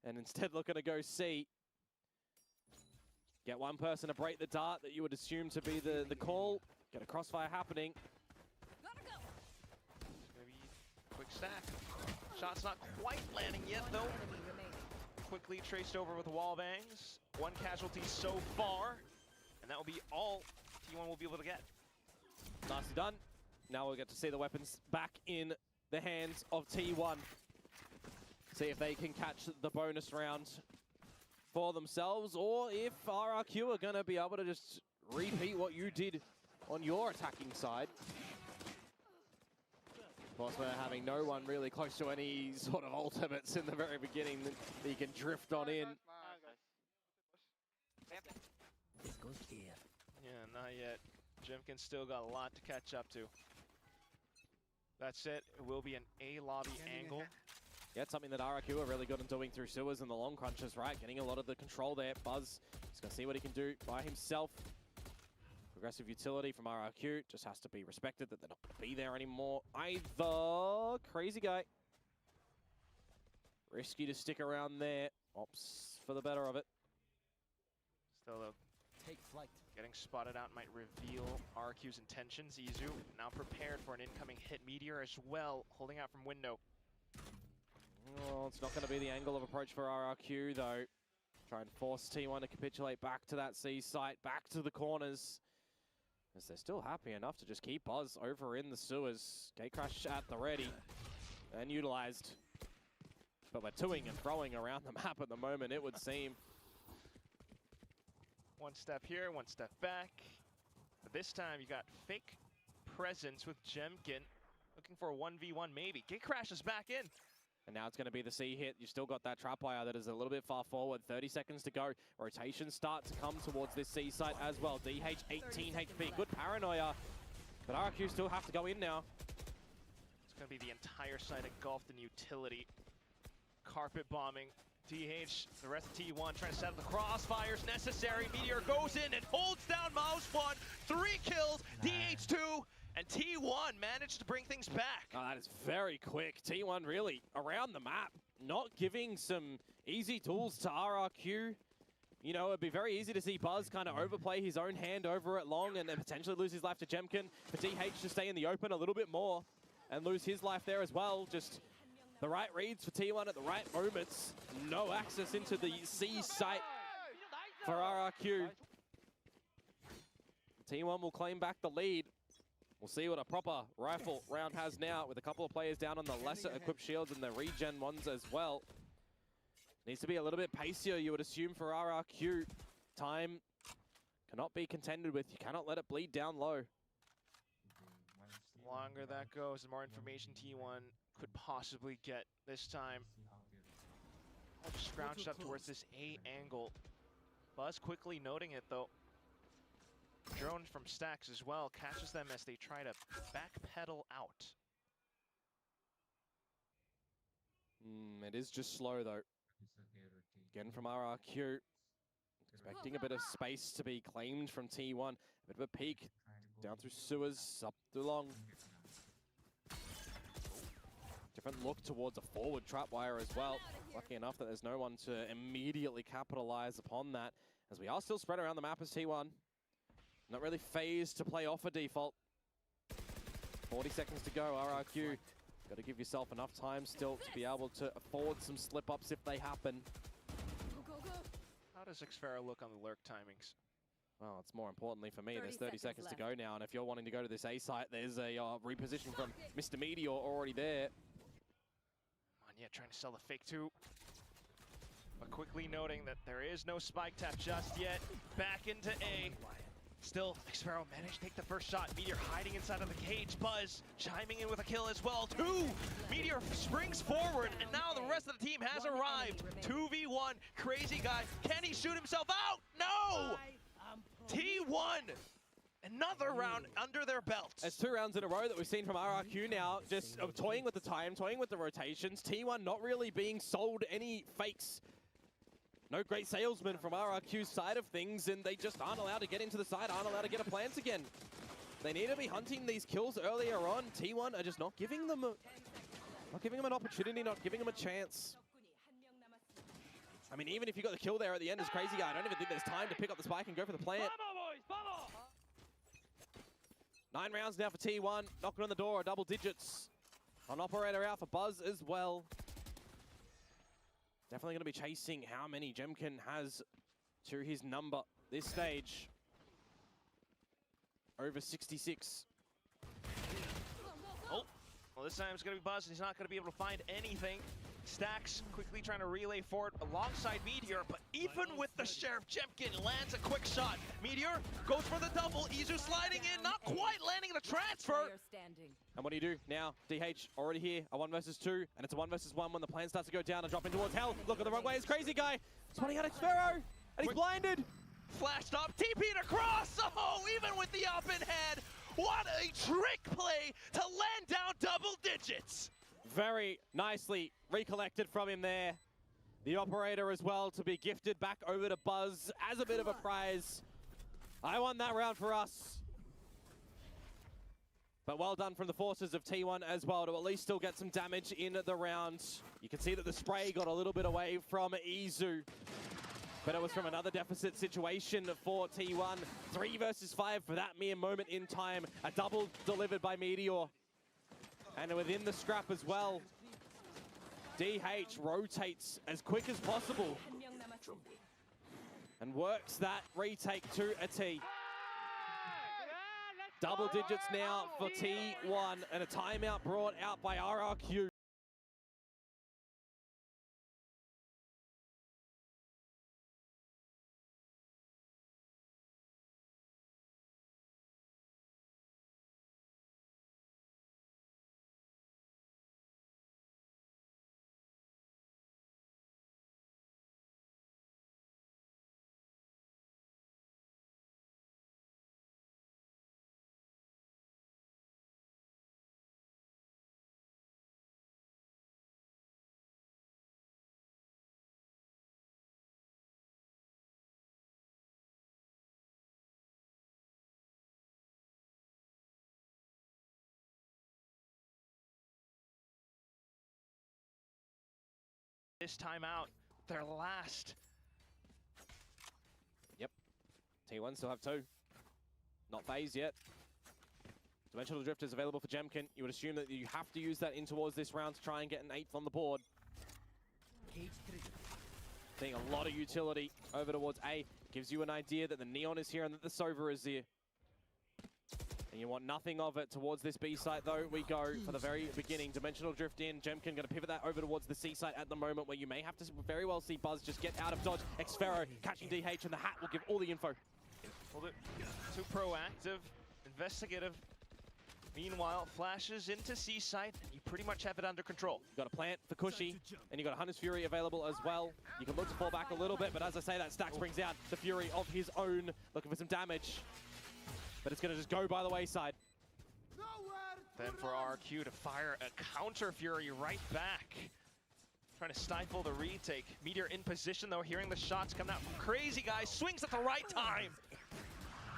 and instead looking to go C. Get one person to break the dart that you would assume to be the call. Get a crossfire happening. Gonna be quick stack. Shot's not quite landing yet though. Enemy remaining. Quickly traced over with wall bangs. One casualty so far, and that will be all T1 will be able to get. Nicely done. Now we'll get to see the weapons back in the hands of T1. See if they can catch the bonus round for themselves, or if RRQ are going to be able to just repeat what you did on your attacking side. Of course, we're having no one really close to any sort of ultimates in the very beginning that you can drift on in. Yeah, not yet. Jimkin's still got a lot to catch up to. That's it. It will be an A lobby angle. Yeah, it's something that RRQ are really good at doing through sewers and the long crunches, right? Getting a lot of the control there. Buzz is going to see what he can do by himself. Progressive utility from RRQ just has to be respected that they're not going to be there anymore either. Crazy guy. Risky to stick around there. Opts for the better of it. Still though, Take flight. getting spotted out might reveal RQ's intentions. Izu now prepared for an incoming hit. Meteor as well, holding out from window. Well, it's not going to be the angle of approach for RRQ, though. Try and force T1 to capitulate back to that C site, back to the corners. As they're still happy enough to just keep Buzz over in the sewers. Gate crash at the ready and utilized. But we're toing and throwing around the map at the moment, it would seem. One step here, one step back. But this time you got fake presence with Jemkin. Looking for a 1v1 maybe. Gate crashes back in. And now it's going to be the C hit. You've still got that trapwire that is a little bit far forward. 30 seconds to go. Rotations start to come towards this C site as well. DH 18 HP. Good paranoia. But RRQ still have to go in now. It's going to be the entire site engulfed in utility. Carpet bombing. DH, the rest of T1 trying to set up the crossfires necessary. Meteor goes in and holds down Mouse 1. 3 kills. DH 2. And T1 managed to bring things back. Oh, that is very quick. T1 really around the map, not giving some easy tools to RRQ. You know, it'd be very easy to see Buzz kind of overplay his own hand over it long and then potentially lose his life to Jemkin. For DH to stay in the open a little bit more and lose his life there as well. Just the right reads for T1 at the right moments. No access into the C site for RRQ. T1 will claim back the lead. We'll see what a proper rifle round has now with a couple of players down on the lesser equipped shields and the regen ones as well. Needs to be a little bit pacier, you would assume, for RRQ. Time cannot be contended with. You cannot let it bleed down low. The longer that goes, the more information T1 could possibly get this time. All scrouched up towards this A angle. Buzz quickly noting it though. Drone from Stacks as well catches them as they try to backpedal out. It is just slow though. Again from RRQ. Expecting a bit of space to be claimed from T1. A bit of a peek. Down through sewers, up through long. Different look towards a forward trapwire as well. Lucky enough that there's no one to immediately capitalize upon that. As we are still spread around the map as T1. Not really phased to play off a default. 40 seconds to go, RRQ. Got to give yourself enough time still to be able to afford some slip-ups if they happen. How does Xfera look on the lurk timings? Well, it's more importantly for me, there's 30 seconds to go now, and if you're wanting to go to this A site, there's a reposition from Mr. Meteor already there. Manya trying to sell the fake too. But quickly noting that there is no spike tap just yet. Back into A. Still, Xfero managed to take the first shot. Meteor hiding inside of the cage. Buzz chiming in with a kill as well. 2! Meteor springs forward, and now the rest of the team has arrived. 2v1, crazy guy. Can he shoot himself out? No! T1! Another round under their belts. It's 2 rounds in a row that we've seen from RRQ now, just toying with the time, toying with the rotations. T1 not really being sold any fakes. No great salesman from RRQ's side of things, and they just aren't allowed to get into the side, aren't allowed to get a plant again. They need to be hunting these kills earlier on. T1 are just not giving them an opportunity, not giving them a chance. I mean, even if you got the kill there at the end as Crazy Guy, I don't even think there's time to pick up the spike and go for the plant. 9 rounds now for T1, knocking on the door, double digits. On Operator out for Buzz as well. Definitely going to be chasing how many Jemkin has to his number this stage. Over 66. Oh, well this time it's going to be Buzz. He's not going to be able to find anything. Stacks quickly trying to relay forward alongside Meteor, but even with the Sheriff, Jemkin lands a quick shot. Meteor goes for the double. Izu sliding in, not quite landing the transfer. And what do you do now? DH already here, a 1 versus 2, and it's a 1 versus 1 when the plan starts to go down and drop in towards hell. Look at the wrong way, it's Crazy Guy. Spawning out Xfero, and he's blinded. Flashed up, TP'd across. Oh, even with the up in head, what a trick play to land down double digits. Very nicely recollected from him there. The Operator as well to be gifted back over to Buzz as a bit of a prize. I won that round for us. But well done from the forces of T1 as well to at least still get some damage in the round. You can see that the spray got a little bit away from Izu. But it was from another deficit situation for T1. 3 versus 5 for that mere moment in time. A double delivered by Meteor. And within the scrap as well, DH rotates as quick as possible and works that retake to a T. Double digits now for T1 and a timeout brought out by RRQ. This time out, their last. Yep. T1 still have 2. Not phased yet. Dimensional Drift is available for Jemkin. You would assume that you have to use that in towards this round to try and get an 8th on the board. Seeing a lot of utility over towards A. Gives you an idea that the Neon is here and that the Sova is here. And you want nothing of it towards this B site, though. We go for the very beginning. Dimensional Drift in. Jemkin going to pivot that over towards the C site at the moment, where you may have to very well see Buzz just get out of dodge. Xfero catching DH, and the hat will give all the info. Hold it. Too proactive, investigative. Meanwhile, flashes into C site, and you pretty much have it under control. You've got a plant for Cushy, and you've got a Hunter's Fury available as well. You can look to fall back a little bit, but as I say, that Stacks brings out the Fury of his own, looking for some damage. But it's going to just go by the wayside. Then for RRQ to fire a counter Fury right back. Trying to stifle the retake. Meteor in position though, hearing the shots coming out from Crazy Guy. Swings at the right time.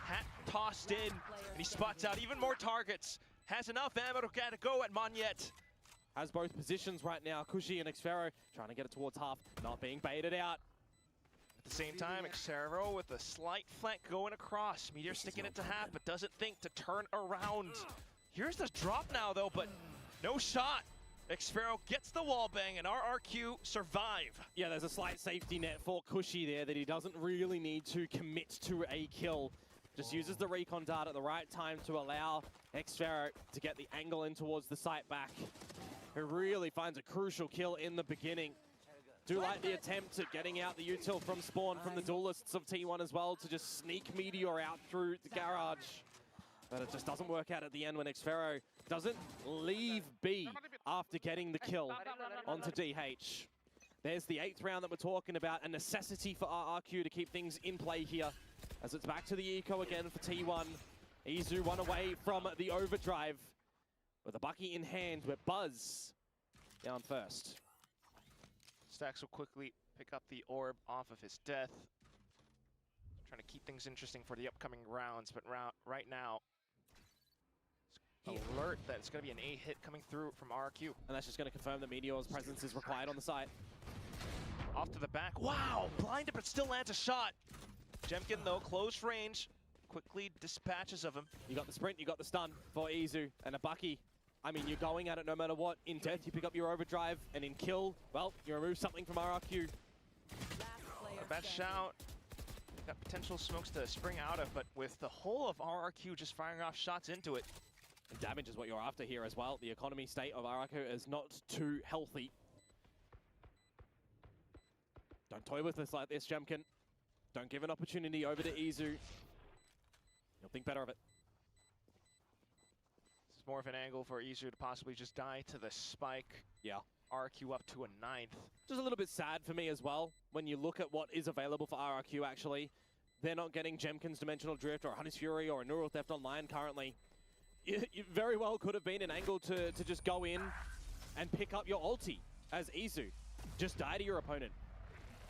Hat tossed in, and he spots out even more targets. Has enough ammo to get a go at Monyet. Has both positions right now. Cushy and Xfero trying to get it towards half, not being baited out. At the same time, Xfero with a slight flank going across. Meteor sticking it to half, but doesn't think to turn around. Here's the drop now, though, but no shot. Xfero gets the wall bang, and RRQ survive. Yeah, there's a slight safety net for Cushy there that he doesn't really need to commit to a kill. Just uses the recon dart at the right time to allow Xfero to get the angle in towards the site back. Who really finds a crucial kill in the beginning. Do like the attempt at getting out the util from spawn from the duelists of T1 as well to just sneak Meteor out through the garage. But it just doesn't work out at the end when Xfero doesn't leave B after getting the kill onto DH. There's the 8th round that we're talking about, a necessity for RRQ to keep things in play here. As it's back to the eco again for T1. Izu one away from the overdrive with a Bucky in hand with Buzz down first. Stacks will quickly pick up the orb off of his death. Trying to keep things interesting for the upcoming rounds, but right now, alert that it's going to be an A hit coming through from RRQ. And that's just going to confirm that Meteor's presence is required on the site. Off to the back. Wow! Blinded, but still lands a shot. Jemkin, though, close range. Quickly dispatches of him. You got the sprint, you got the stun for Izu and a Bucky. I mean, you're going at it no matter what. In death, you pick up your overdrive, and in kill, well, you remove something from RRQ. Best shout. Got potential smokes to spring out of, but with the whole of RRQ just firing off shots into it. And damage is what you're after here as well. The economy state of RRQ is not too healthy. Don't toy with this like this, Jemkin. Don't give an opportunity over to Izu. You'll think better of it. This is more of an angle for Izu to possibly just die to the spike. Yeah. RRQ up to a 9th. Just a little bit sad for me as well, when you look at what is available for RRQ actually. They're not getting Jemkin's Dimensional Drift or Honey's Fury or a Neural Theft Online currently. You very well could have been an angle to just go in and pick up your ulti as Izu. Just die to your opponent.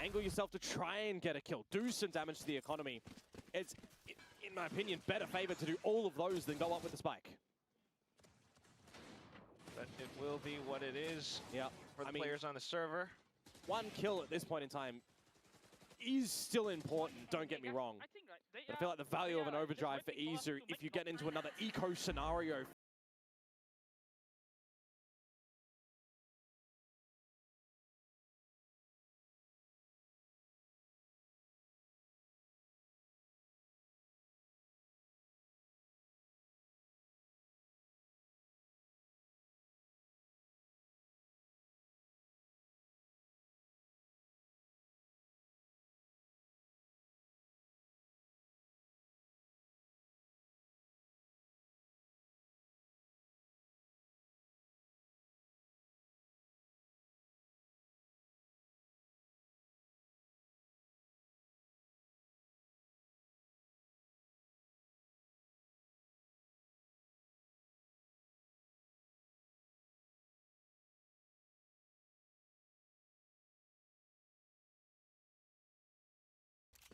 Angle yourself to try and get a kill. Do some damage to the economy. It's, in my opinion, better favor to do all of those than go up with the spike. But it will be what it is for the players on the server. One kill at this point in time is still important, don't get me wrong. But I feel like the value of an overdrive for Izu, if you get into another eco scenario,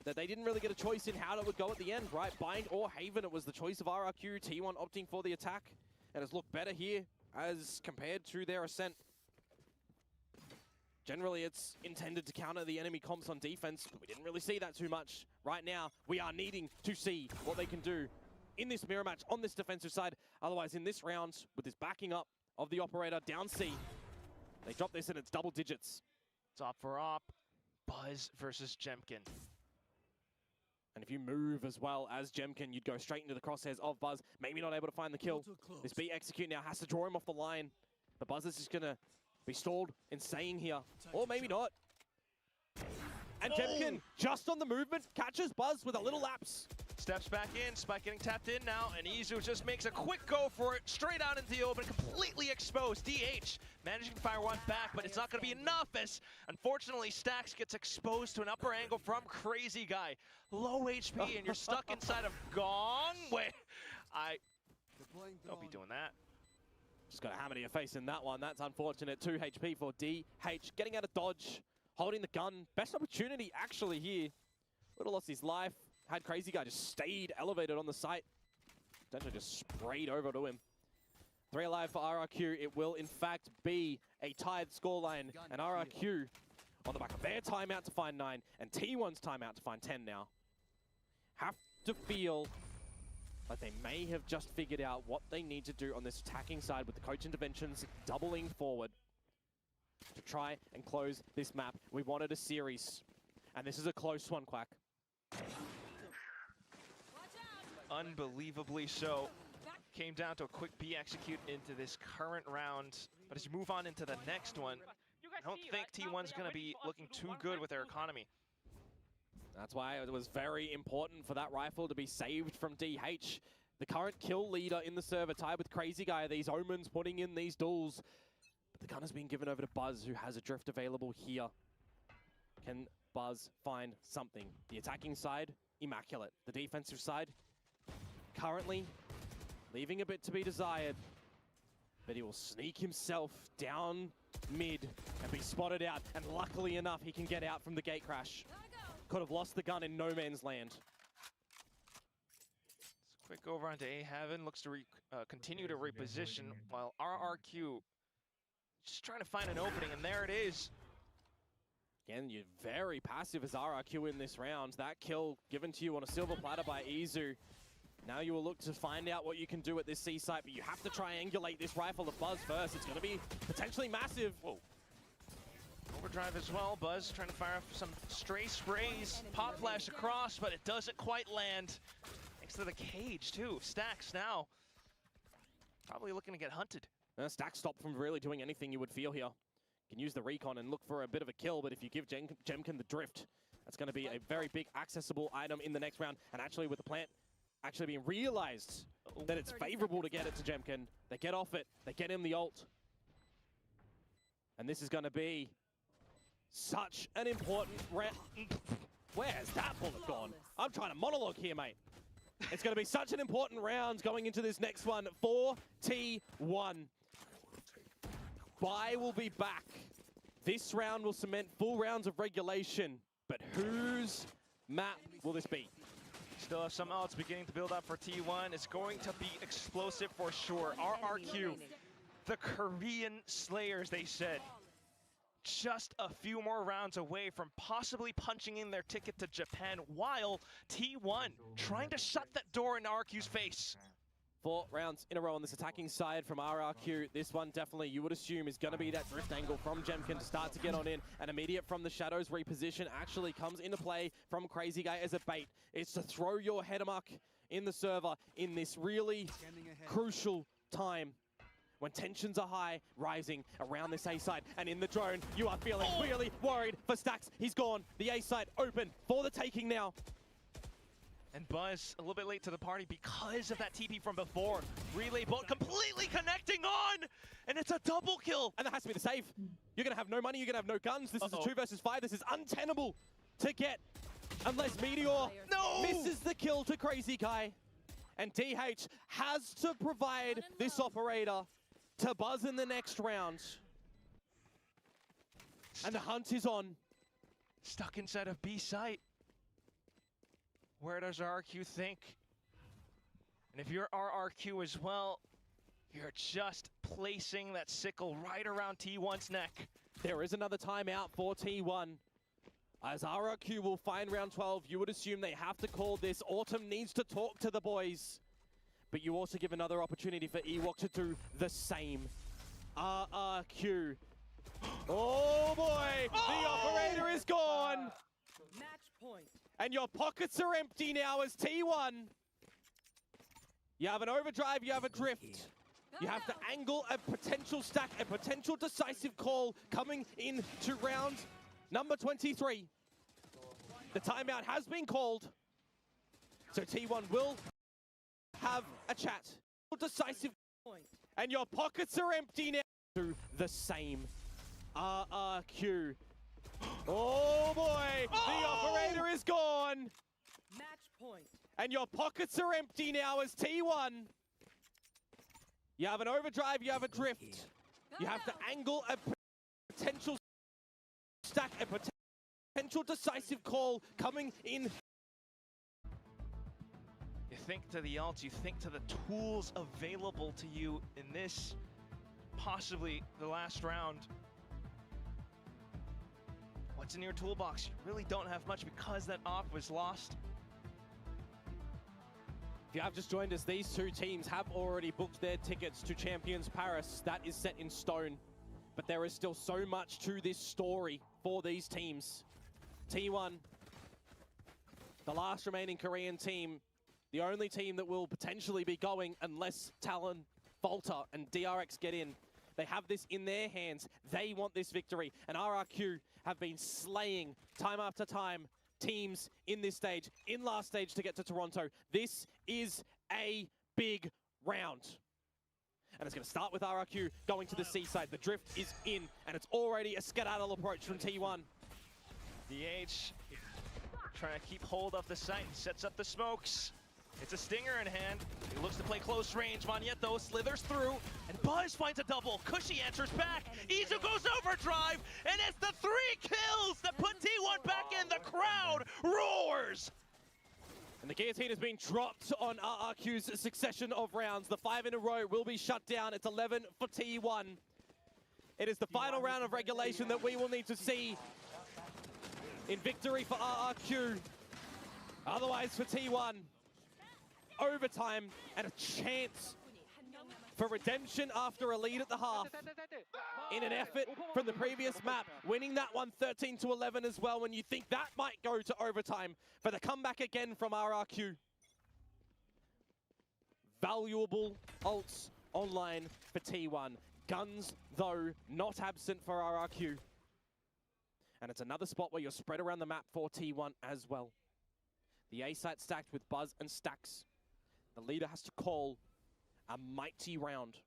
that they didn't really get a choice in how it would go at the end, right? Bind or Haven, it was the choice of RRQ. T1 opting for the attack, and it's looked better here as compared to their Ascent. Generally, it's intended to counter the enemy comps on defense, but we didn't really see that too much. Right now, we are needing to see what they can do in this mirror match on this defensive side. Otherwise, in this round, with this backing up of the operator down C, they drop this and it's double digits. It's op for op. Buzz versus Jemkin. And if you move as well as Jemkin, you'd go straight into the crosshairs of Buzz. Maybe not able to find the kill. This B execute now has to draw him off the line. The Buzz is just going to be stalled in staying here. Or maybe not. And Jemkin, just on the movement, catches Buzz with a little lapse. Steps back in, Spike getting tapped in now, and Izu just makes a quick go for it, straight out into the open, completely exposed. DH managing to fire one back, but it's not going to be enough as, unfortunately, Stax gets exposed to an upper angle from Crazy Guy. Low HP, and you're stuck inside of Gong. Wait, don't be doing that. Just got a hammer to your face in that one. That's unfortunate. 2 HP for DH. Getting out of dodge, holding the gun. Best opportunity, actually, here. Would have lost his life. Had Crazy Guy just stayed elevated on the site. Potentially just sprayed over to him. 3 alive for RRQ. It will, in fact, be a tied scoreline. And RRQ on the back of their timeout to find 9, and T1's timeout to find 10 now. Have to feel like they may have just figured out what they need to do on this attacking side with the coach interventions doubling forward to try and close this map. We wanted a series, and this is a close one, Quack. Unbelievably so. Came down to a quick B execute into this current round, but as you move on into the next one, I don't think T1's going to be looking too good with their economy. That's why it was very important for that rifle to be saved from DH. The current kill leader in the server, tied with Crazy Guy. These Omens putting in these duels. But the gun has been given over to Buzz, who has a drift available here. Can Buzz find something? The attacking side, immaculate. The defensive side, currently leaving a bit to be desired. But he will sneak himself down mid and be spotted out. And luckily enough, he can get out from the gate crash. Could have lost the gun in no man's land. Quick over onto A Heaven, looks to continue to reposition, while RRQ just trying to find an opening, and there it is. Again, you're very passive as RRQ in this round. That kill given to you on a silver platter by Izu. Now you will look to find out what you can do at this C site, but you have to triangulate this rifle of Buzz first. It's going to be potentially massive. Whoa. Overdrive as well. Buzz trying to fire off some stray sprays. Pop flash across, but it doesn't quite land. Next to the cage, too. Stacks now probably looking to get hunted. Stack stopped from really doing anything you would feel here. Can use the recon and look for a bit of a kill, but if you give Jemkin the drift, that's going to be a very big accessible item in the next round. And actually with the plant actually being realized that it's favorable to get it to Jemkin, they get off it, they get him the ult. And this is going to be such an important round. Where's that bullet gone? I'm trying to monologue here, mate. It's going to be such an important round going into this next one. 4T1. Bai will be back. This round will cement full rounds of regulation. But whose map will this be? Still have some outs beginning to build up for T1. It's going to be explosive for sure. RRQ, the Korean Slayers, they said. Just a few more rounds away from possibly punching in their ticket to Japan, while T1 trying to shut that door in RRQ's face. 4 rounds in a row on this attacking side from RRQ. This one definitely, you would assume, is going to be that drift angle from Jemkin to start to get on in. An immediate from the shadows reposition actually comes into play from Crazy Guy as a bait. It's to throw your head amok in the server in this really crucial time when tensions are high, rising around this A side. And in the drone, you are feeling really worried for Stacks. He's gone. The A side open for the taking now. And Buzz a little bit late to the party because of that TP from before. Relay bolt completely connecting on, and it's a double kill. And that has to be the save. You're going to have no money, you're going to have no guns. This is a 2 versus 5. This is untenable to get unless Meteor misses the kill to Crazy Guy. And DH has to provide this operator to Buzz in the next round. And the hunt is on. Stuck inside of B site. Where does RRQ think? And if you're RRQ as well, you're just placing that sickle right around T1's neck. There is another timeout for T1. As RRQ will find round 12, you would assume they have to call this. Autumn needs to talk to the boys. But you also give another opportunity for Ewok to do the same. RRQ. Oh boy! The operator is gone! Match point. And your pockets are empty now as T1. You have an overdrive, you have a drift. You have to angle a potential stack, a potential decisive call coming into round number 23. The timeout has been called. So T1 will have a chat. Decisive Point. and your pockets are empty now. Do the same. RRQ. Oh boy! The operator is gone! Match point. And your pockets are empty now as T1. You have an overdrive, you have a drift. You have to angle a potential stack, a potential decisive call coming in. You think to the ults, you think to the tools available to you in this, possibly the last round. What's in your toolbox? You really don't have much because that op was lost. If you have just joined us, these two teams have already booked their tickets to Champions Paris. That is set in stone. But there is still so much to this story for these teams. T1, the last remaining Korean team, the only team that will potentially be going unless Talon, Volta, and DRX get in. They have this in their hands. They want this victory. And RRQ have been slaying time after time teams in this stage, in last stage to get to Toronto. This is a big round. And it's going to start with RRQ going to the C side. The drift is in, and it's already a skedaddle approach from T1. DH trying to keep hold of the site, sets up the smokes. It's a stinger in hand. He looks to play close range. Magneto slithers through, and Buzz finds a double. Cushy answers back. Izu goes overdrive, and it's the 3 kills that put T1 back in. The crowd roars. And the guillotine has been dropped on RRQ's succession of rounds. The 5 in a row will be shut down. It's 11 for T1. It is the final round of regulation that we will need to see in victory for RRQ. Otherwise for T1, overtime and a chance for redemption after a lead at the half. In an effort from the previous map, winning that one 13-11 as well, when you think that might go to overtime for the comeback again from RRQ. Valuable ults online for T1. Guns, though, not absent for RRQ. And it's another spot where you're spread around the map for T1 as well. The A site stacked with Buzz and Stacks. The leader has to call a mighty round.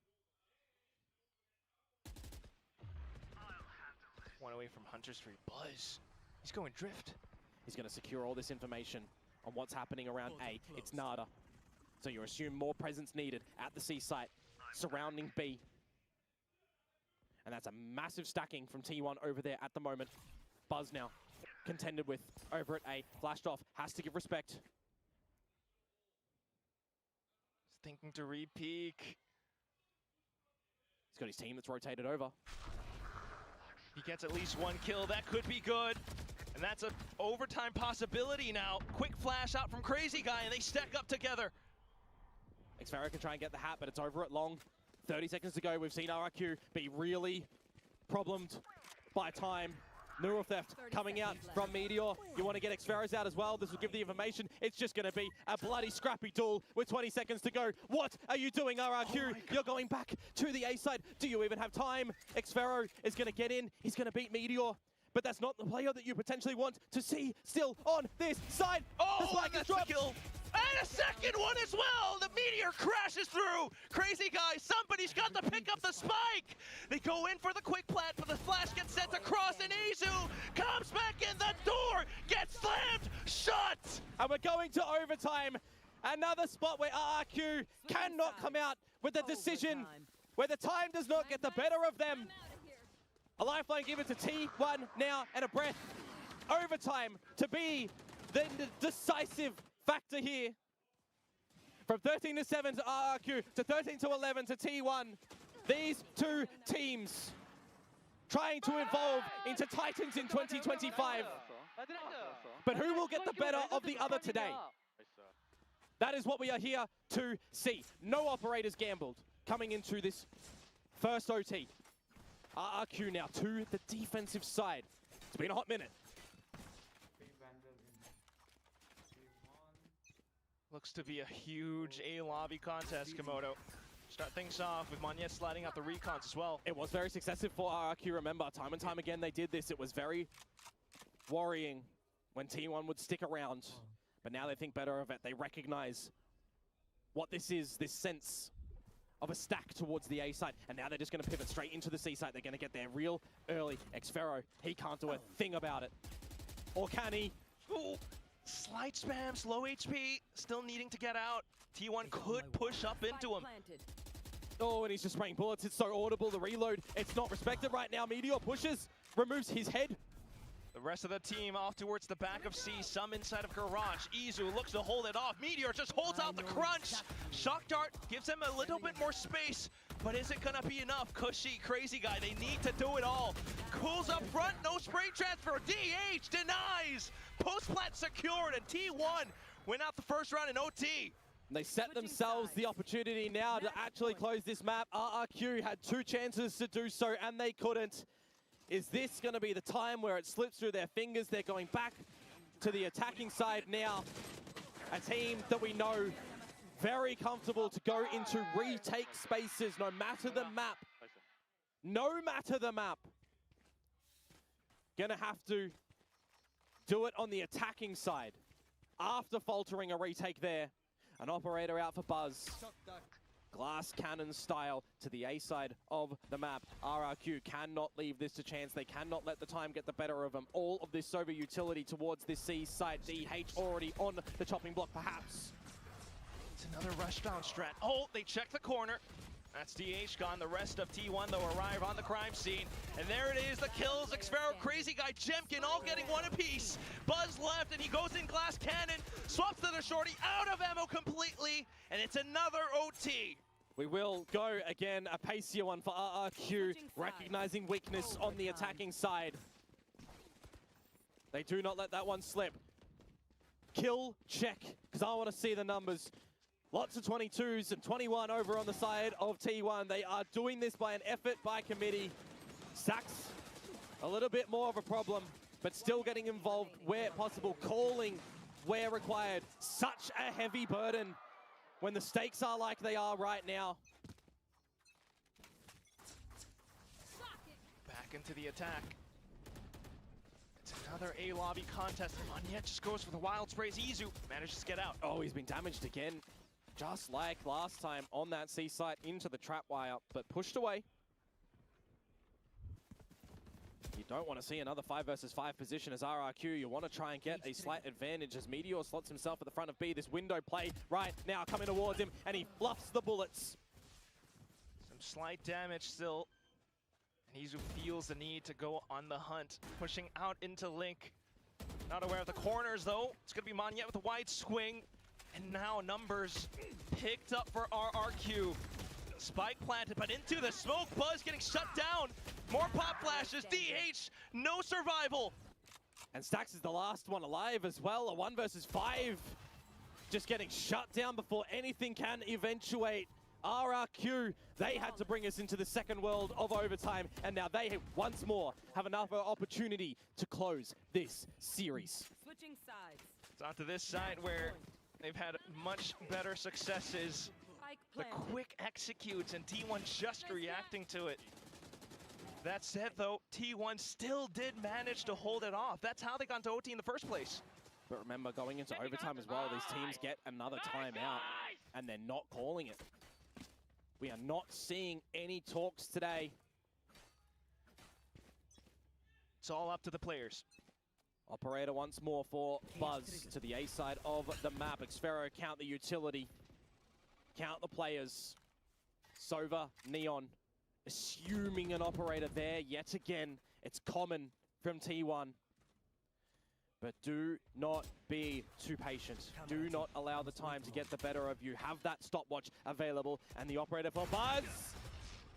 One away from Hunter Street. Buzz, he's going drift. He's going to secure all this information on what's happening around A. It's Nada. So you assume more presence needed at the C site, surrounding B. And that's a massive stacking from T1 over there at the moment. Buzz now contended with over at A. Flashed off, has to give respect. He's thinking to re-peek. He's got his team that's rotated over. He gets at least one kill. That could be good. And that's an overtime possibility now. Quick flash out from Crazy Guy, and they stack up together. xffero can try and get the hat, but it's over at long. 30 seconds to go. We've seen RRQ be really problemed by time. Neural Theft coming out from Meteor. You want to get xffero's out as well. This will give the information. It's just going to be a bloody scrappy duel with 20 seconds to go. What are you doing, RRQ? You're going back to the A side. Do you even have time? xffero is going to get in. He's going to beat Meteor. But that's not the player that you potentially want to see still on this side. Oh, and that's a kill. And a second one as well! The Meteor crashes through! Crazy Guy, somebody's got to pick up the spike! They go in for the quick plant, but the flash gets sent across, and Izu comes back in, the door gets slammed shut! And we're going to overtime. Another spot where RRQ cannot come out with a decision, where the time does not get the better of them. A lifeline given to T1 now, and a breath. Overtime to be the decisive factor here. From 13-7 to RRQ to 13-11 to T1. These two teams trying to evolve into Titans in 2025. But who will get the better of the other today? That is what we are here to see. No operators gambled coming into this first OT. RRQ now to the defensive side. It's been a hot minute. Looks to be a huge A-lobby contest, Komodo. Start things off with Monette sliding out the recons as well. It was very successful for RRQ, remember. Time and time again they did this. It was very worrying when T1 would stick around. But now they think better of it. They recognize what this is, this sense of a stack towards the A side. And now they're just going to pivot straight into the C side. They're going to get there real early. xffero, he can't do a thing about it. Or can he? Ooh. Slight spams, low HP, still needing to get out. T1 could push up into him. Oh, and he's just spraying bullets. It's so audible. The reload, it's not respected right now. Meteor pushes, removes his head. The rest of the team off towards the back of C, some inside of Garage. Izu looks to hold it off. Meteor just holds out the crunch. Shock Dart gives him a little bit more space, but is it gonna be enough? Cushy, Crazy Guy, they need to do it all. Cools up front, no spray transfer. DH denies. Post-plat secured, and T1 win out the first round in OT. They set themselves the opportunity now to actually close this map. RRQ had two chances to do so, and they couldn't. Is this going to be the time where it slips through their fingers? They're going back to the attacking side now. A team that we know very comfortable to go into retake spaces, no matter the map. No matter the map. Gonna have to do it on the attacking side. After faltering a retake there. An operator out for Buzz. Glass cannon style to the A side of the map. RRQ cannot leave this to chance. They cannot let the time get the better of them. All of this over utility towards this C side. DH already on the chopping block, perhaps. It's another rushdown strat. Oh, they check the corner. That's DH gone. The rest of T1, though, arrive on the crime scene. And there it is, the kills. xffero, Crazy Guy, Jemkin, all getting one apiece. Buzz left, and he goes in glass cannon. Swaps to the shorty, out of ammo completely. And it's another OT. We will go again, a pacier one for RRQ, recognizing weakness on the attacking side. They do not let that one slip. Kill check, because I want to see the numbers. Lots of 22s and 21 over on the side of T1. They are doing this by an effort by committee. Sax, a little bit more of a problem, but still getting involved where possible, calling where required. Such a heavy burden when the stakes are like they are right now. Back into the attack. It's another A-lobby contest. Onyet just goes for the wild sprays. Izu manages to get out. Oh, he's been damaged again. Just like last time on that C site into the trap wire, but pushed away. You don't want to see another 5 versus 5 position as RRQ. You want to try and get a slight advantage as Meteor slots himself at the front of B. This window play right now coming towards him, and he fluffs the bullets. Some slight damage still. And Izu feels the need to go on the hunt, pushing out into Link. Not aware of the corners though. It's going to be Monyet with a wide swing. And now numbers picked up for RRQ. Spike planted, but into the smoke. Buzz getting shut down. More pop flashes. DH, no survival. And Stax is the last one alive as well. A 1 versus 5. Just getting shut down before anything can eventuate. RRQ, they had to bring us into the second world of overtime. And now they once more have another opportunity to close this series. Switching sides. It's onto this side where they've had much better successes. Spike The planted. quick executes and T1 just reacting to it. That said though, T1 still did manage to hold it off. That's how they got into OT in the first place. But remember, going into overtime as well, these teams get another timeout, and they're not calling it. We are not seeing any talks today. It's all up to the players. Operator once more for Buzz to the A side of the map. Xfero count the utility. Count the players. Sova, Neon, assuming an operator there yet again. It's common from T1. But do not be too patient. Do not allow the time to get the better of you. Have that stopwatch available. And the operator for Buzz,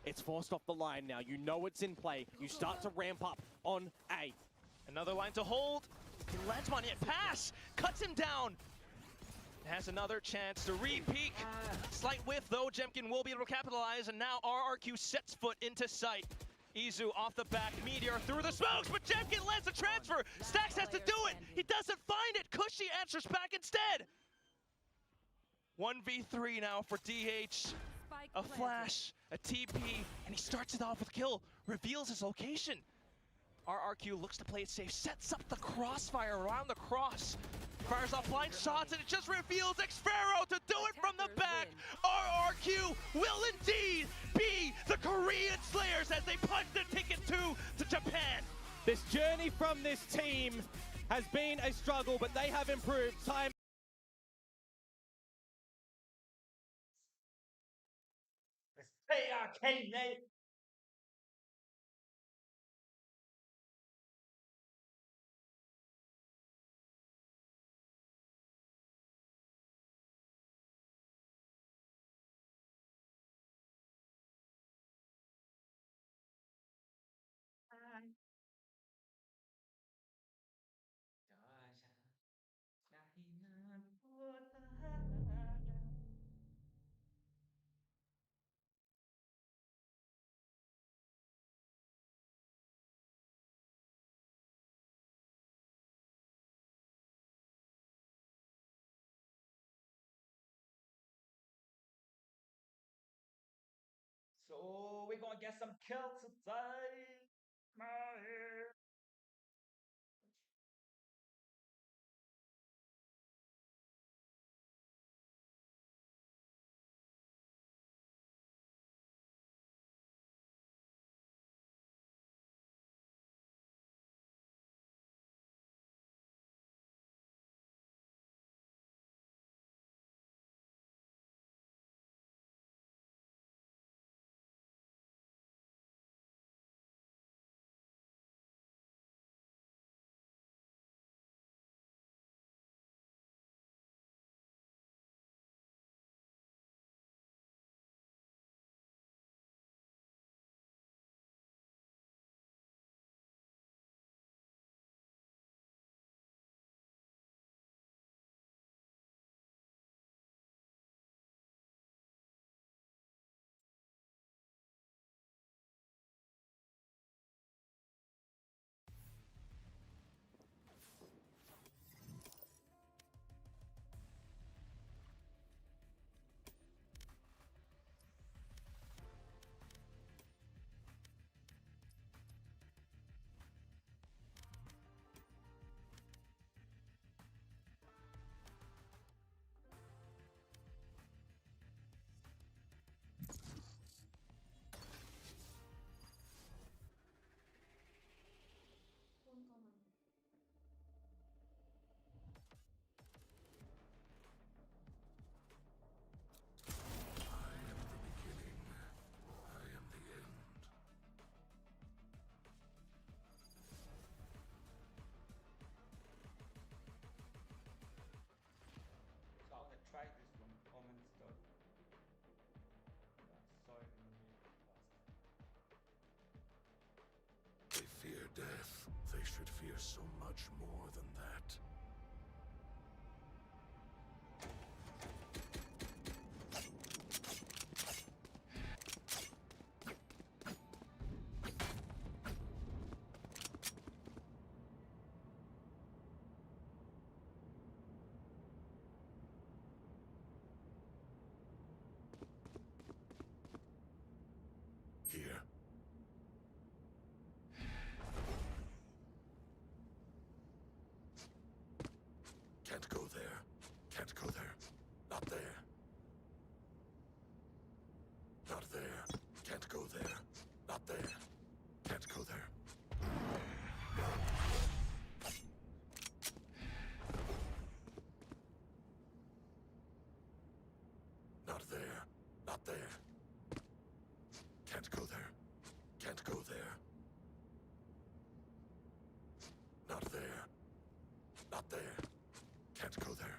it's forced off the line now. You know it's in play. You start to ramp up on A. Another line to hold. He lands on it. Pass! Cuts him down. Has another chance to re-peek. Slight whiff though. Jemkin will be able to capitalize. And now RRQ sets foot into sight. Izu off the back. Meteor through the smokes. But Jemkin lands the transfer. Stax has to do it. He doesn't find it. Cushy answers back instead. 1v3 now for DH. Spike A planted. flash, a TP, and he starts it off with a kill. Reveals his location. RRQ looks to play it safe, sets up the crossfire around the cross. Fires off blind shots, and it just reveals Xfero to do it from the back. RRQ will indeed be the Korean Slayers as they punch the ticket to Japan. This journey from this team has been a struggle, but they have improved time. Hey, arcade, mate. So we're gonna get some kills today. My We're so much more than that. Here. Can't go there. Can't go there. Not there. Not there. Can't go there. Not there. Can't go there. Not there. Not there. Can't go there. Can't go there. Not there. Not there. Can't go there.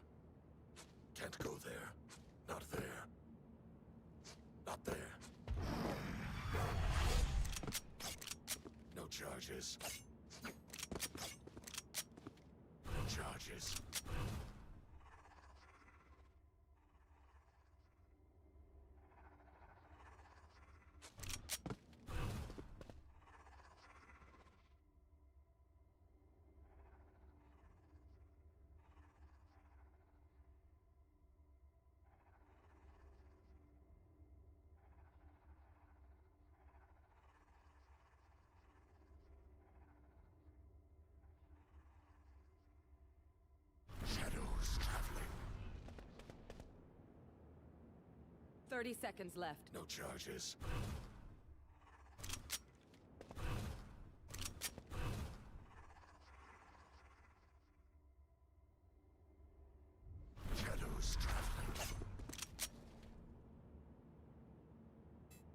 Can't go there. Not there. Not there. No charges. No charges. Shadows traveling. 30 seconds left. No charges. Shadows traveling.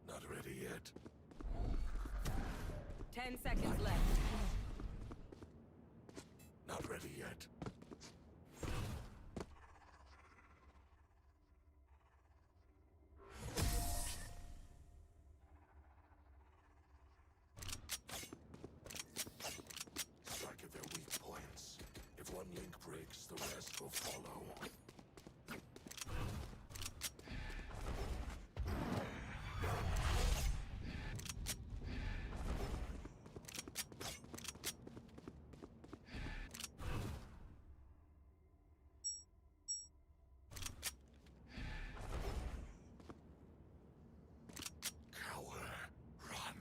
Not ready yet. 10 seconds left. Not ready yet. Strike at their weak points. If one link breaks, the rest will follow. Cower. Run.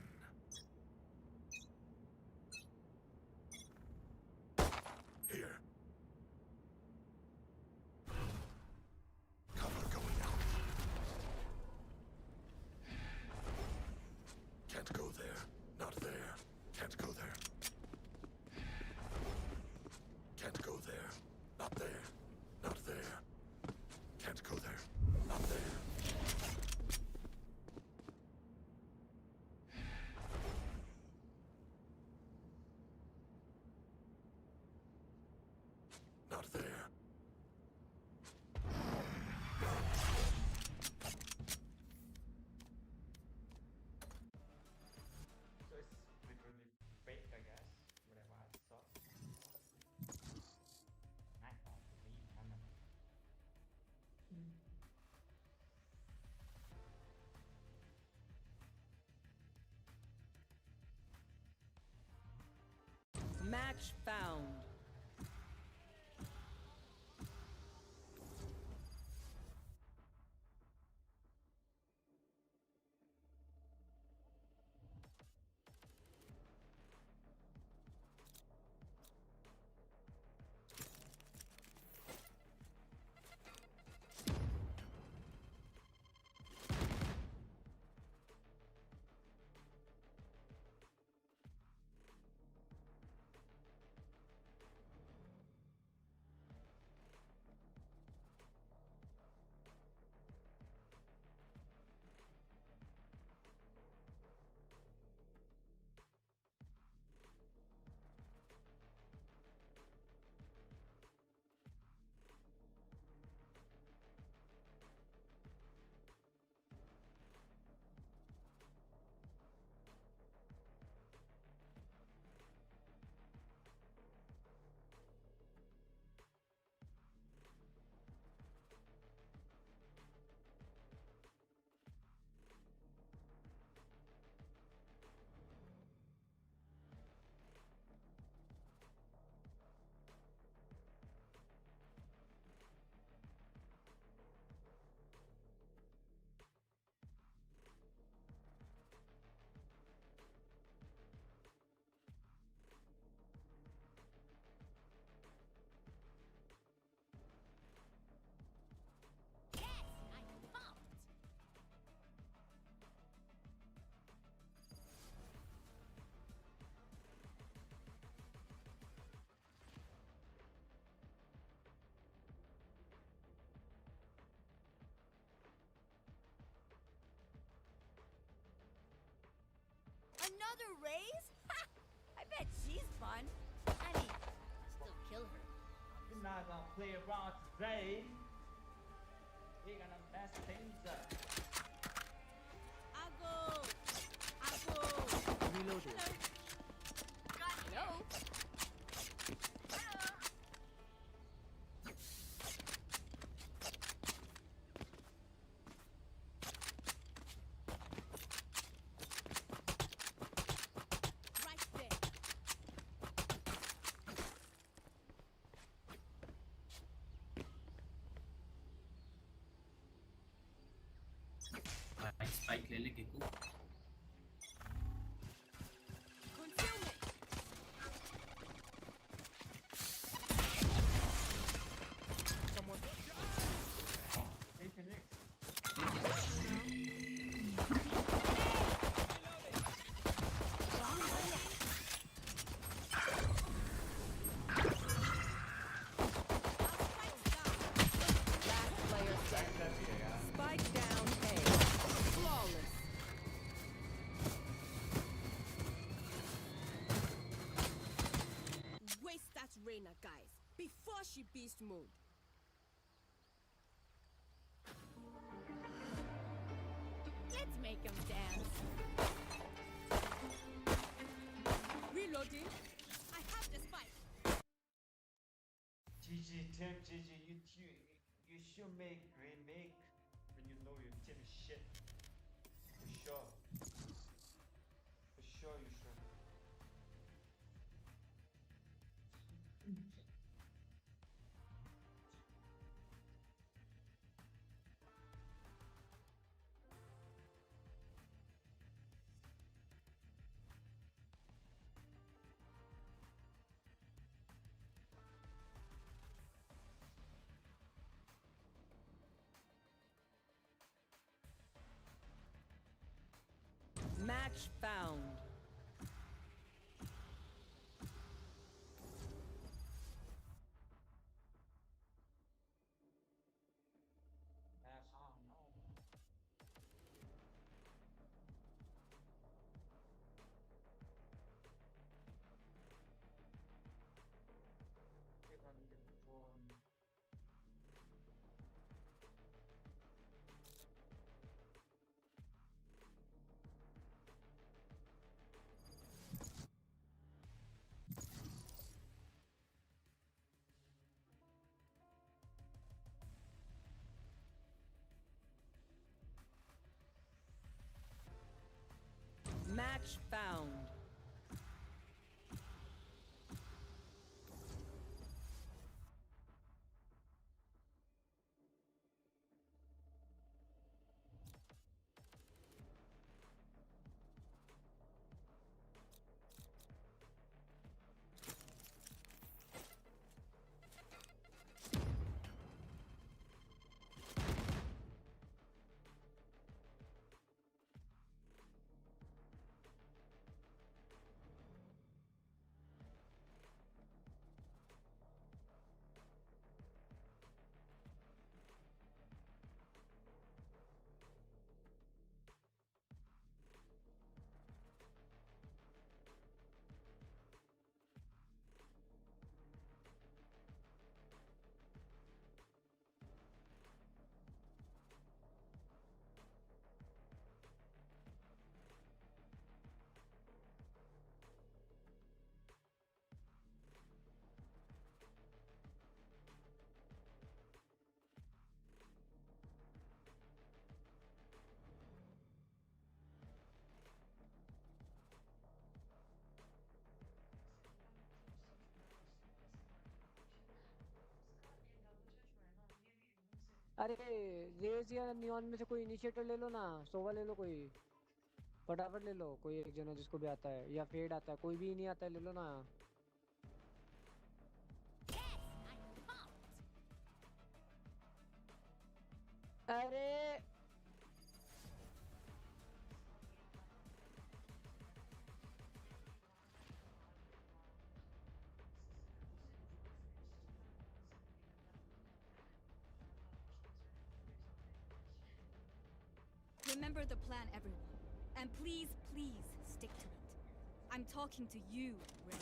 Here. Cover going out. Can't go there. Not there. Can't go there. Can't go there. Not there. Not there. Can't go there. Not there. Not there. So it's literally fake, I guess. Whatever I saw. Nice. Leave, I'm not- Match found. Another raise? Ha! I bet she's fun. I mean, still kill her. We're not gonna play around today. We're gonna mess things up. I'll go. Reloaded. Hello? Right there. Spike ले ले Kiku Concealment. Hey, Phoenix. Last player standing. Spike down A. Flawless. Waste that Reyna, guys, before she beast mode. Let's make them dance. Reloading. I have the spike. GG, Tim, GG, you should make remake when you know your team is shit. For sure. For sure you should. Match found. Oh no. Click on the phone. Match found. अरे raise या neon में से कोई initiator ले लो ना, सोवा ले लो, कोई फटाफट ले लो, कोई एक जना जिसको भी आता है, या फेड आता है, कोई भी नहीं आता है ले लो ना। अरे Remember the plan, everyone. And please, please stick to it. I'm talking to you, Ray.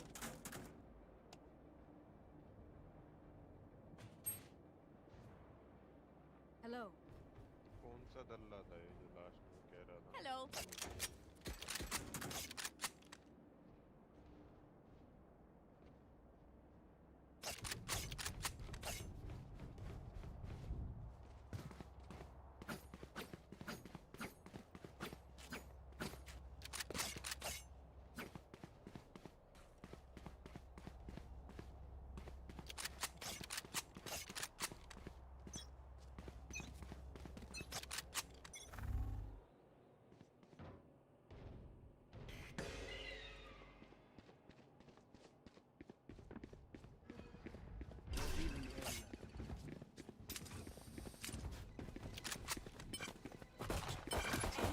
Hello. कौन सा दल्ला था ये जो लास्ट में कह रहा था? Hello.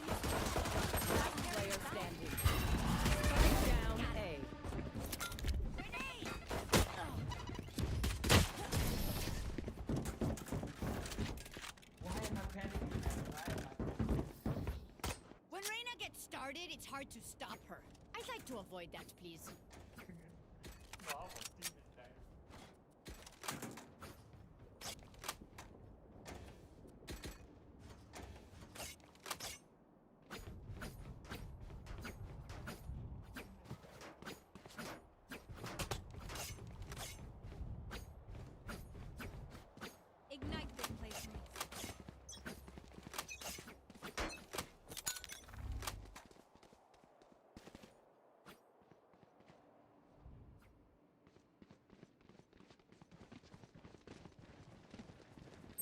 Last player standing. Spike down A. Why am I panicking? Why am I When Reina gets started, it's hard to stop her. I'd like to avoid that, please. No, I'm a stupid guy. Ignite their placements.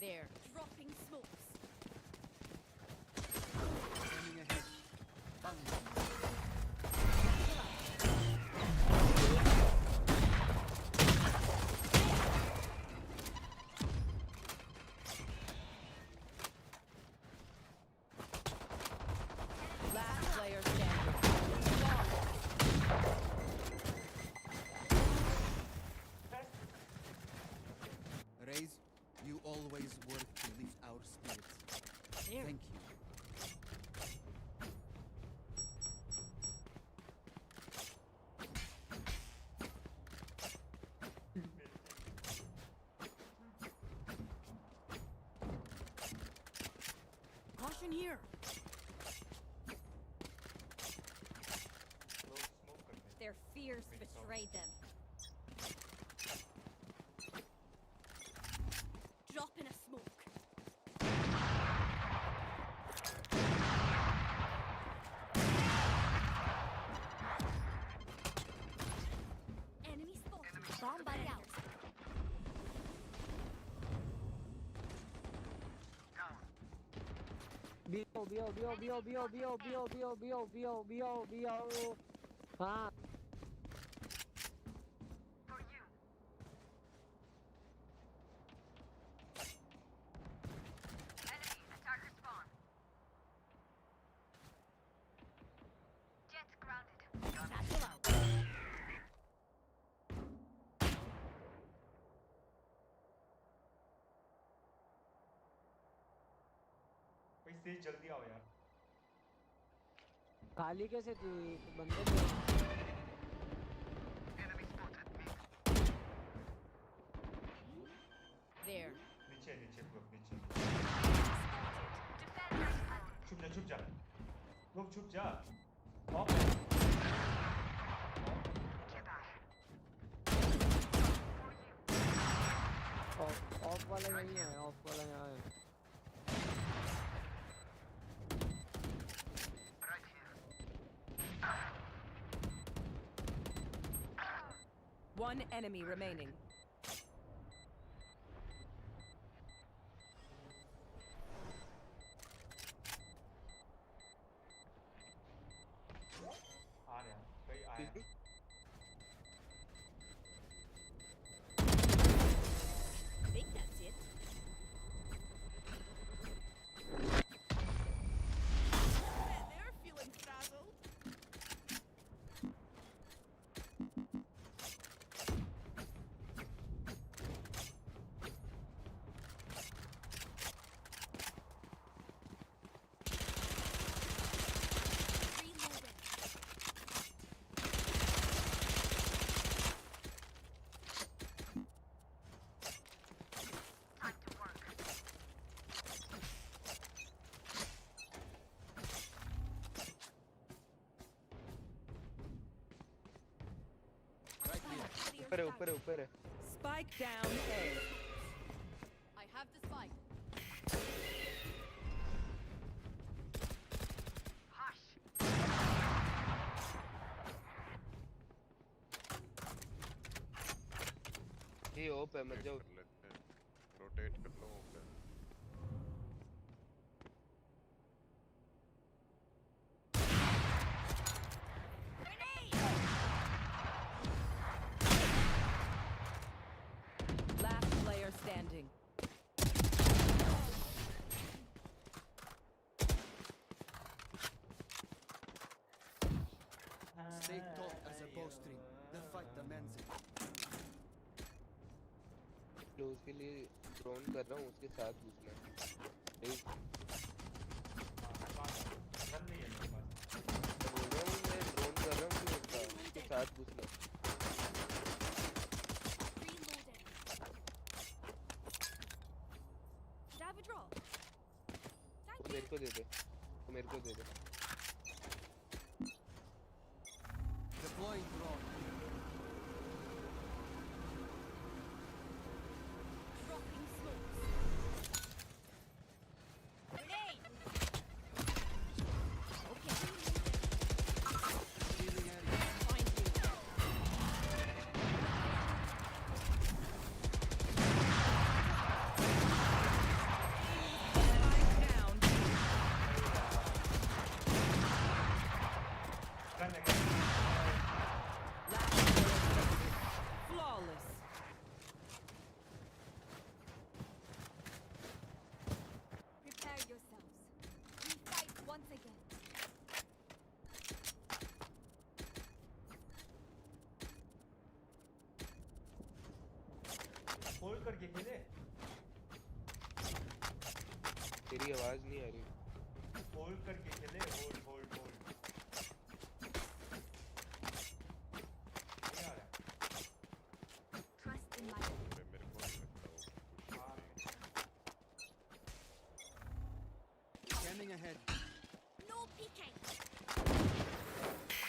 There, dropping smokes. Last player standing. RAZE, you always work to lift our spirits. There. Thank you. Caution here. Low smoke करते Their fears betrayed them. Drop in a smoke. Enemy spotted. Bomb buddy out. B.O. हाँ Satchel out. भाई तेज जल्दी आओ यार खाली कैसे थी बंदे थे There. नीचे नीचे ब्रो नीचे छुप जा लोग छुप जा ऑफ ऑफ वाला नहीं है ऑफ वाला यहाँ है One enemy remaining. आ रहा भाई आया Think that's it. They're feeling frazzled. ऊपर है Spike down A. I have the spike. ये ओप है मत जाओ रोटेट कर लो ओप है Last player standing. Stay taut as a bowstring. The fight demands it. तो उसके लिए ड्रोन कर रहा हूँ उसके साथ घुसना है रन नहीं है मेरे पास। बोल रहा हूँ मैं ड्रोन कर रहा हूँ तो उसके साथ घुसना Reloaded. Should I have a drop? Thank you. मेरे को दे दे तो मेरे को दे दे Deploying drone. Dropping smokes. Grenade. Okay. Healing area. Find you. Spike down. Run again. Last player standing. Flawless. Prepare yourselves. We fight once again. Hold करके खेले। तेरी आवाज नहीं आ रही होल्ड करके खेले। Hold hold hold. नहीं आ रहा। Trust in my. मेरे को नहीं लगता वो हाँ। Scanning ahead. No peeking.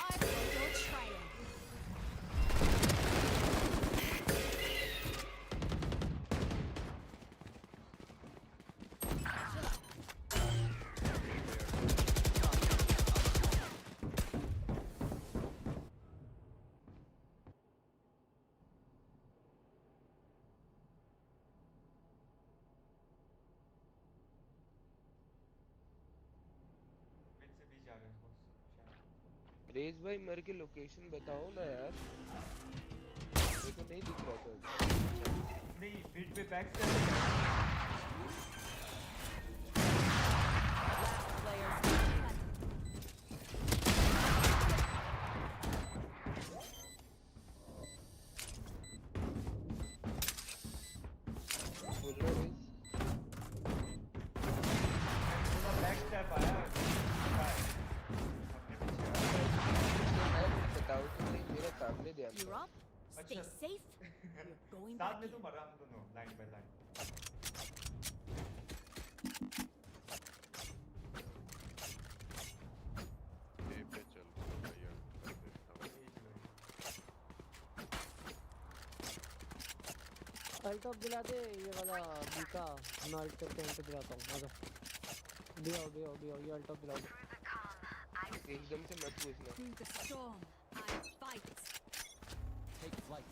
I follow your trail. Mid से भी जा रहे हैं शायद। रेज भाई मर के लोकेशन बताओ ना यार मेरे को नहीं दिख रहा था नहीं मिड पे back step. Last player standing. बोल रहा रेज थोड़ा बैक स्टेप आया। बताओ तो नहीं मेरे सामने ध्यान You're दो up. Stay अच्छा। safe. You're going साथ back में in. तुम आराम दोनों लाइन बाय लाइन। ए पे चल भैया कर देता हूँ अल्ट ऑफ दिला दे ये वाला बीका। मैं अल्ट करके एंटर दिलाता हूँ। आजा दियो ये अल्ट ऑफ दिलाओ। एकदम से मत पूछना Through the storm, I fight. Take flight.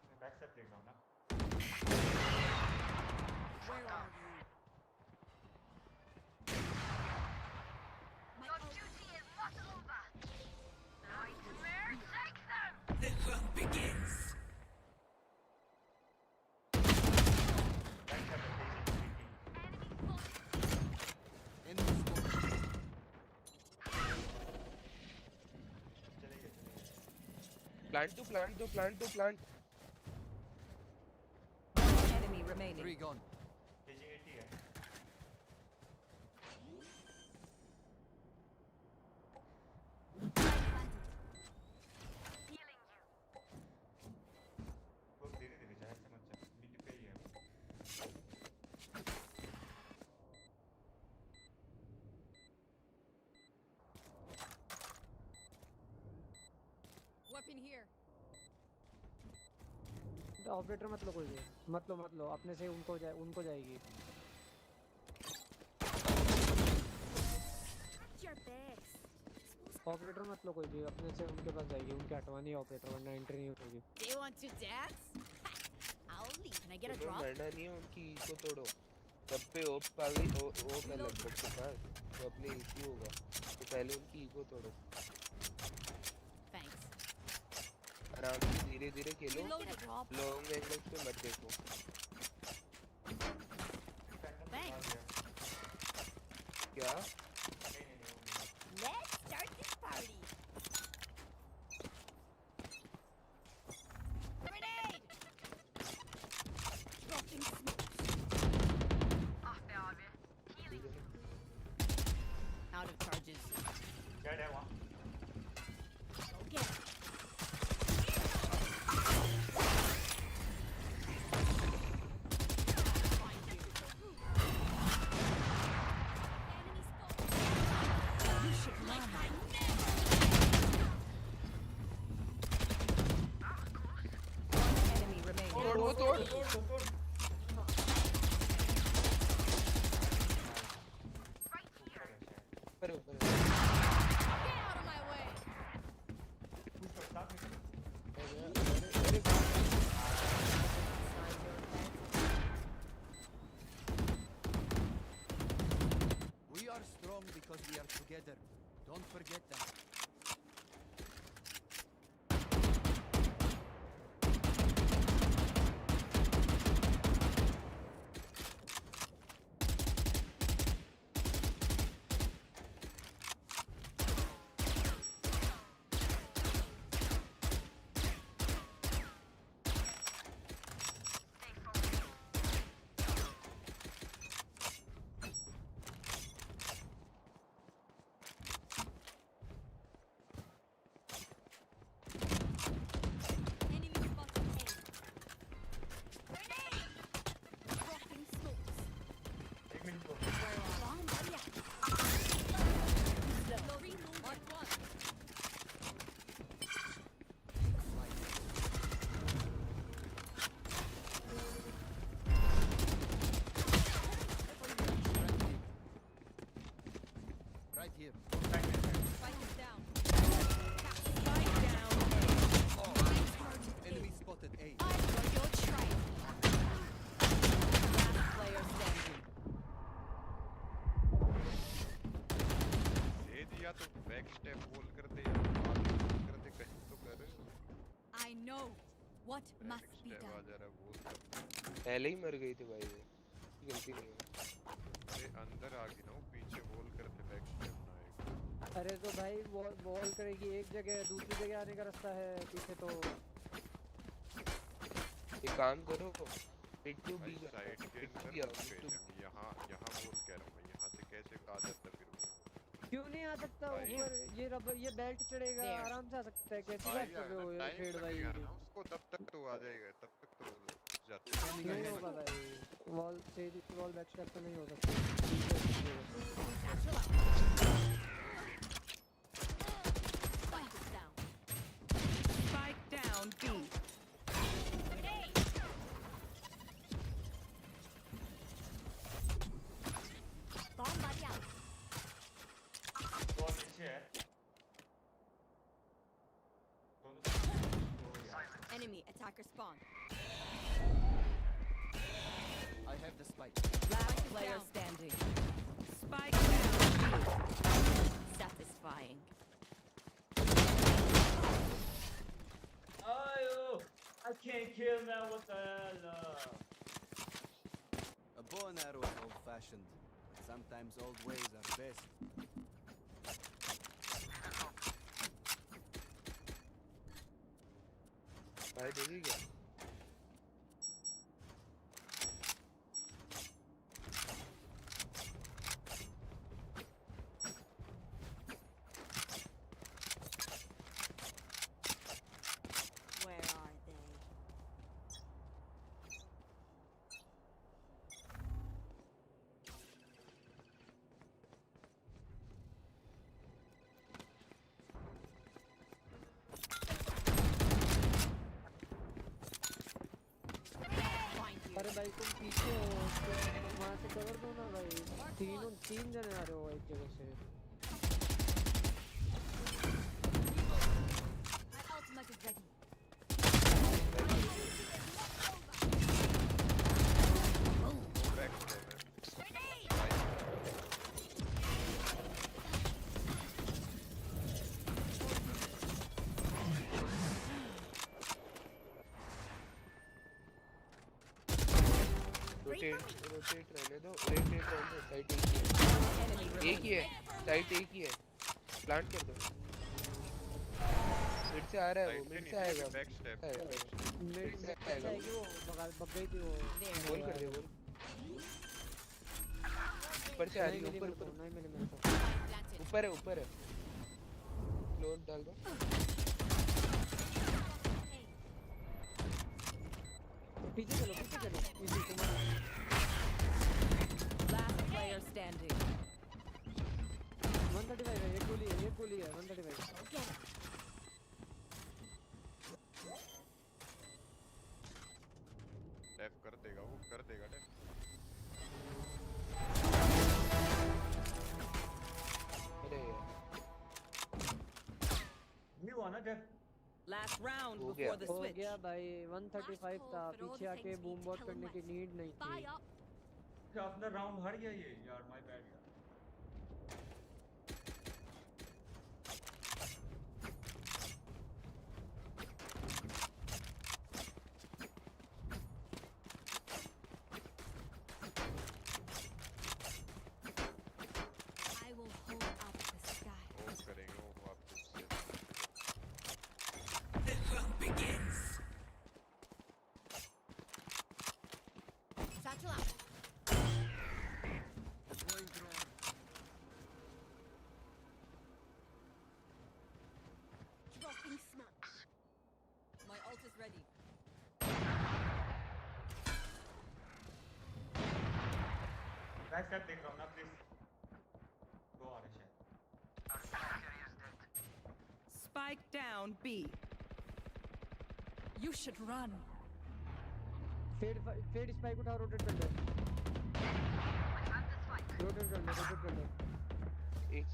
मैं बैक स्टेप देख रहा हूँ ना। Where are you? My duty is not over. Nightmare takes them. The hunt begins. Back step Enemy smoke. चले गए। Plant two plant two plant two plant Enemy remaining. 3 gone. KG 80 है। Healing you. वो धीरे धीरे जा ऐसे मत जा। मिड पे ही है। here. ऑपरेटर मत लो कोई भी, मत लो अपने से उनको जाएगी। Your bags. ऑपरेटर मत लो कोई भी, अपने से उनके पास जाएगी, उनके हटवानी ऑपरेटर, वरना एंट्री नहीं होगी। They want to dance? I'll leave. Can I get a तुम्हें drop? मरना नहीं है, उनकी ईको तोड़ो। जब पे ओप पागी ओप है लगभग के पास, तो अपने ईको होगा, तो पहले उनकी ईको तोड़ो। Thanks. आराम से धीरे-धीरे खेलो, Reload a drop. Long angles पे मत देखो। Thanks. क्या? Let's start this party. Grenade! Dropping smokes. Out of charges. Get that one. Go get it. Find you. Enemy spotted. You should run. One enemy remaining. तोड़ वो तोड़। ऊपर ऊपर। Get out of my way. We are strong because we are together. Don't forget that. Enemy spotted A. Grenade! Dropping smokes. Bomb buddy out. Reload. Mark one. Right here. Spike is down. Spike down. Enemy spotted A. I for your train. Last player standing. दे दिया तो back step बोल कर दे या आगे बोल कर दे, कहीं तो कर। I know what back must be step आ done. जा रहा बोल कर। पहले ही मर गई थी भाई ये, गलती नहीं है। अरे अंदर आ गई ना वो, पीछे बोल कर दे बैक स्टेप ना एक। अरे तो भाई वॉल करेगी एक जगह, दूसरी जगह आने का रास्ता है पीछे तो। एक काम करो, पिक टू बी साइड के अंदर लोकेशन यहाँ बोल कह रहा हूँ मैं, यहाँ से कैसे आ जाता फिर वो। क्यों नहीं आ सकता ऊपर? ये रबर, ये बेल्ट चढ़ेगा, There. आराम से आ सकता है। कैसी बात कर रहे हो ये टाइम शेड भाई? लगेगा ना उसको, तब तक तो आ जाएगा, तब तक तो जाते नहीं होगा भाई, वॉल से वॉल बैक स्टेप तो नहीं हो सकता। Satchel out. Spike is down. Spike down B. Grenade! Bomb buddy out. दो नीचे है। Enemy attacker spawn. I have the spike. Last player down. standing. Spike down Satisfying. Ayo! I can't kill man, what the hell? A bow and arrow is old-fashioned, but sometimes old ways are best. भाई देखी क्या? Where are they? तुम पीछे हो तुम वहाँ से cover दो ना भाई तीन जने आ रहे हो एक जगह से My ultimate is ready. Rotate रहने दो साइड एक ही है साइड एक ही है प्लांट कर दो मिड से आ रहा है वो मिड से आएगा बैक स्टेप मिड से आएगा वो बग गई थी वो बोल कर दे बोल ऊपर से आ रही है ऊपर नहीं मिले मेरे को ऊपर है फ्लोर डाल दो पीछे चलो इजी तुम्हारा Last player standing. 135 है एक गोली है 135 डेफ कर देगा वो कर देगा डेफ अरे New one, huh, Jeff? Last round हो before the हो switch. गया भाई 135 था पीछे आके बूम बॉट करने की नीड नहीं थी क्या अपना राउंड हार गया ये यार माय बैड यार I will hold up the sky. वो करेंगे वो वापस से Satchel out. Dropping smoke. My ult is ready. Back step देख रहा हूं ना प्लीज दो आ रहे हैं Spike down B. You should run. Fade spike उठा रोटेट कर ले रोटेट कर ले एक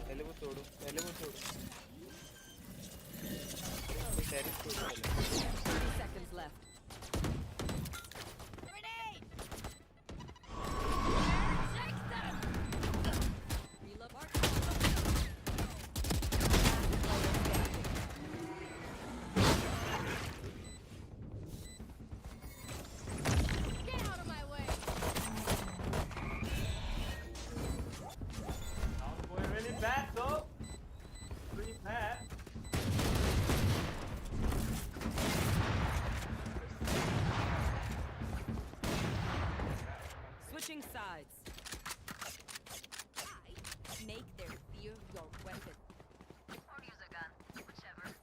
पहले वो तोड़ो टेरिस तोड़ो 30 seconds left. Grenade! Reload. Last player standing. Get out of my way! I'm going really bad though really bad Switching sides. I make their fear your weapon. Or use a gun, whichever.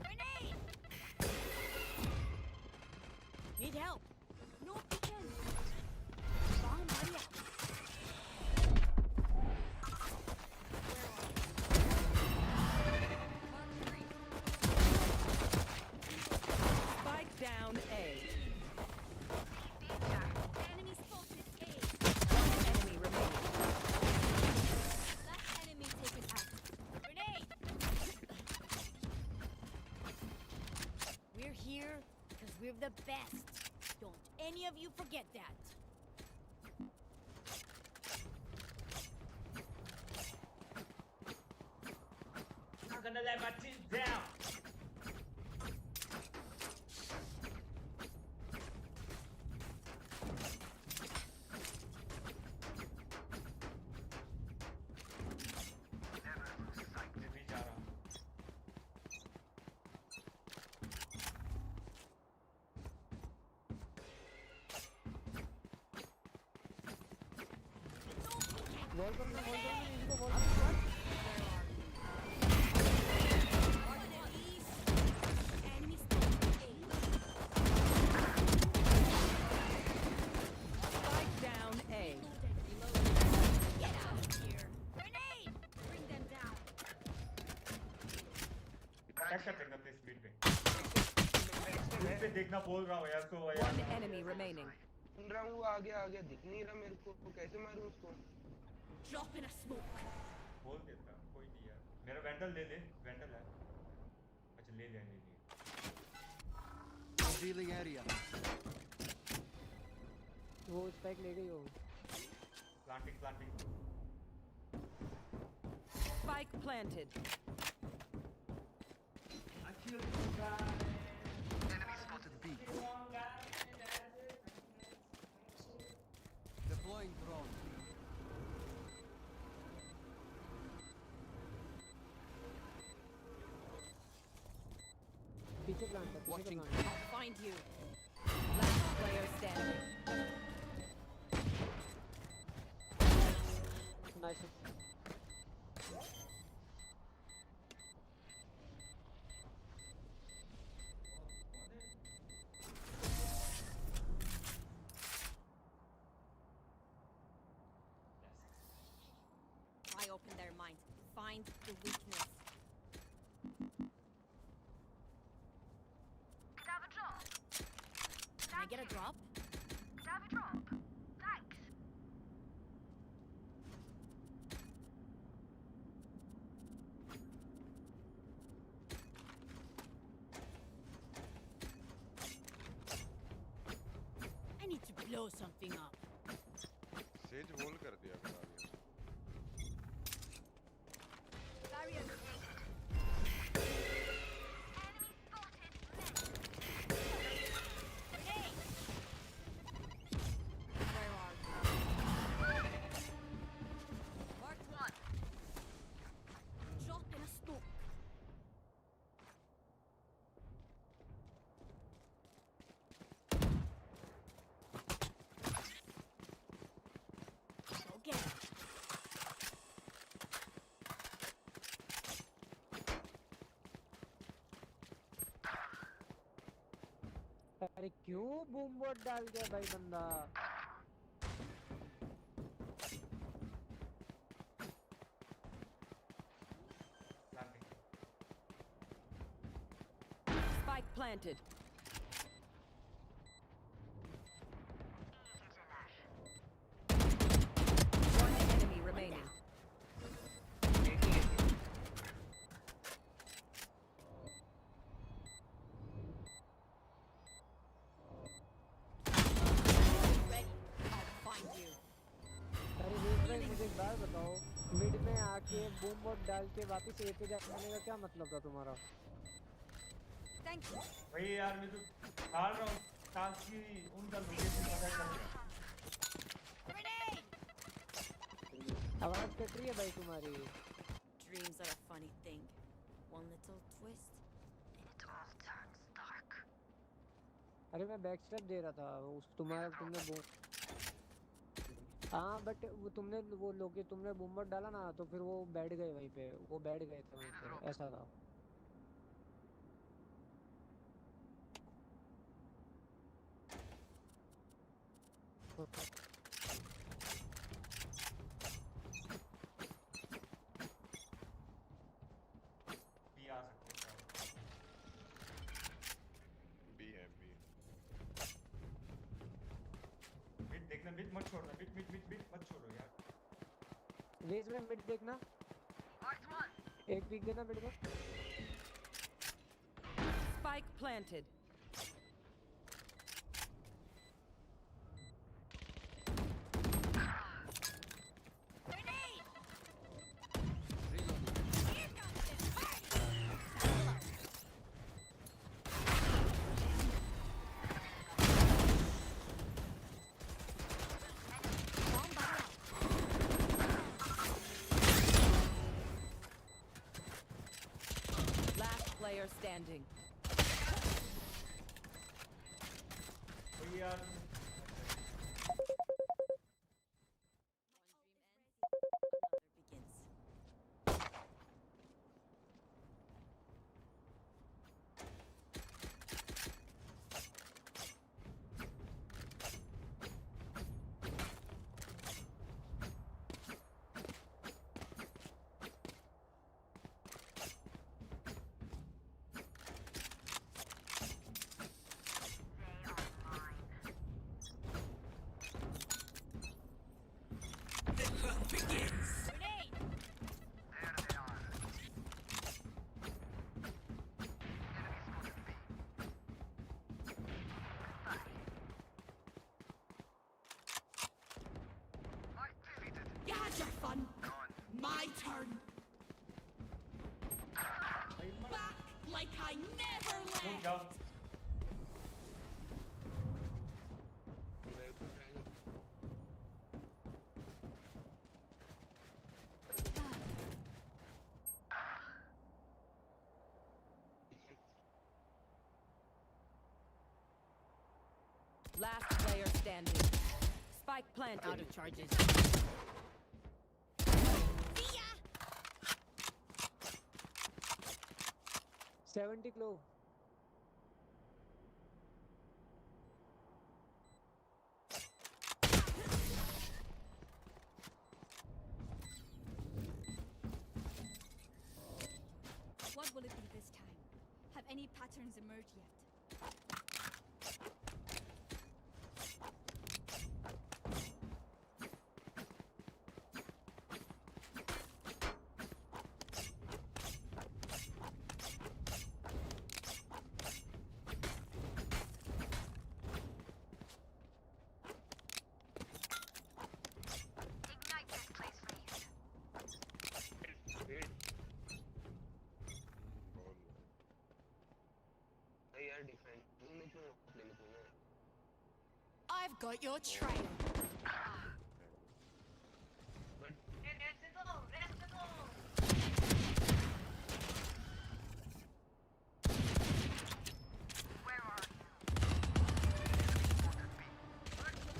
Grenade! Need help. No kitchen. Bomb buddy. Spike down A. Enemy spotted A. One enemy remaining. Last enemy taken out. Grenade! We're here because we're the best. Don't any of you forget that. I'm gonna let my team down. मैं भी जा रहा हूँ. Wall करना इसी को wall करना. Enemy spotted. Spike down A. Get out of here. Grenade! Bring them down. Back कर देखना प्लीज स्पीड पे. स्पीड पे देखना बोल रहा हूँ यार तो यार. One enemy remaining. सुन रहा हूँ आगे दिख नहीं रहा मेरे को कैसे मारूं उसको. Drop in a smoke. बोल देता कोई नहीं यार. मेरा वेंटल ले वेंटल है. अच्छा ले लिया. Revealing area. वो स्पाइक ले गई हो. Planting. Spike planted. I killed you guys. Enemy spotted B. Deploying drone. पीछे प्लांट है. Watching. I'll find you. Last player standing. Nice. Pry open their minds. Find the weakness. Can I get a drop? I need to blow something up. Says hold कर दिया करा दिया. Barrier Where are you? Marked one. Drop in a smoke. Go get it. अरे क्यों boom boat डाल दिया भाई बंदा. Spike planted. One enemy remaining. Ready. I'll find you. अरे रेस भाई मुझे एक बात बताओ. मिड में आके बूम बोट डाल के वापस ए पे जाने का क्या मतलब था तुम्हारा. Thank you. भाई यार मैं तो हार रहा हूँ. ताकि उनका लोकेशन पता चल जाए. Grenade! आवाज कट रही है भाई तुम्हारी. Dreams are a funny thing. One little twist, and it all turns dark. अरे मैं बैक स्टेप दे रहा था उस तुम्हारा तुमने वो. हाँ बट वो तुमने वो लोगे तुमने बूम बोट डाला ना तो फिर वो बैठ गए वहीं पे. वो बैठ गए थे वहीं पे. ऐसा था. भी आ सकते हैं. बी है बी. मिड देखना. मिड मत छोड़ना. मिड मत छोड़ो यार. रेस में मिड देखना. एक पीक देना मिड में. Spike planted. standing. We are. You had your fun. My turn. Back like I never left. Go. Last player standing. Spike plant out of charges. 70 clove. What will it be this time? Have any patterns emerged yet? I've got your trail.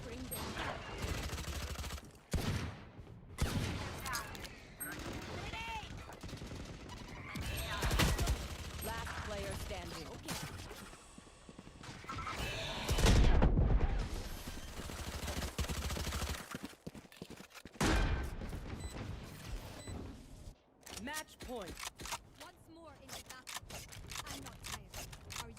Bring them back. Last player standing. Okay. Match point. Once more in the battle. I'm not tired. Are you?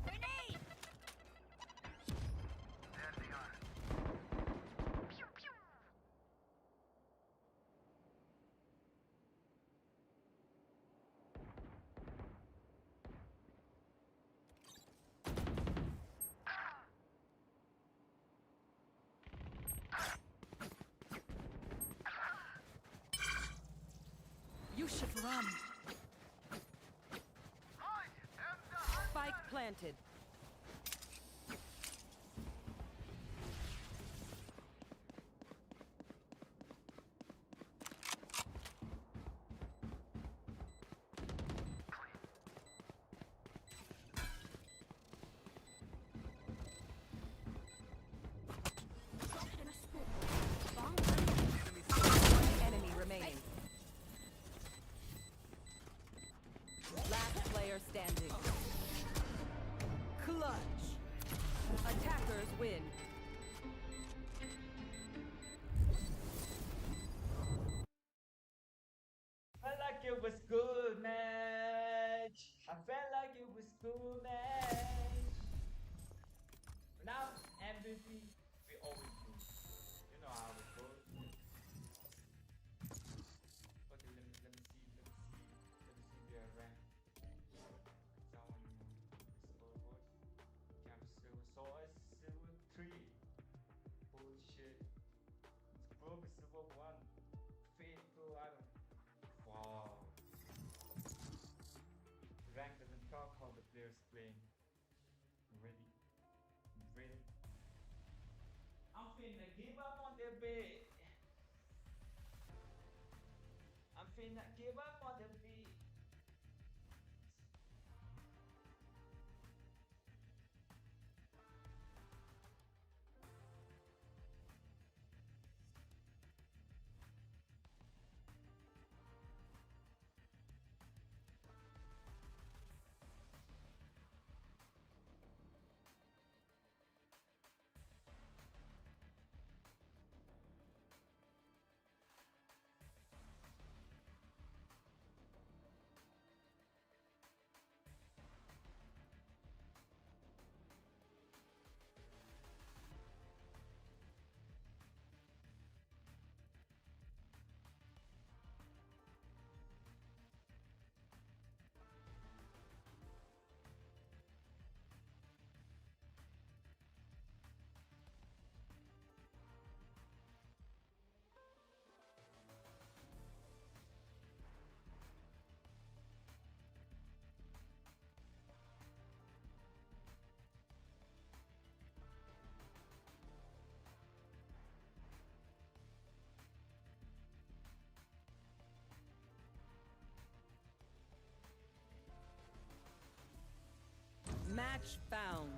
Grenade! Pew pew! You should run. Spike planted. Enemy remaining. Last player standing. Clutch. Attackers win. Felt like it was good match. I felt like it was good match. But now MVP, we always lose. You know how it goes. Okay, let me see their rank. Someone scoreboard. Camp silver, so it's silver 3. finna give up on the beat. I'm finna give up on the beat. Match found.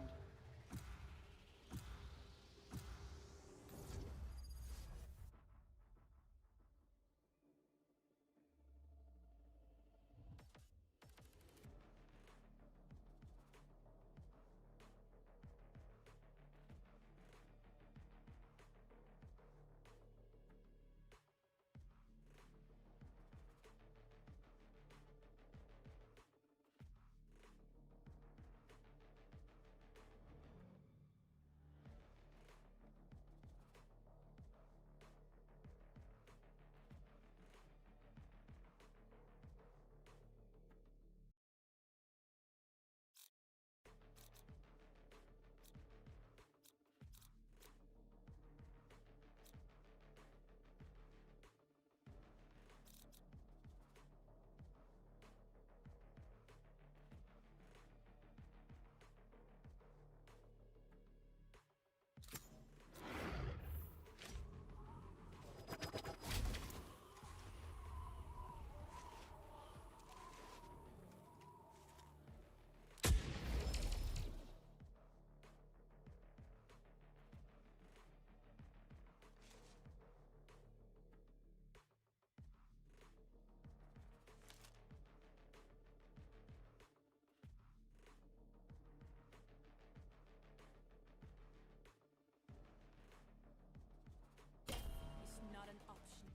It's not an option.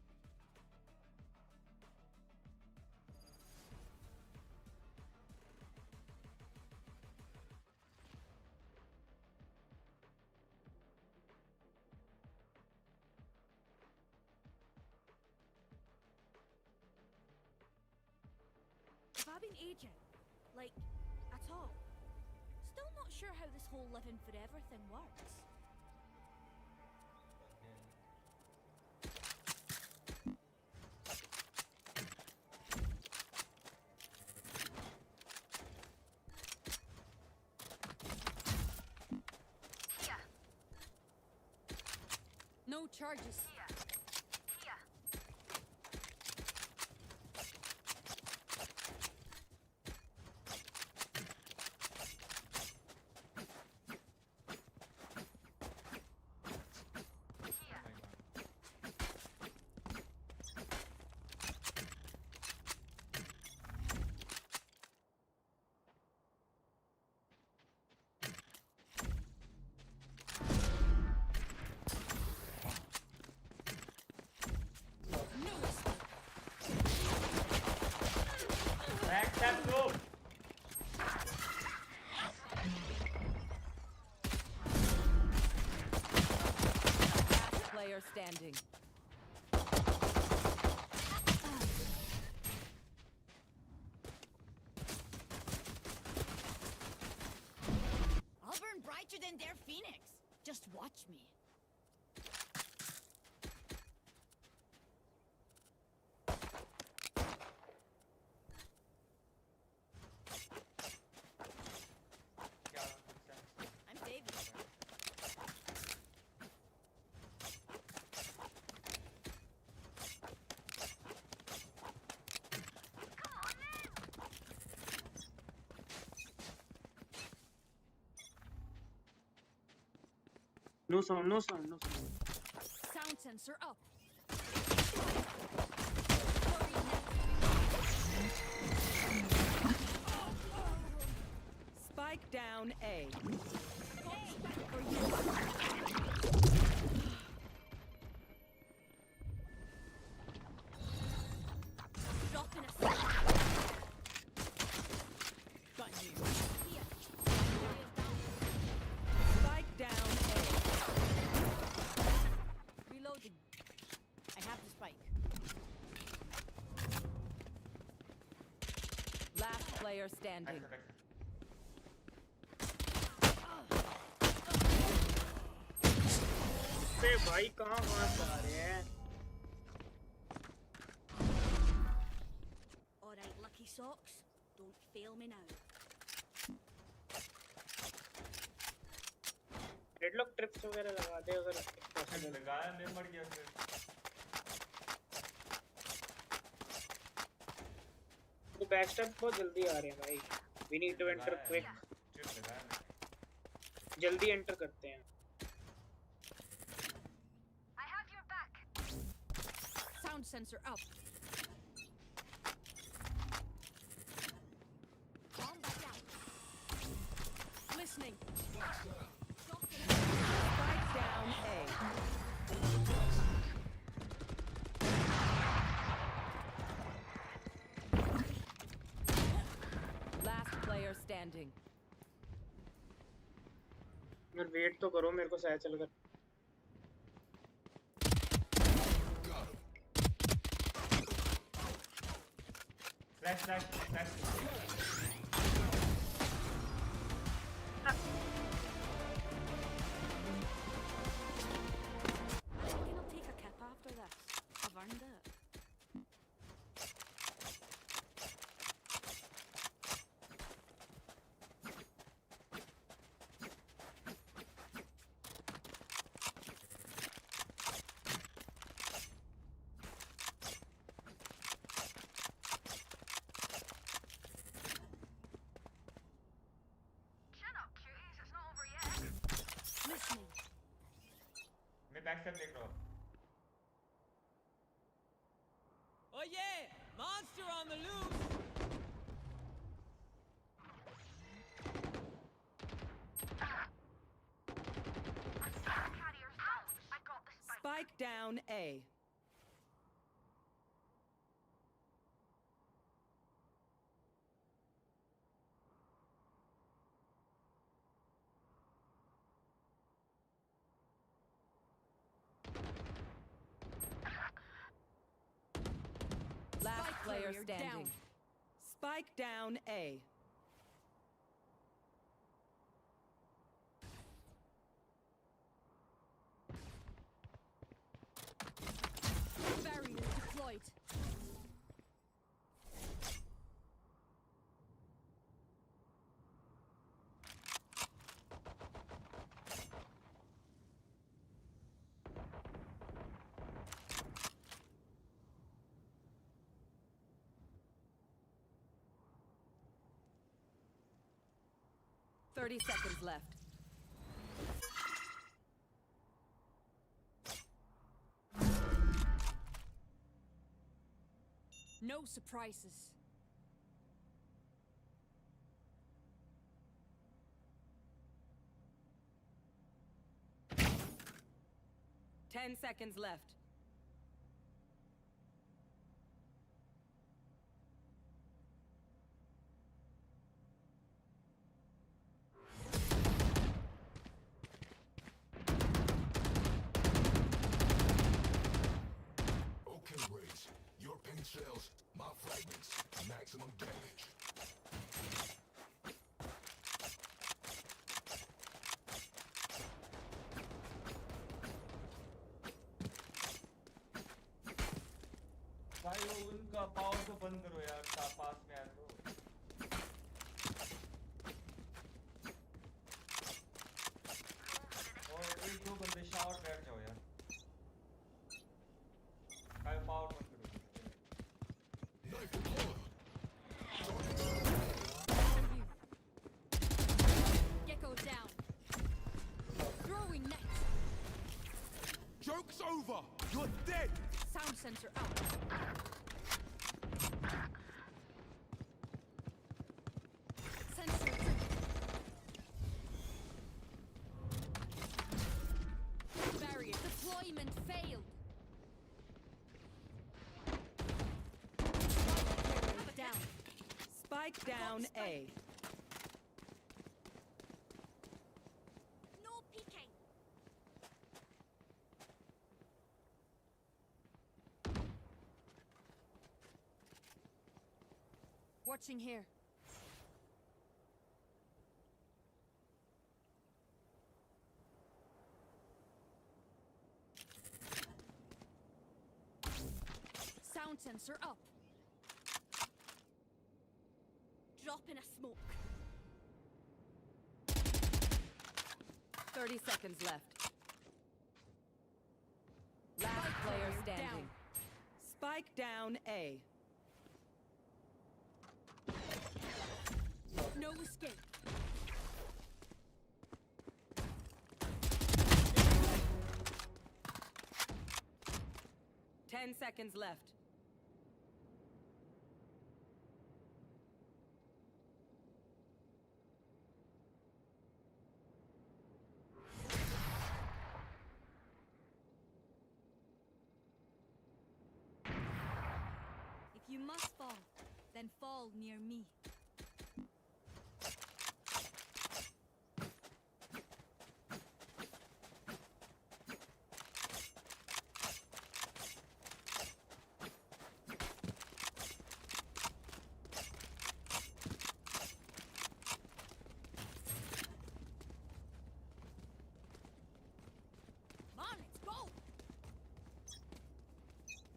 Have I been aging? Like, at all? Still not sure how this whole living forever thing works. No charges. Back that go. Last player standing. I'll burn brighter than their phoenix. Just watch me. I'm saving. No sound, no sound, no sound. Sound sensor up. Spike down A. Dropping a Got you. Here. Spike down A. Reloading. I have the spike. Last player standing. अरे भाई कहाँ से आ रहे हैं? Alright, lucky socks. Don't fail me now. Deadlock trips वगैरह लगा दे अगर possible. लगाया मैं मर गया फिर तो बैकस्टैप बहुत जल्दी आ रहे हैं भाई. We need to enter quick. जल्दी एंटर करते हैं. Sound sensor up. Bomb back out. Listening. Spike down A. Last player standing. यार वेट तो करो मेरे को शायद चल कर. Flash. I think I'll take a kip after this. I've earned it. Listening. मैं बैक स्टेप देख रहा हूँ Oh yeah! Monster on the loose! Spike down A. Last Spike player carrier standing. down. Spike down A. Barrier deployed. Thirty seconds left. No surprises. Ten seconds left. Okay, RAZE. Your paint shells, my fragments, maximum damage. भाई वो उनका power को बंद करो यार पास में आए तो और एक दो बंदे शावर बैठ जाओ यार भाई पावर बंद करो Gecko down. Throwing net. You're dead! Sound sensor out. Sensor triggered. Barrier deployment failed. Down. Spike down A. No peeking. Watching here. Sound sensor up. Drop in a smoke. 30 seconds left. Last player standing. down. Spike down A. No escape. Ten seconds left. If you must fall, then fall near me. Come on, let's go.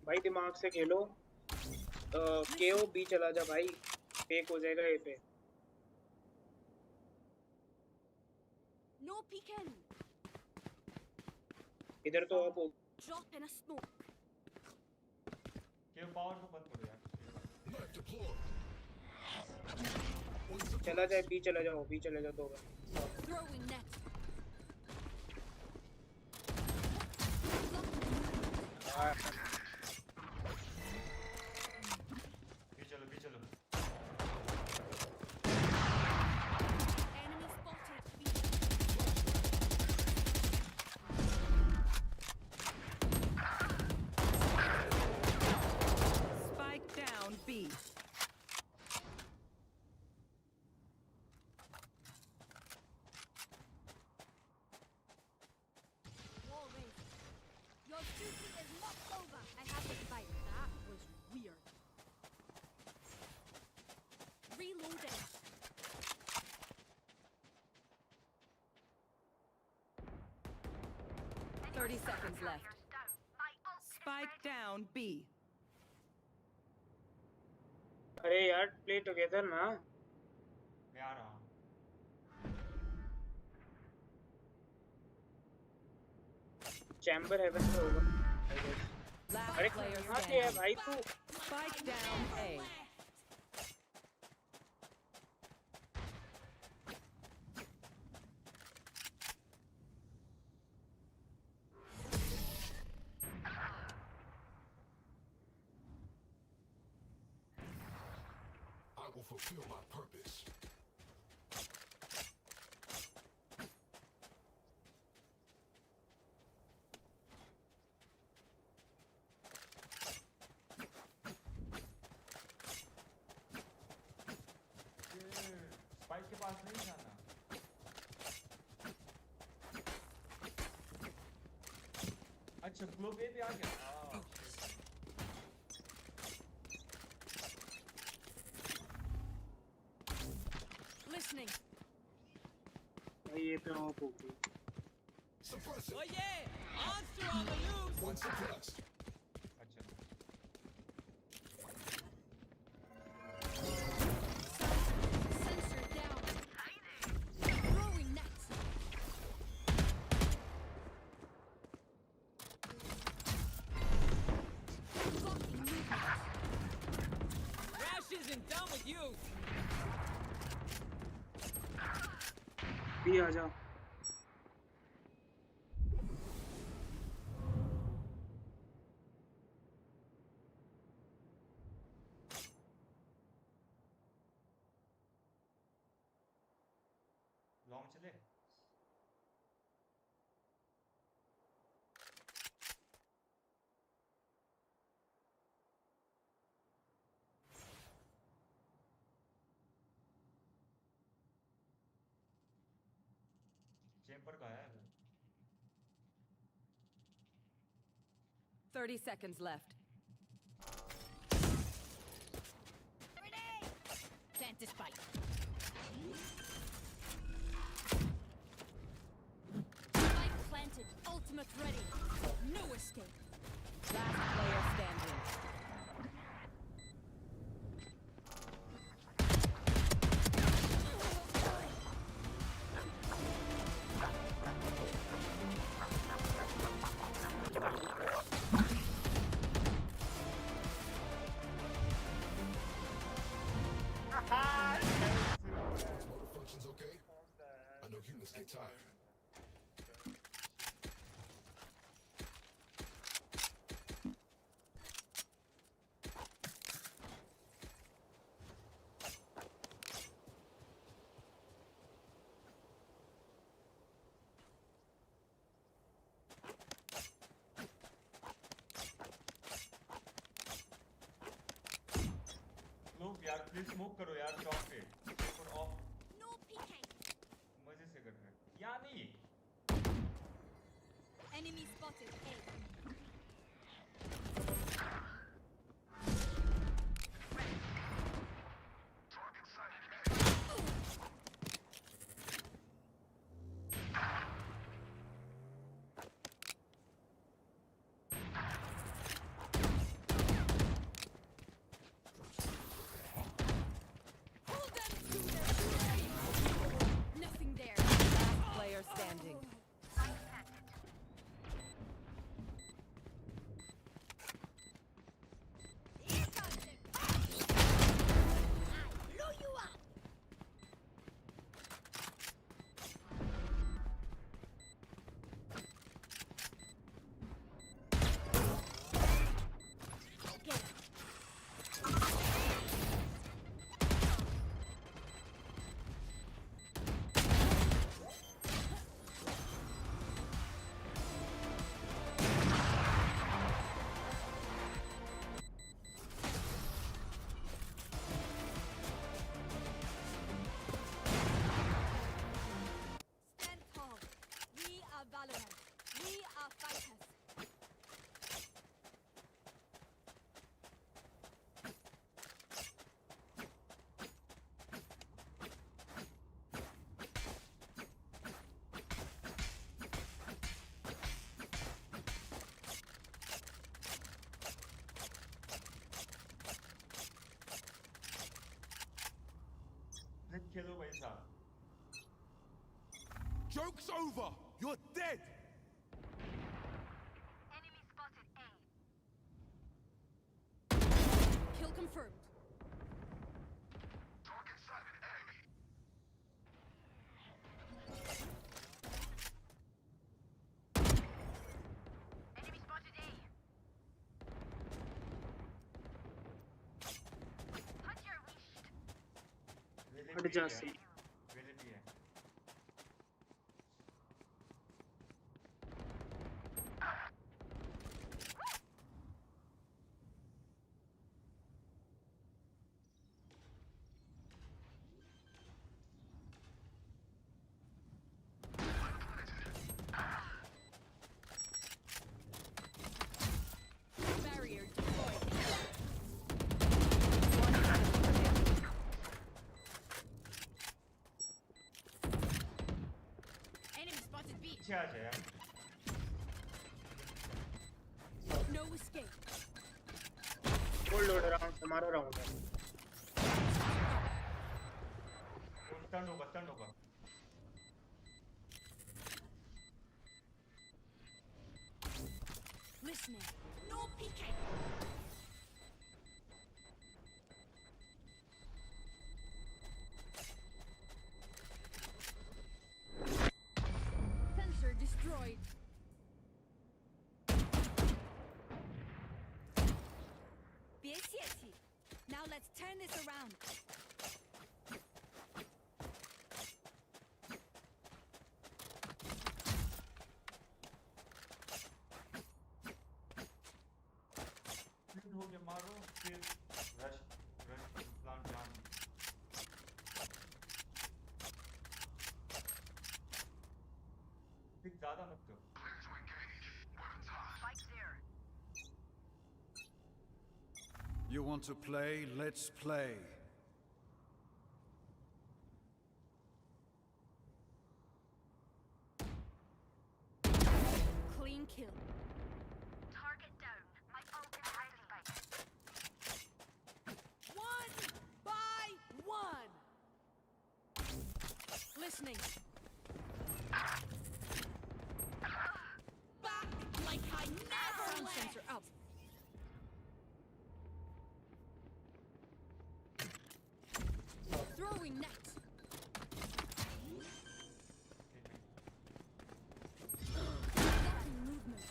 भाई दिमाग से खेलो केओ B चला जा भाई fake हो जाएगा ये पे No peeking. इधर तो आप Drop in a smoke. Cave power को बंद करो यार Knife deployed. चला जाए बी चला जाओ बी चले जाओ दो बार Throwing net. भी चलो Enemy spotted. Spike down B. Wall raised. Your duty is not over. I have the spike. That was weird. Reloading. Thirty seconds left. Spike down B. अरे यार प्ले टुगेदर ना मैं आ रहा हूँ चैम्बर हेवन पे होगा Last अरे player कहाँ से है standing. भाई तू Spike down A. I will fulfill my purpose. Spike के पास नहीं जाना अच्छा ग्लो पे भी आ गया Listening. भाई ये पे ऑफ हो गई Suppress it. Oh yeah! Monster on the loose! One suppressed. अच्छा Sensor down. Throwing net. Blocking movement. Rash isn't done with you! बी आ जाओ लॉन्ग चले चेंबर का है 30 seconds left. Plant the spike. Spike planted. Ultimate ready. No escape. Last player standing. Motor functions okay? I know humans get tired. Smoke यार please smoke करो यार shot पे और ऑफ No peeking. मजे से कर रहे हैं या नहीं Enemy spotted. A. Hold them to their grave. Nothing there. Last player standing. Here comes it. I blew you up. Get it. Stand tall. We are Valorant. We are fighters. खेलो भाई साहब Joke's over! You're dead! Kill confirmed. हट जा से वेलिटी है Barrier deployed. Enemy spotted B. पीछे आ जा यार No escape. Hold on around tomorrow round. Turn होगा Listening. No peeking. Sensor destroyed. VCT. Now let's turn this around. You want to play? Let's play. Clean kill. Target down. My ult is ready. One by one. Listening. Back like I never left. Sound sensor up. Throwing net. Blocking movement.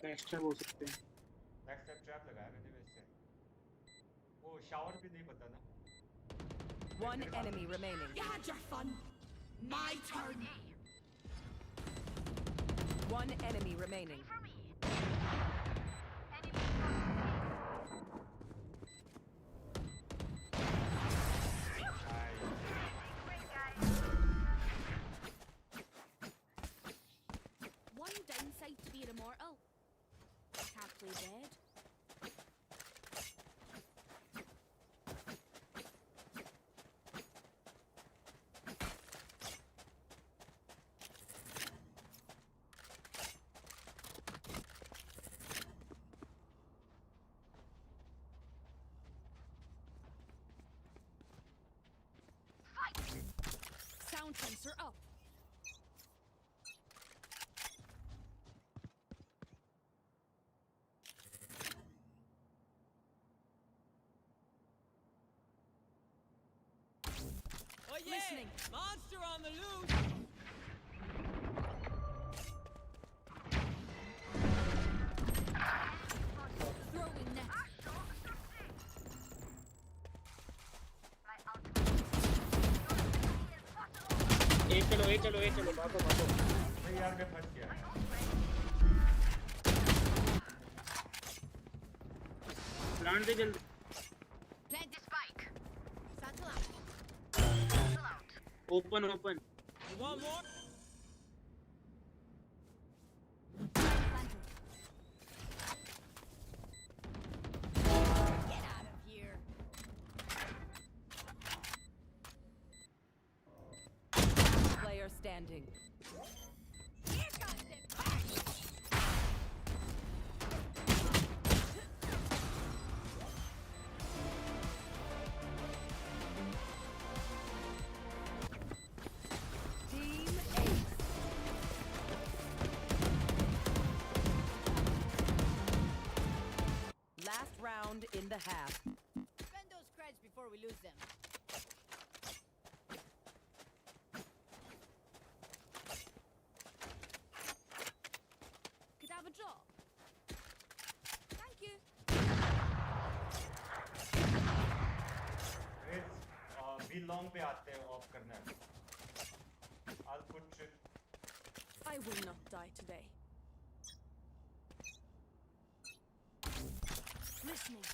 Extra बोल सकते हैं back step trap लगाया मैंने वैसे वो shower भी नहीं पता ना One enemy remaining. You had your fun. My turn. One enemy remaining. One downside to being immortal. Can't play dead. Sound sensor up. Oh yeah! Listening. Monster on the loose! Throwing net. ए चलो भागो नहीं यार मैं फंस गया plant दे जल्दी Plant the spike. Satchel out. Satchel out. Open One more? Get out of here. Player standing. Here comes the party. Team Ace. Last round in the half. Spend those creds before we lose them. Could have a drop. Thank you. Raze B long पे आते हैं of करना है I'll put I will not die today. Listening.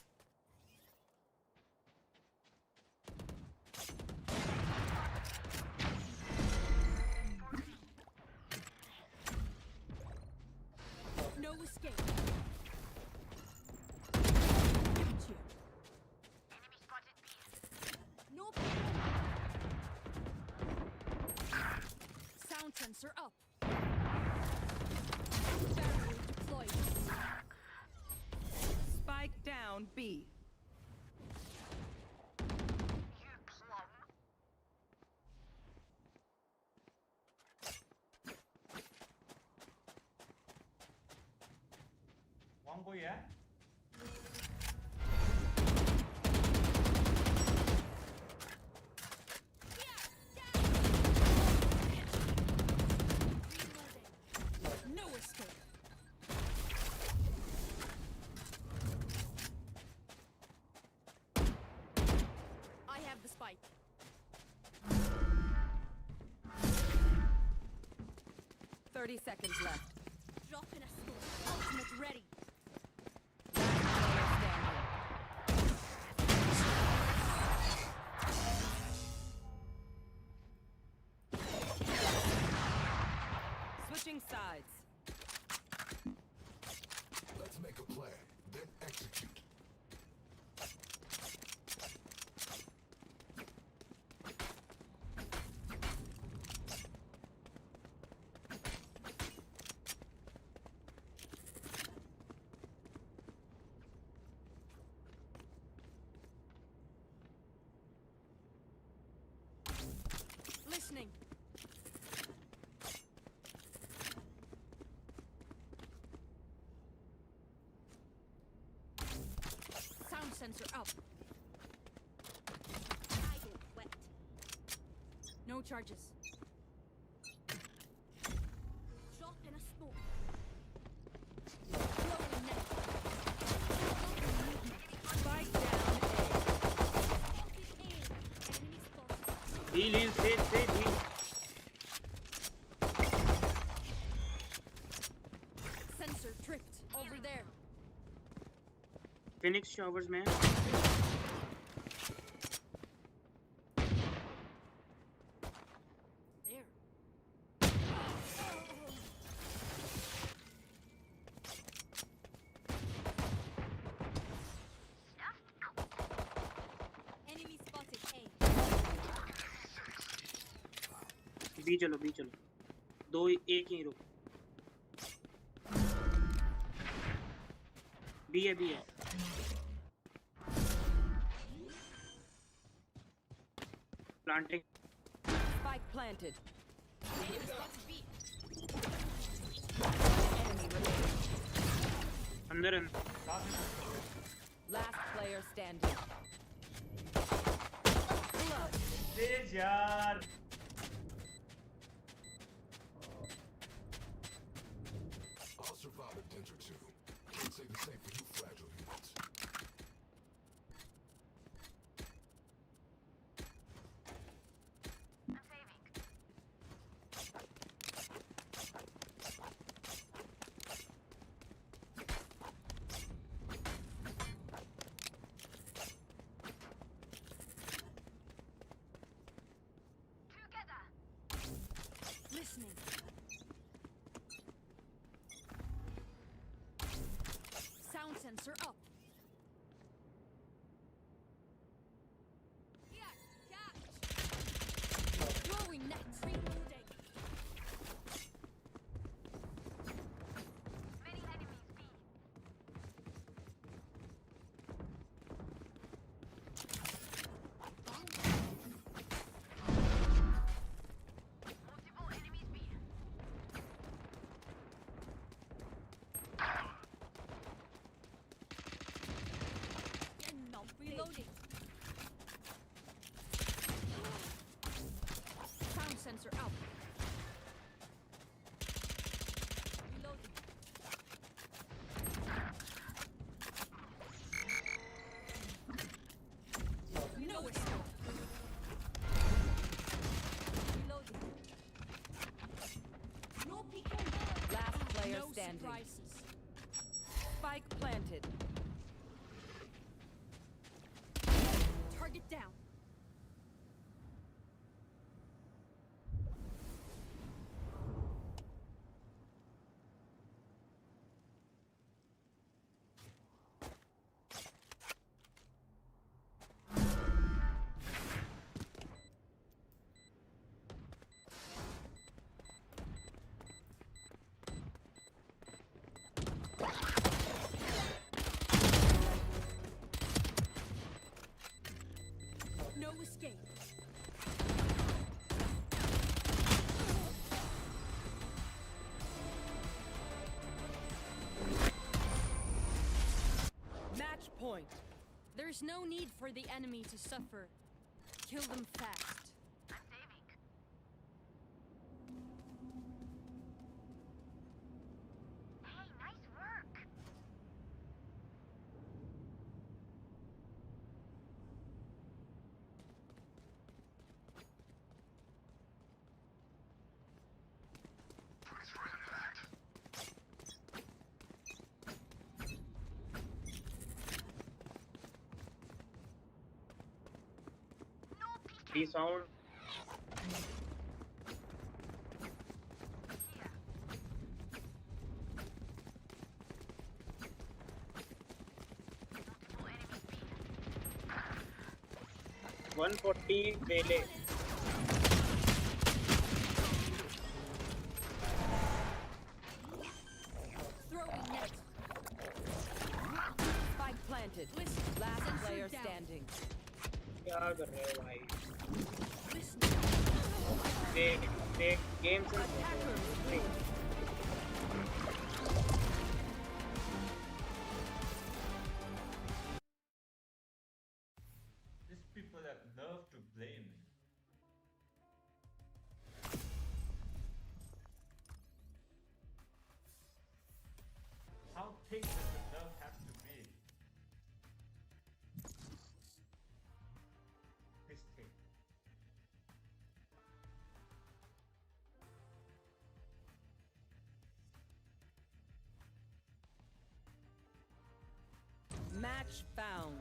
No escape. Got you. Enemy spotted B. No. Sound sensor up. Barrier deployed. Spike down B. You plum. One कोई है No escape. I have the spike. Thirty seconds left. Drop in a smoke. Ultimate ready. Player standing. Switching sides. sensor up. I go wet. No charges. Drop in a smoke. Throwing net. Spike down Enemy spotted. Heal, save, heal. Sensor tripped. Over there. Phoenix showers, man. There. Enemy spotted A. B चलो दो एक ही रुक B है planting Spike planted. Enemy spotted B. Enemy remaining. अंदर Last player standing. तेज यार I'll survive a dent or two. Can't say the same for you fragile units. I'm saving. Together. Listening. Sound sensor up. Yeah, catch. Throwing net. Reloading. Many enemies B. Multiple enemies B. Enough. Reloading. Sound sensor up. Reloading. No escape. Reloading. No peeking. Last player No standing. surprises. Spike planted. Target down. No escape. Match point. There's no need for the enemy to suffer. Kill them fast. I'm saving. Hey, nice work. B sound Here. 140 melee Throwing net. Spike planted. Listen. Last Sensor player down. standing. क्या कर रहे हो भाई Listening. देख game से Attackers win. flame. How thick does the nerve have to be? This thick. Match found.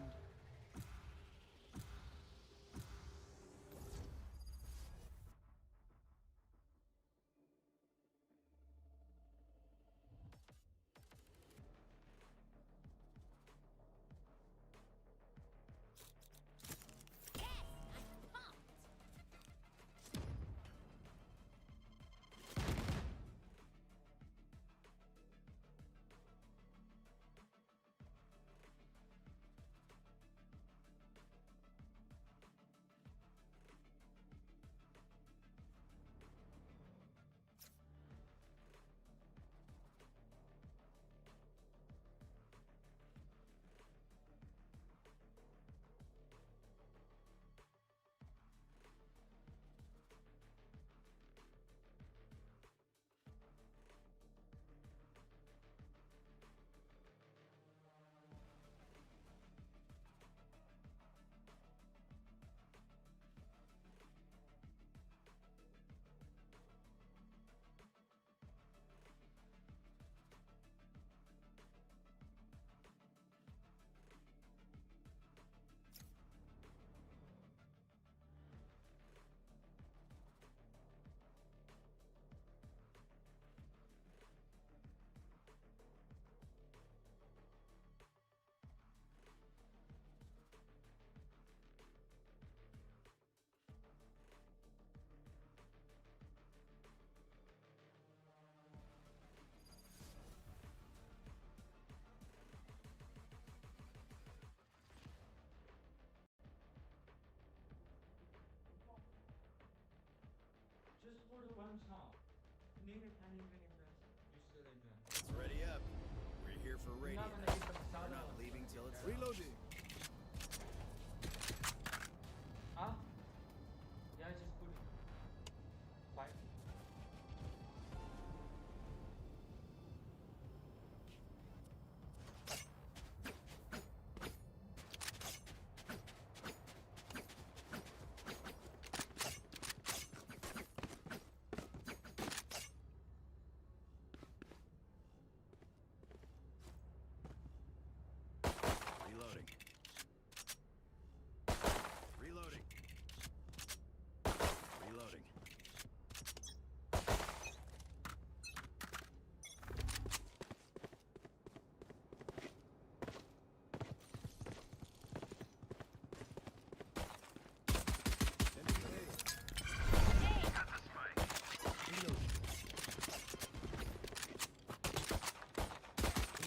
Just for the one song. Neither can even impress. You still enjoy. It's ready up. We're here for You're radio. not gonna get the We're sound not of leaving till it's Reloading. Huh? Yeah, just put it. Fine. Reloading. Reloading. Reloading.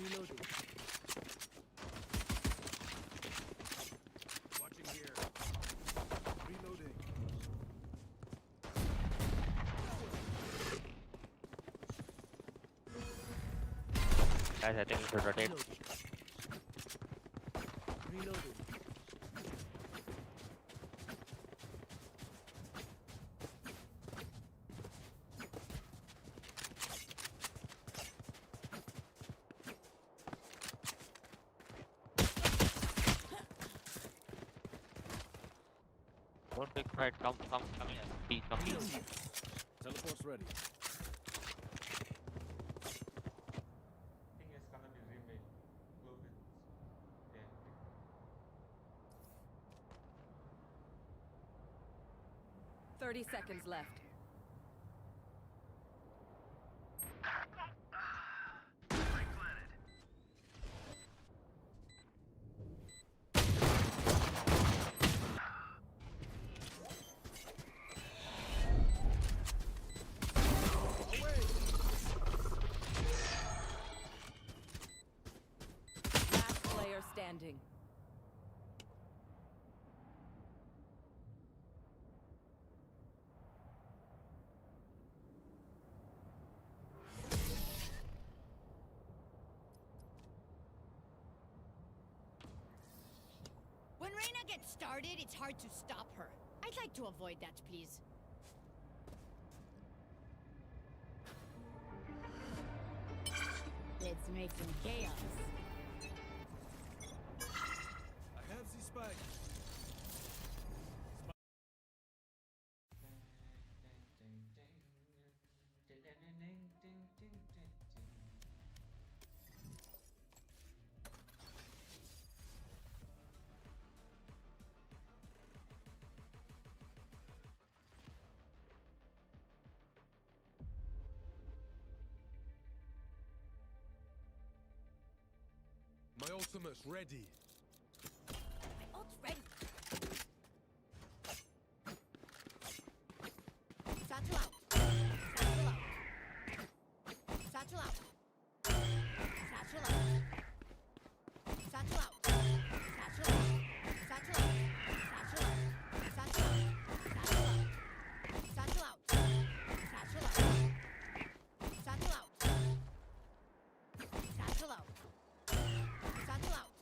Reloading. Watching here. Reloading. Guys, I think we should rotate. Reloading. Don't pick right, come here. Please come here. Teleport's ready. Thing is gonna be remade. Glue it. Then. 30 seconds left. Last player standing. When Reyna gets started, it's hard to stop her. I'd like to avoid that, please. Let's make some chaos. I have the spike. My ultimate's ready. My ult's ready. Satchel out. Satchel out. Satchel out. Satchel out. Satchel out. Satchel out. Satchel out. Satchel out. Satchel out. Satchel out. Satchel out. Satchel out. Satchel out. Satchel out. Satchel out.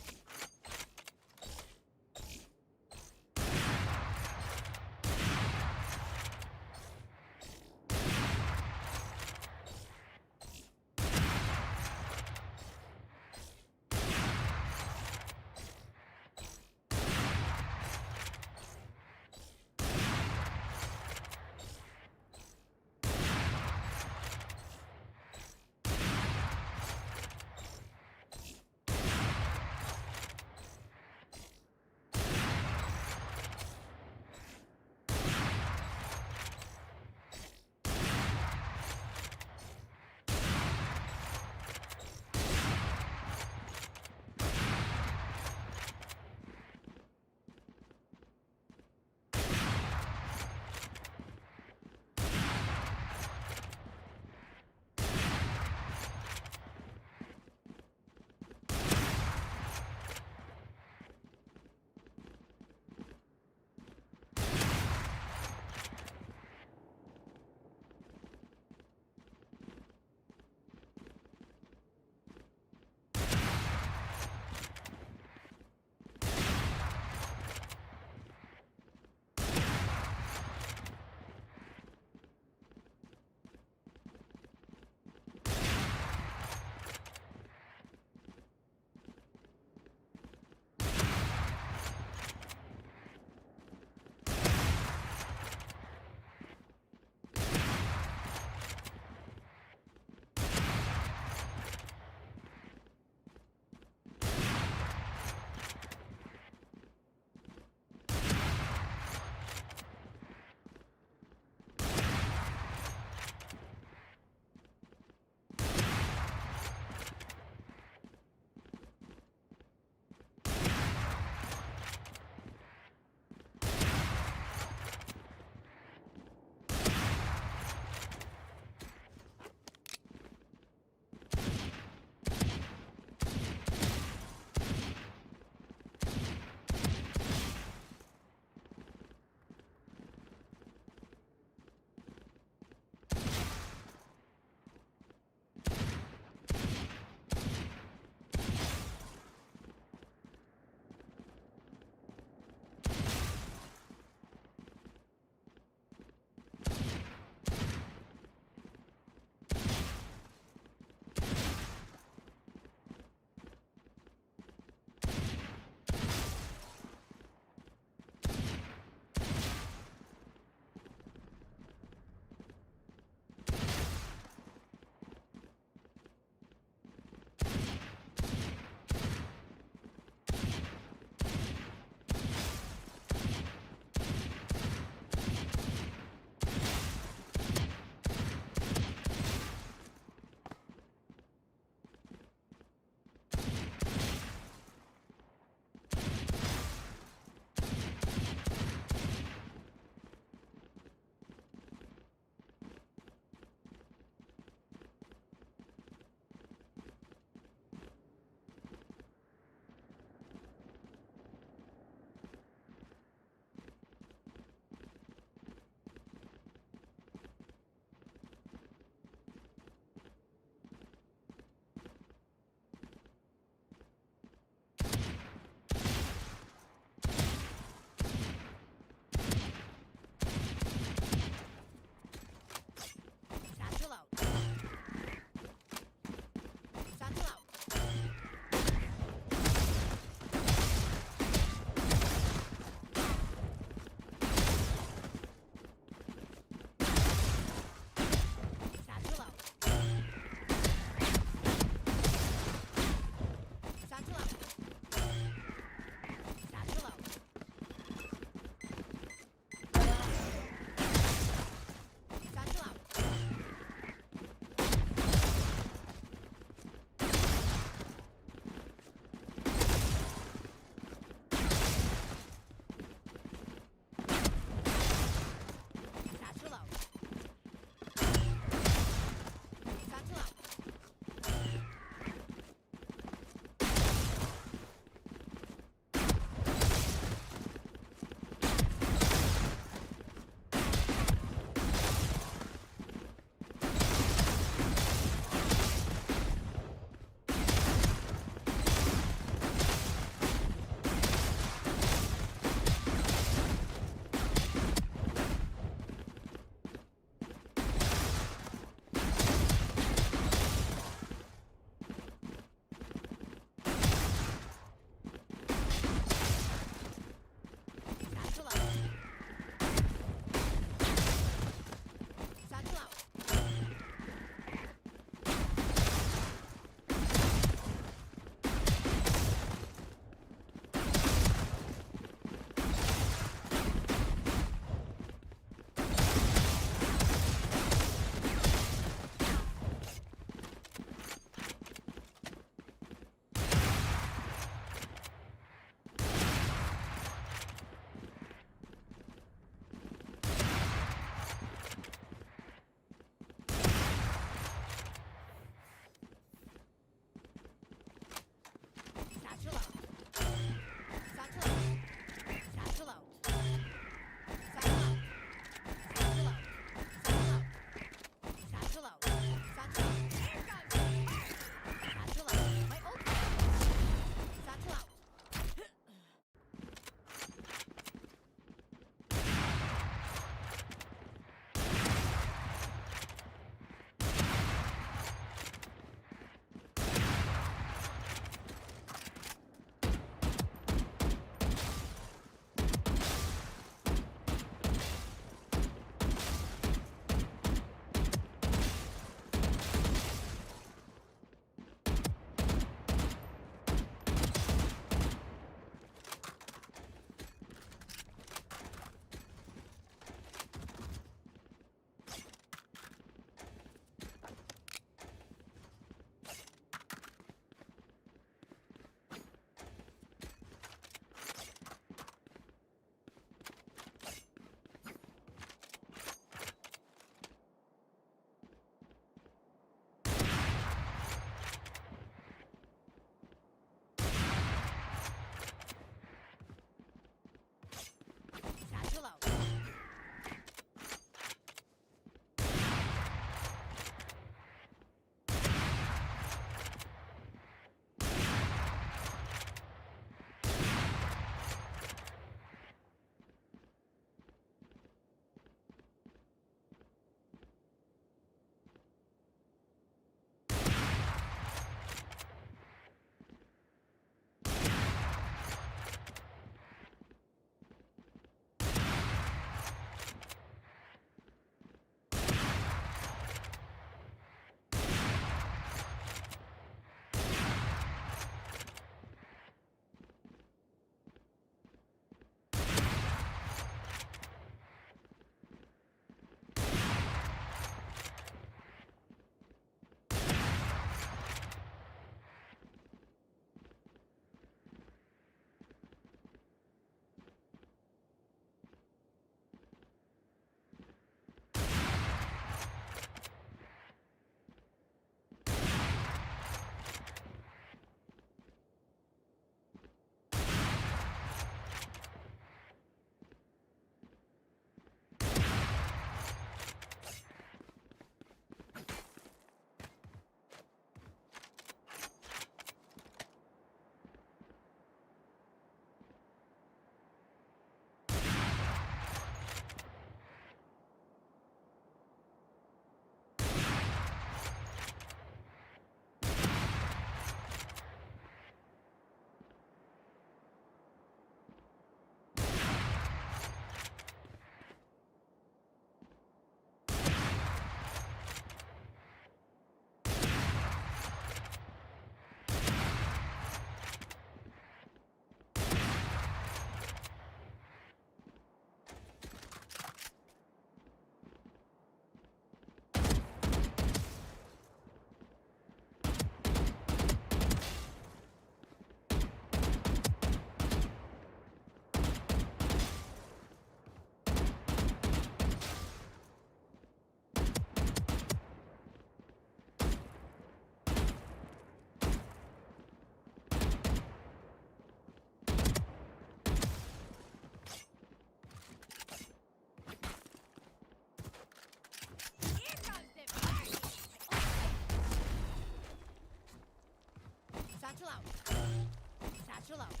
Neutral out.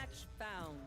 Match found.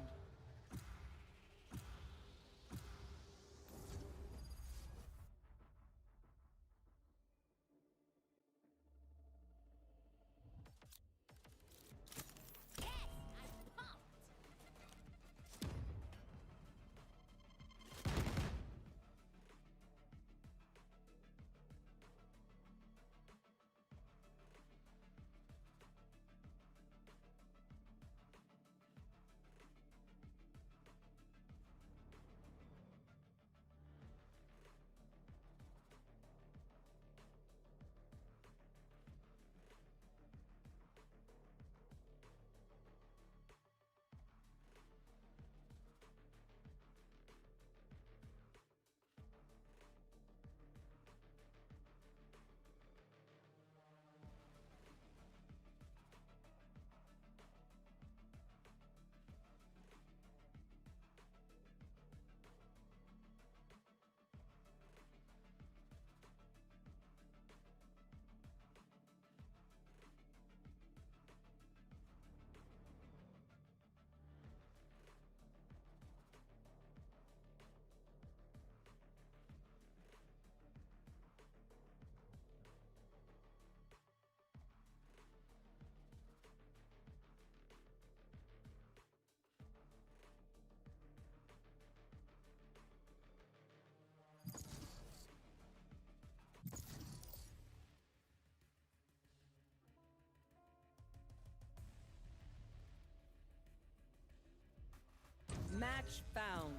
Match found.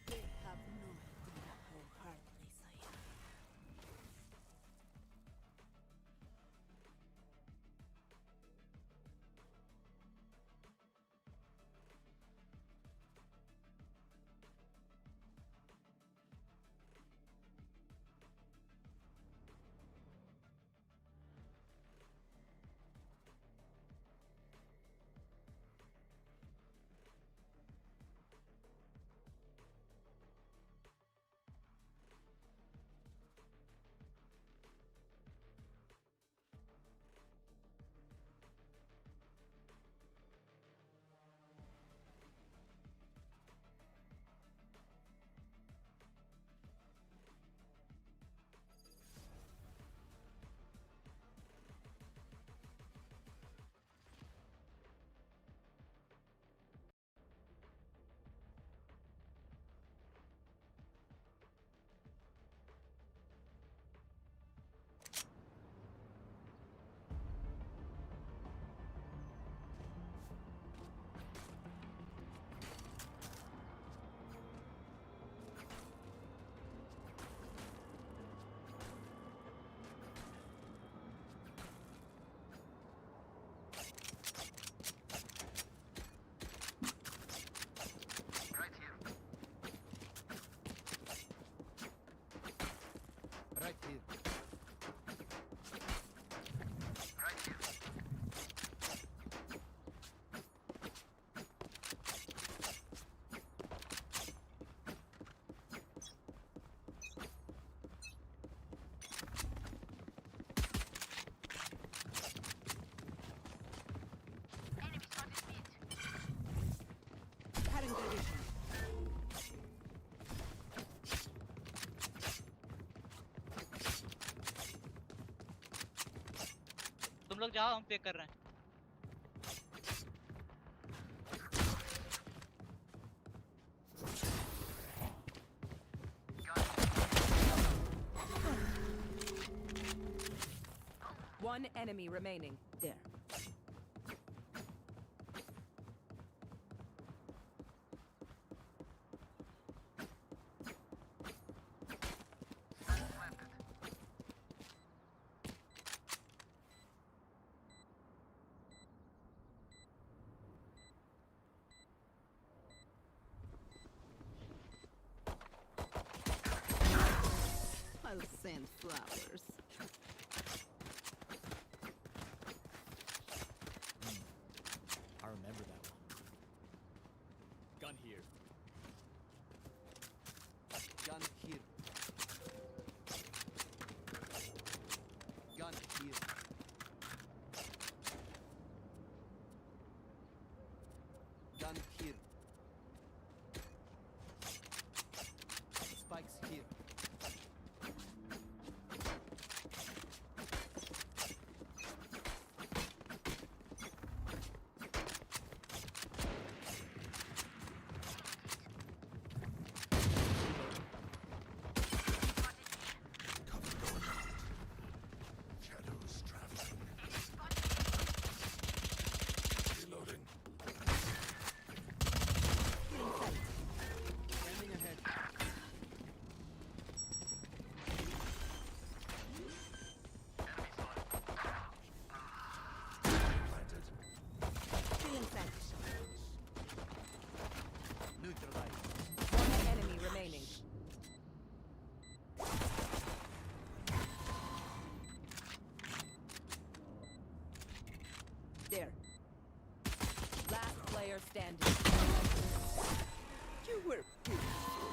They have no idea how heartless I am. Right here. Right here. Enemy spotted mid. Cutting their vision. तुम लोग जाओ हम pick कर रहे हैं One enemy remaining. There. I'll send flowers. I remember that one. Gun here. Gun here. Gun here. Gun here. Spikes here. Shadows traveling. Reloading. Standing ahead. Planted. Feeling sight. Neutralized. One enemy remaining. There. Last player standing. You were beautiful.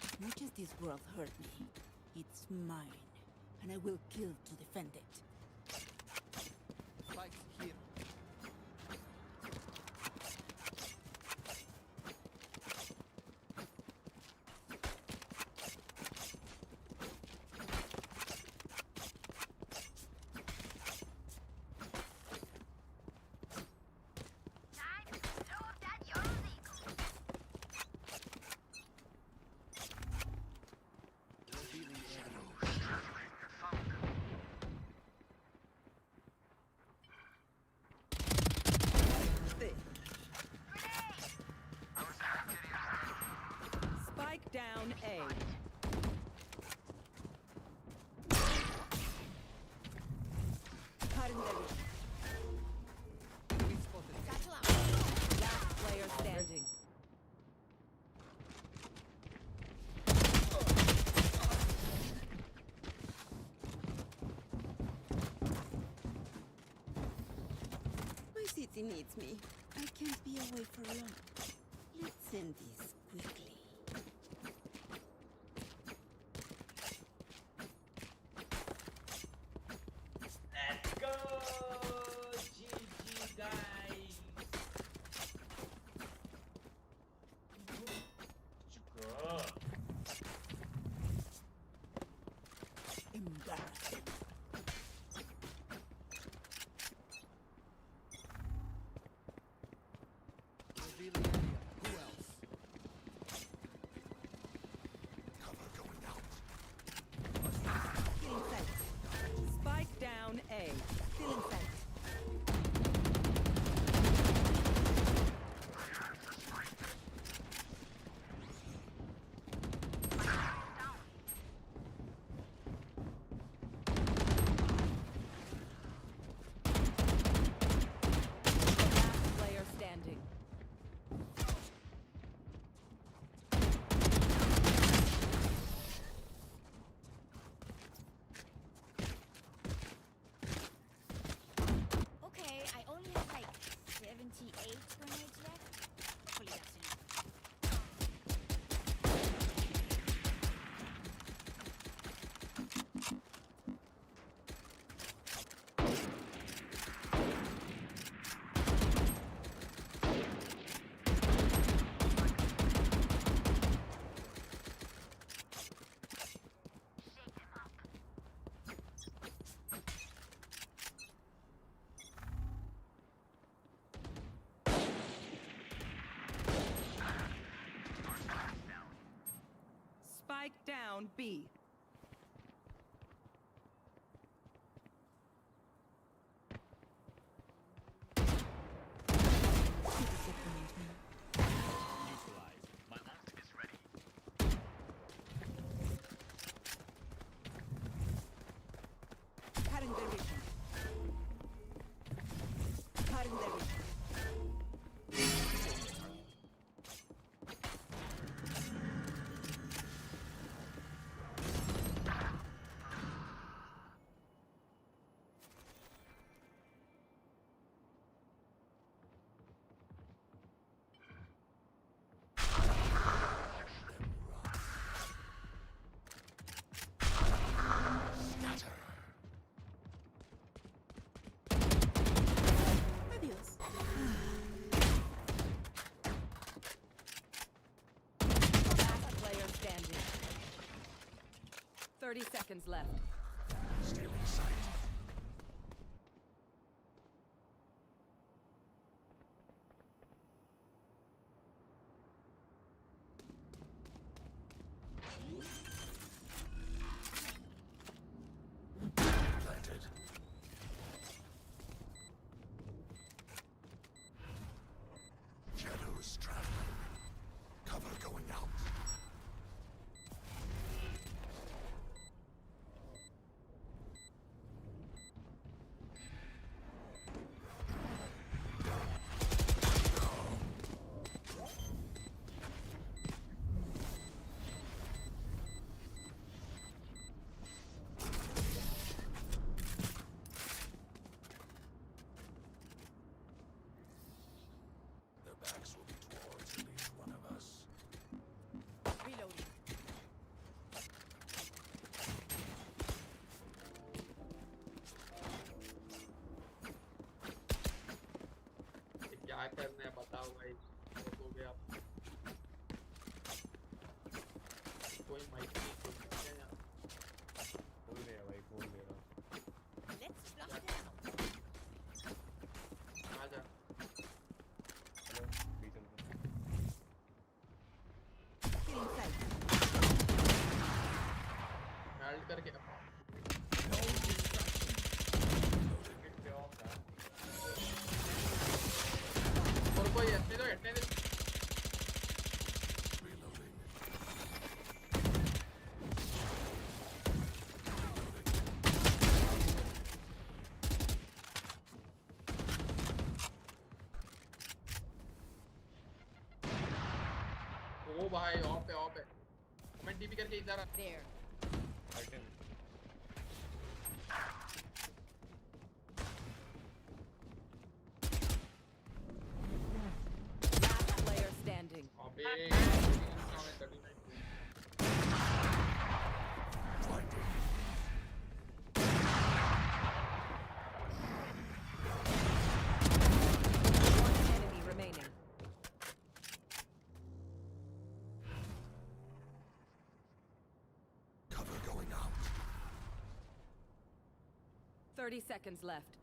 As much as this world hurt me, it's mine, and I will kill to defend it. Spikes here. Revealing area. Stay. Spike down A. We spotted. Last player standing. My city needs me. I can't be away for long. Let's end this quickly. Let's go! GG, guys! Good. Embarrassing. Revealing area. Who else? Cover going out. Feeling sight. Spike down A. Feeling sight. Last player standing. Okay, I only have like 78 grenades left. Hopefully that's enough. Spike down B. 30 seconds left. Stealing sight. Planted. Shadows traveling. Cover going out. Their backs will be towards at least one of us. Reloading. क्या करना है बताओ भाई हो गया कोई mic नहीं खोल सकते हैं खोल रहे भाई खोल ले रहा Let's flush it out. आजा हेलो भी चल रहा Killing sight. हेल्ड करके और कोई ऐसे तो हटने दे Reloading. ओ भाई ऑफ है कमेंट टीपी करके इधर आ There. Item Last player standing. अबे Blinding. One enemy remaining. Cover going out. 30 seconds left.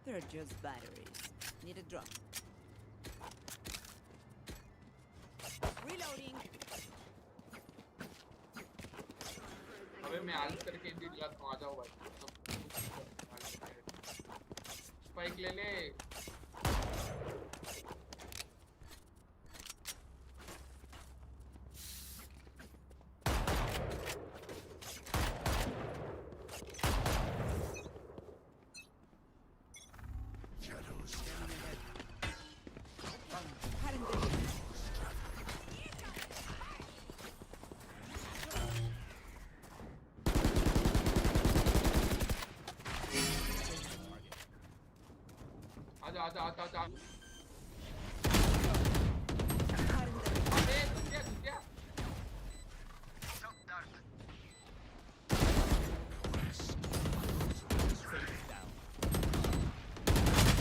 They're just batteries. Need a drop. Reloading. अबे मैं आलस करके इंडी दिलाता हूं आ जाओ भाई स्पाइक ले ले Shadows आजा अबे घुस गया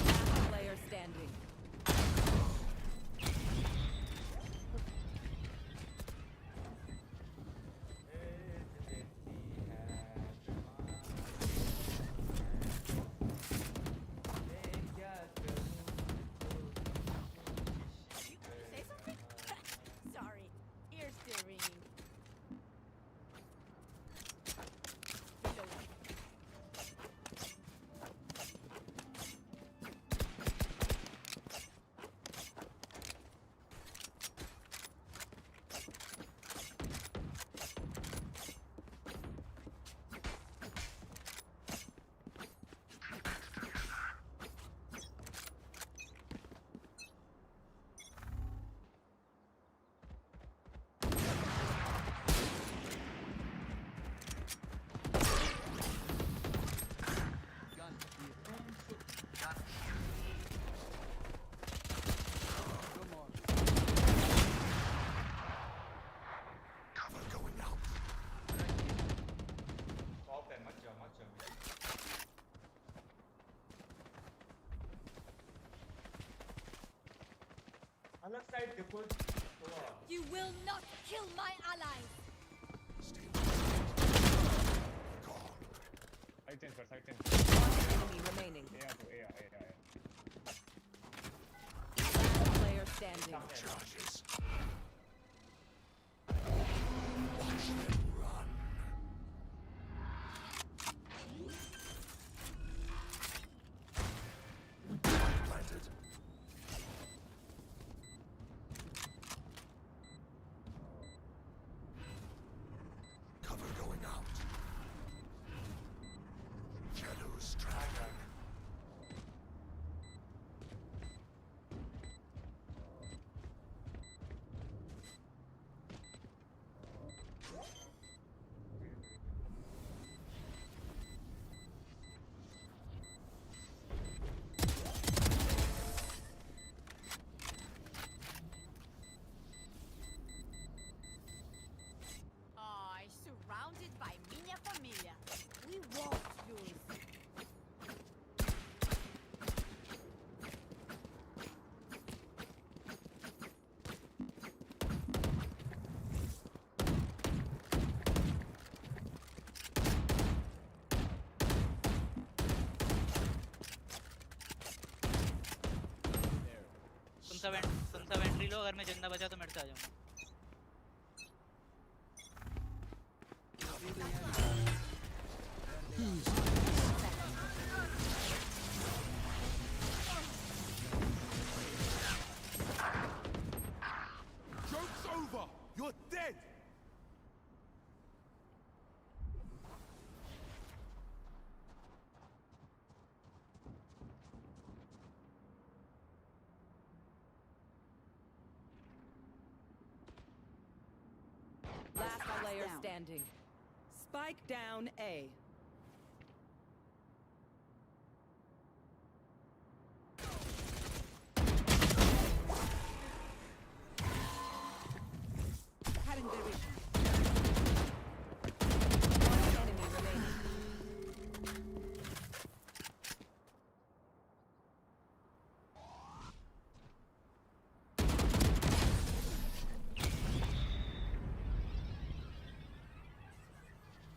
Last player standing. अलग साइड देखो थोड़ा You will not kill my allies. Side change कर side change Enemy remaining. Last player standing. Charges. Watch them run. Planted. Cover going out. Shadows traveling. Surrounded by minha família. We won't lose. तुम सब entry लो, अगर मैं जिंदा बचा तो मेरे से आ जाऊंगा. Joke's over! You're dead! Last player standing. Spike down A. Cutting their vision. One enemy remaining.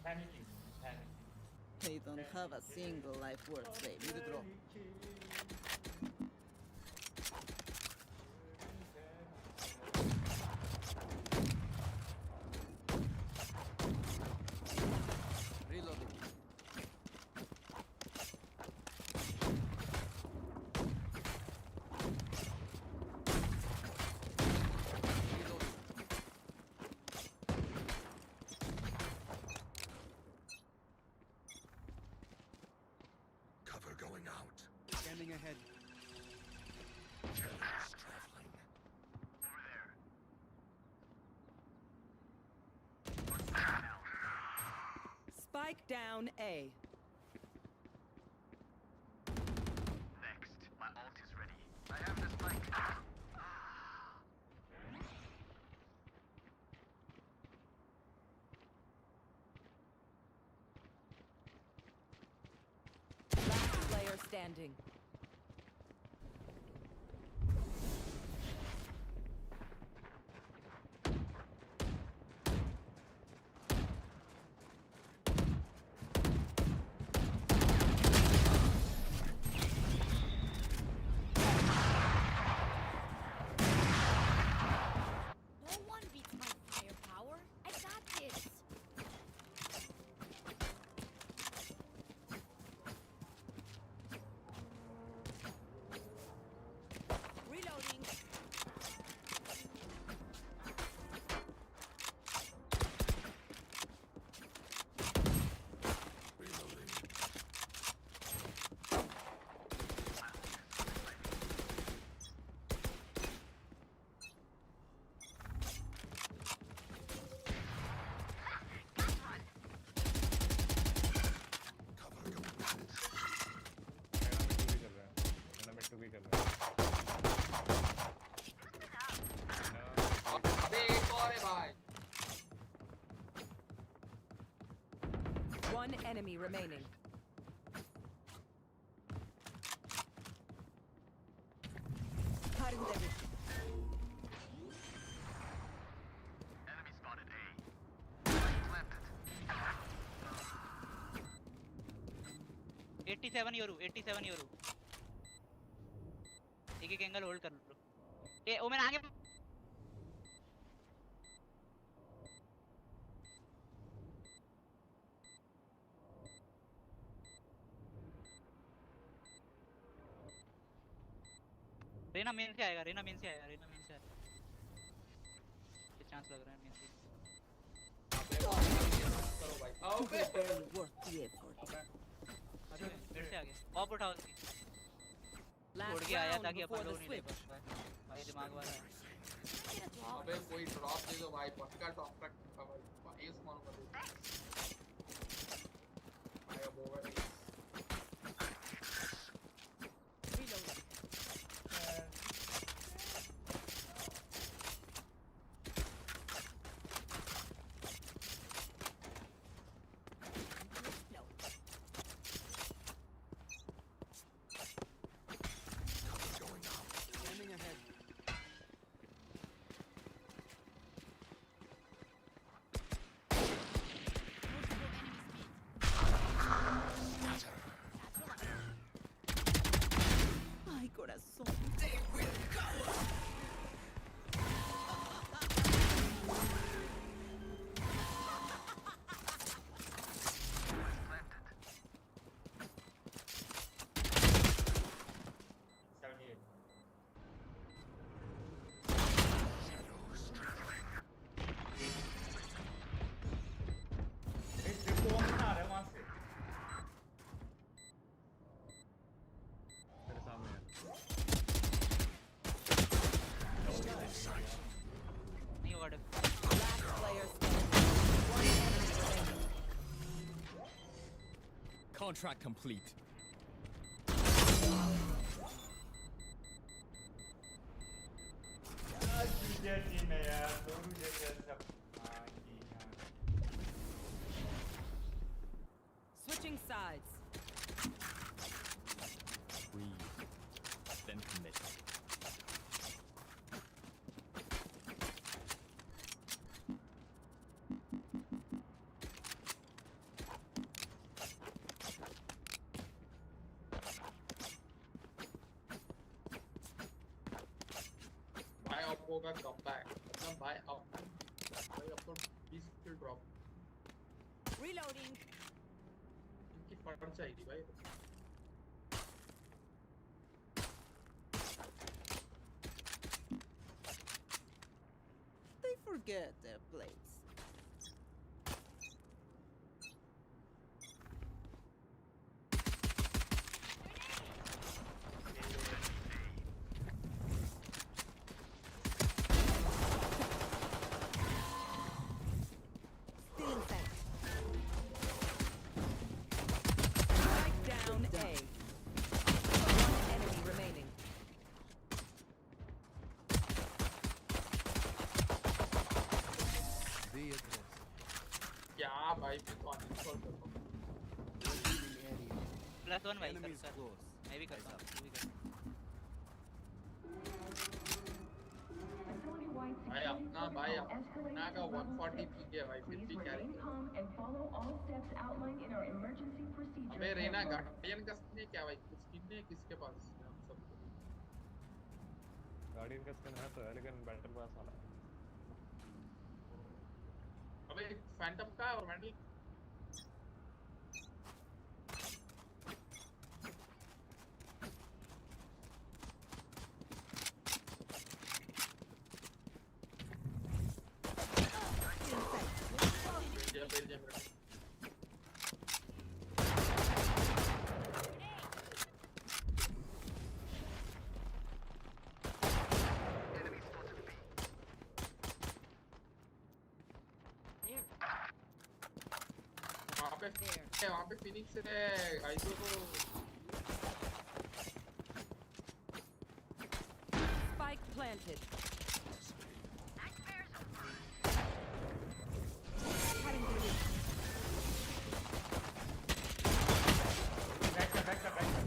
panicking. They don't have a single life worth saving. Need a drop. Reloading. Cover going out. Scanning ahead. Shadows traveling. Spike down A. Next, my ult is ready. I have the spike. Last player standing. No one beats my firepower. I got this. Reloading. Reloading. Cover going out. One enemy remaining. Cutting their vision. 87 Yoru 87 Yoru एक angle hold कर लो ए women आगे Raina main से आएगा Raina main से आएगा ये chance लग रहा है मेन से करो भाई फिर से आगे ऑफ उठाओ उसकी छोड़ के आया ताकि अपन लोग नहीं ले पाए भाई दिमाग वाला है अबे कोई ड्रॉप दे दो भाई पक्का ड्रॉप रख भाई ये स्पॉन कर दो भाई अब ओवर Ay, corazón. नहीं होगा डिफ Contract complete. टीम है यार दोनों जैसे सब Switching sides. Breathe. Then commit. भाई आपको का कमबैक मतलब भाई आप भाई आपको 20 किल ड्रॉप Reloading. इनकी फट चाहिए भाई They forget their place. Still in sight. Strike down A. One enemy remaining. Be at rest. क्या भाई मैं तो अनइंस्टॉल कर दूं +1 भाई Enemies कर close. मैं भी करता हूं तू भी कर भाई अपना का 140 पी के भाई 50 कैरी अबे रेना गार्डियन का स्किन है क्या भाई कुछ स्किन है किसके पास हम सबको गार्डियन का स्किन है तो है लेकिन बैटल पास वाला है अबे फैंटम का और वैंडल वहाँ पे फिनिक्स है आइसो को Spike planted.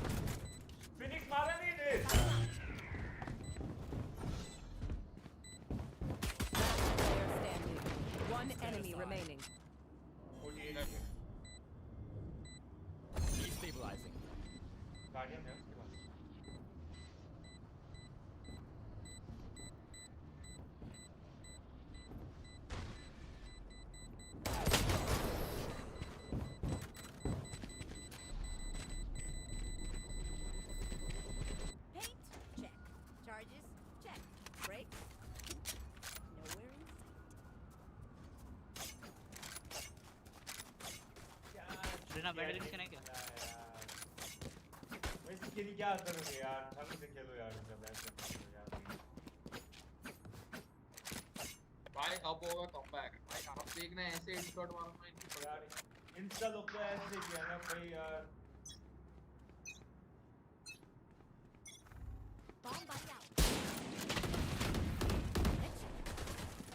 फिनिक्स मारा नहीं रे Player standing. One enemy remaining. Destabilizing. Guardian है उसके पास। Paint? Check. Charges? Check. Brakes? Nowhere in sight. बिना बैटरी से नहीं क्या? इसके लिए क्या करोगे यार? ढंग से खेलो यार, जब ऐसे खेलो यार। भाई अब होगा कमबैक। भाई आप देखना ऐसे हेडशॉट मारूंगा इनकी यार इंस्टा लोग तो ऐसे किया ना भाई यार। Bomb buddy out.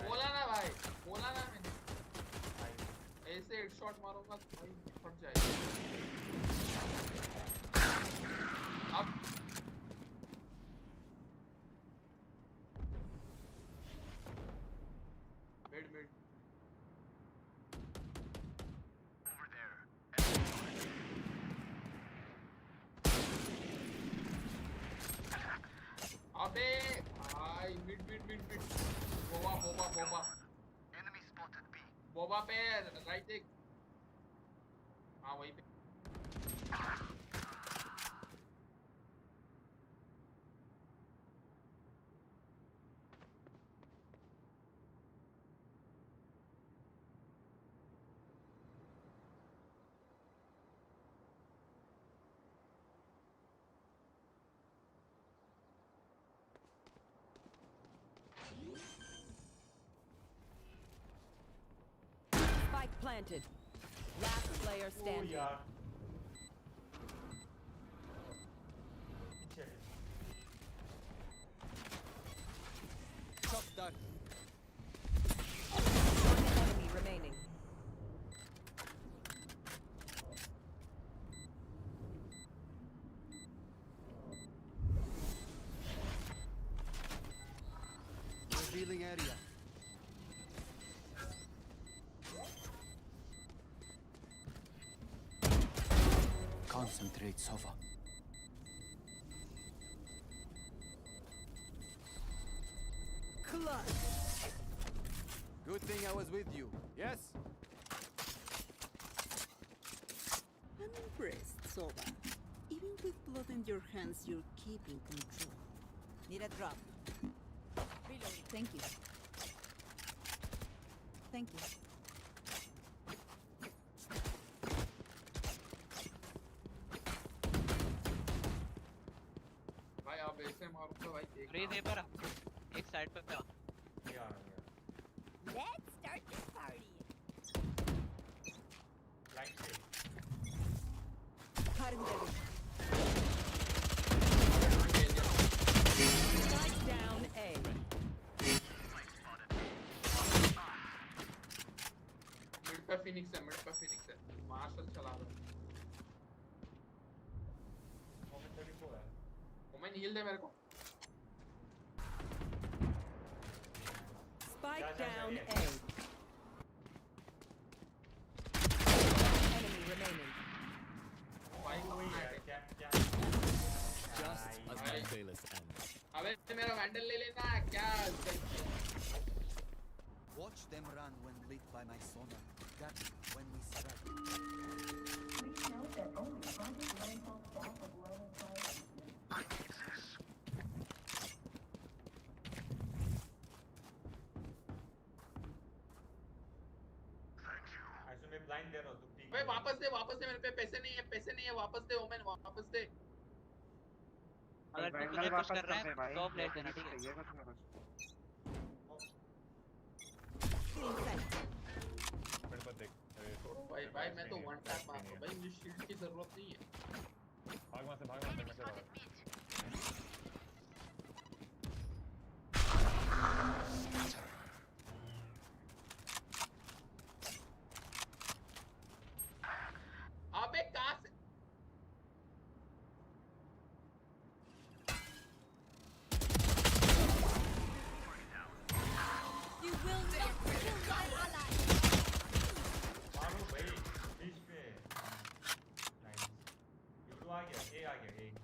बोला ना भाई, बोला ना मैंने। ऐसे हेडशॉट मारूंगा तो भाई फट जाएगा। अब मिड मिड Over there. अबे भाई mid mid mid mid Boba Boba Boba Enemy spotted B. Boba पे राइट देख। हाँ वही पे। Spike planted. Last player standing. यार Shot done. One enemy remaining. Revealing area. Concentrate, Sova. Clutch. Good thing I was with you. Yes? I'm impressed, Sova. Even with blood in your hands, you're keeping control. Need a drop. Reloading. Thank you. Thank you. भाई आप ऐसे मारूंगा भाई देख। Raise है पर एक side पे क्या? यार Let's start this party. Light से Spike down A. मिड पे फिनिक्स है, मिड पे फिनिक्स है। मार्शल चला रहा है। मोमेंट 34 है। मोमेंट हील दे मेरे को। Spike down A. Enemy remaining. भाई वही यार क्या क्या Just as my Bayless ends. अबे मेरा वैंडल ले लेना क्या? Watch them run when lit by my sonar. That's when we strike. ऐसे मैं ब्लाइंड दे रहा हूँ, तू ठीक भाई वापस दे मेरे पे पैसे नहीं है, पैसे नहीं है, वापस दे ओमेन, वापस दे। अगर तू तुझे पुश कर रहा है तो प्लेट देना, ठीक है? मेरे पास देख भाई भाई मैं तो वन टैप मार रहा हूं भाई, मुझे शील्ड की जरूरत नहीं है। भाग वहां से, भाग वहां से, मैं चला रहा हूं। अबे कहां से? You will not kill my ally. मारो भाई बीच पे। नाइस। यूट्यूब आ गया, ए आ गया एक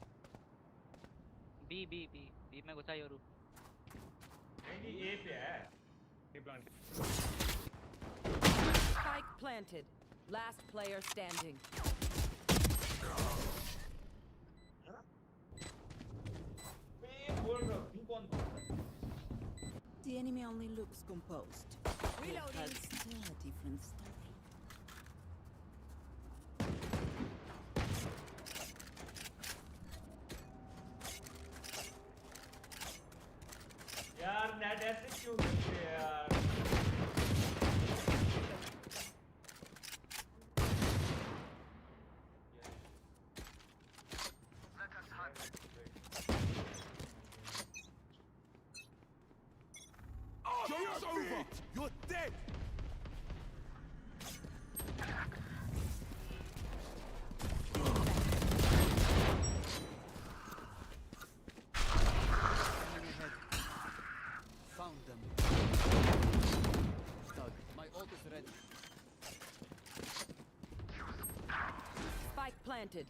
बी में घुसा योरू नहीं ए पे है Spike planted. Last player standing. The enemy only looks composed. It has still a different story. यार नेट ऐसे क्यों करते हैं यार Joke's over! You're dead! Found them. Doug, my ult is ready. Spike planted.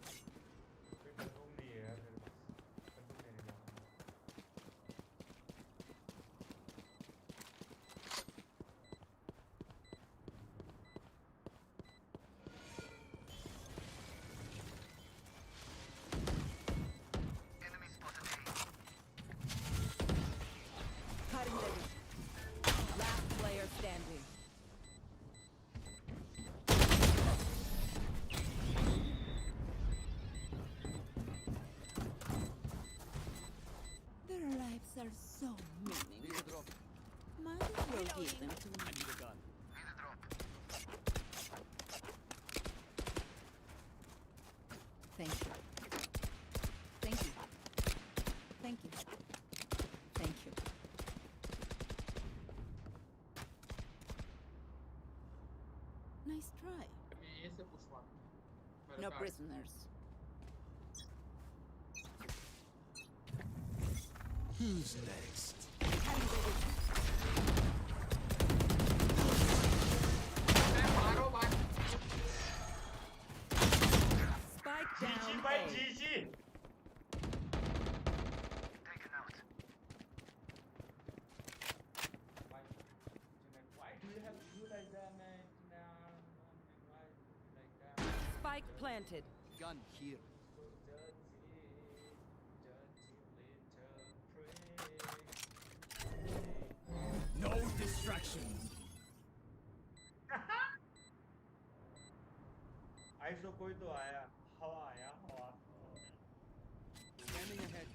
Cutting ready. Last player standing. Their lives are so meaningless. Might as well give them to me. I need a gun. Thank you. Thank you. Thank you. Thank you. Nice try. ए से push मार No prisoners. Who's next? मारो भाई Spike GG down. भाई A. GG Why do you have to do like that, man? Why do you like that? Spike planted. Gun here. So dirty, little prick. No distractions. Iso कोई तो आया हवा आया हवा Scanning ahead.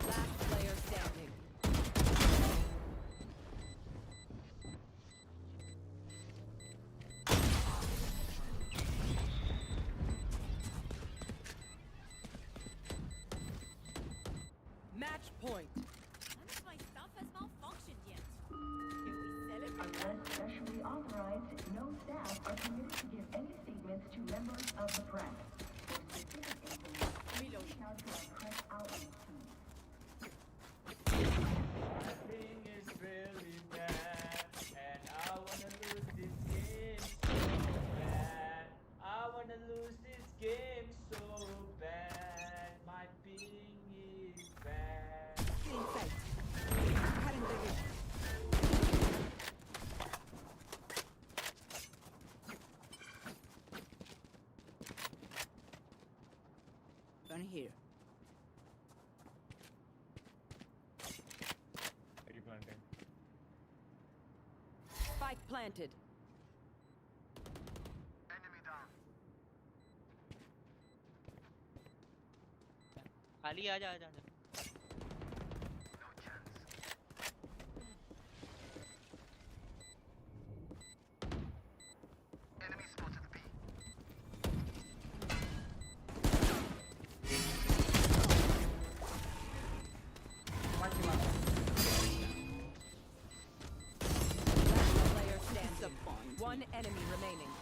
Last player standing. Match point. None of my stuff has malfunctioned yet. Can we sell it? Unless specially authorized, no staff are permitted to give any statements to members of the press. For specific information, reach out to our press outreach team. My thing is really bad and I wanna lose this game so bad I wanna lose this game so bad my ping is bad Inside. Cutting the reach. Gun here. Are you planting? Spike planted. खाली आजा आजा आजा Last player standing. One enemy remaining.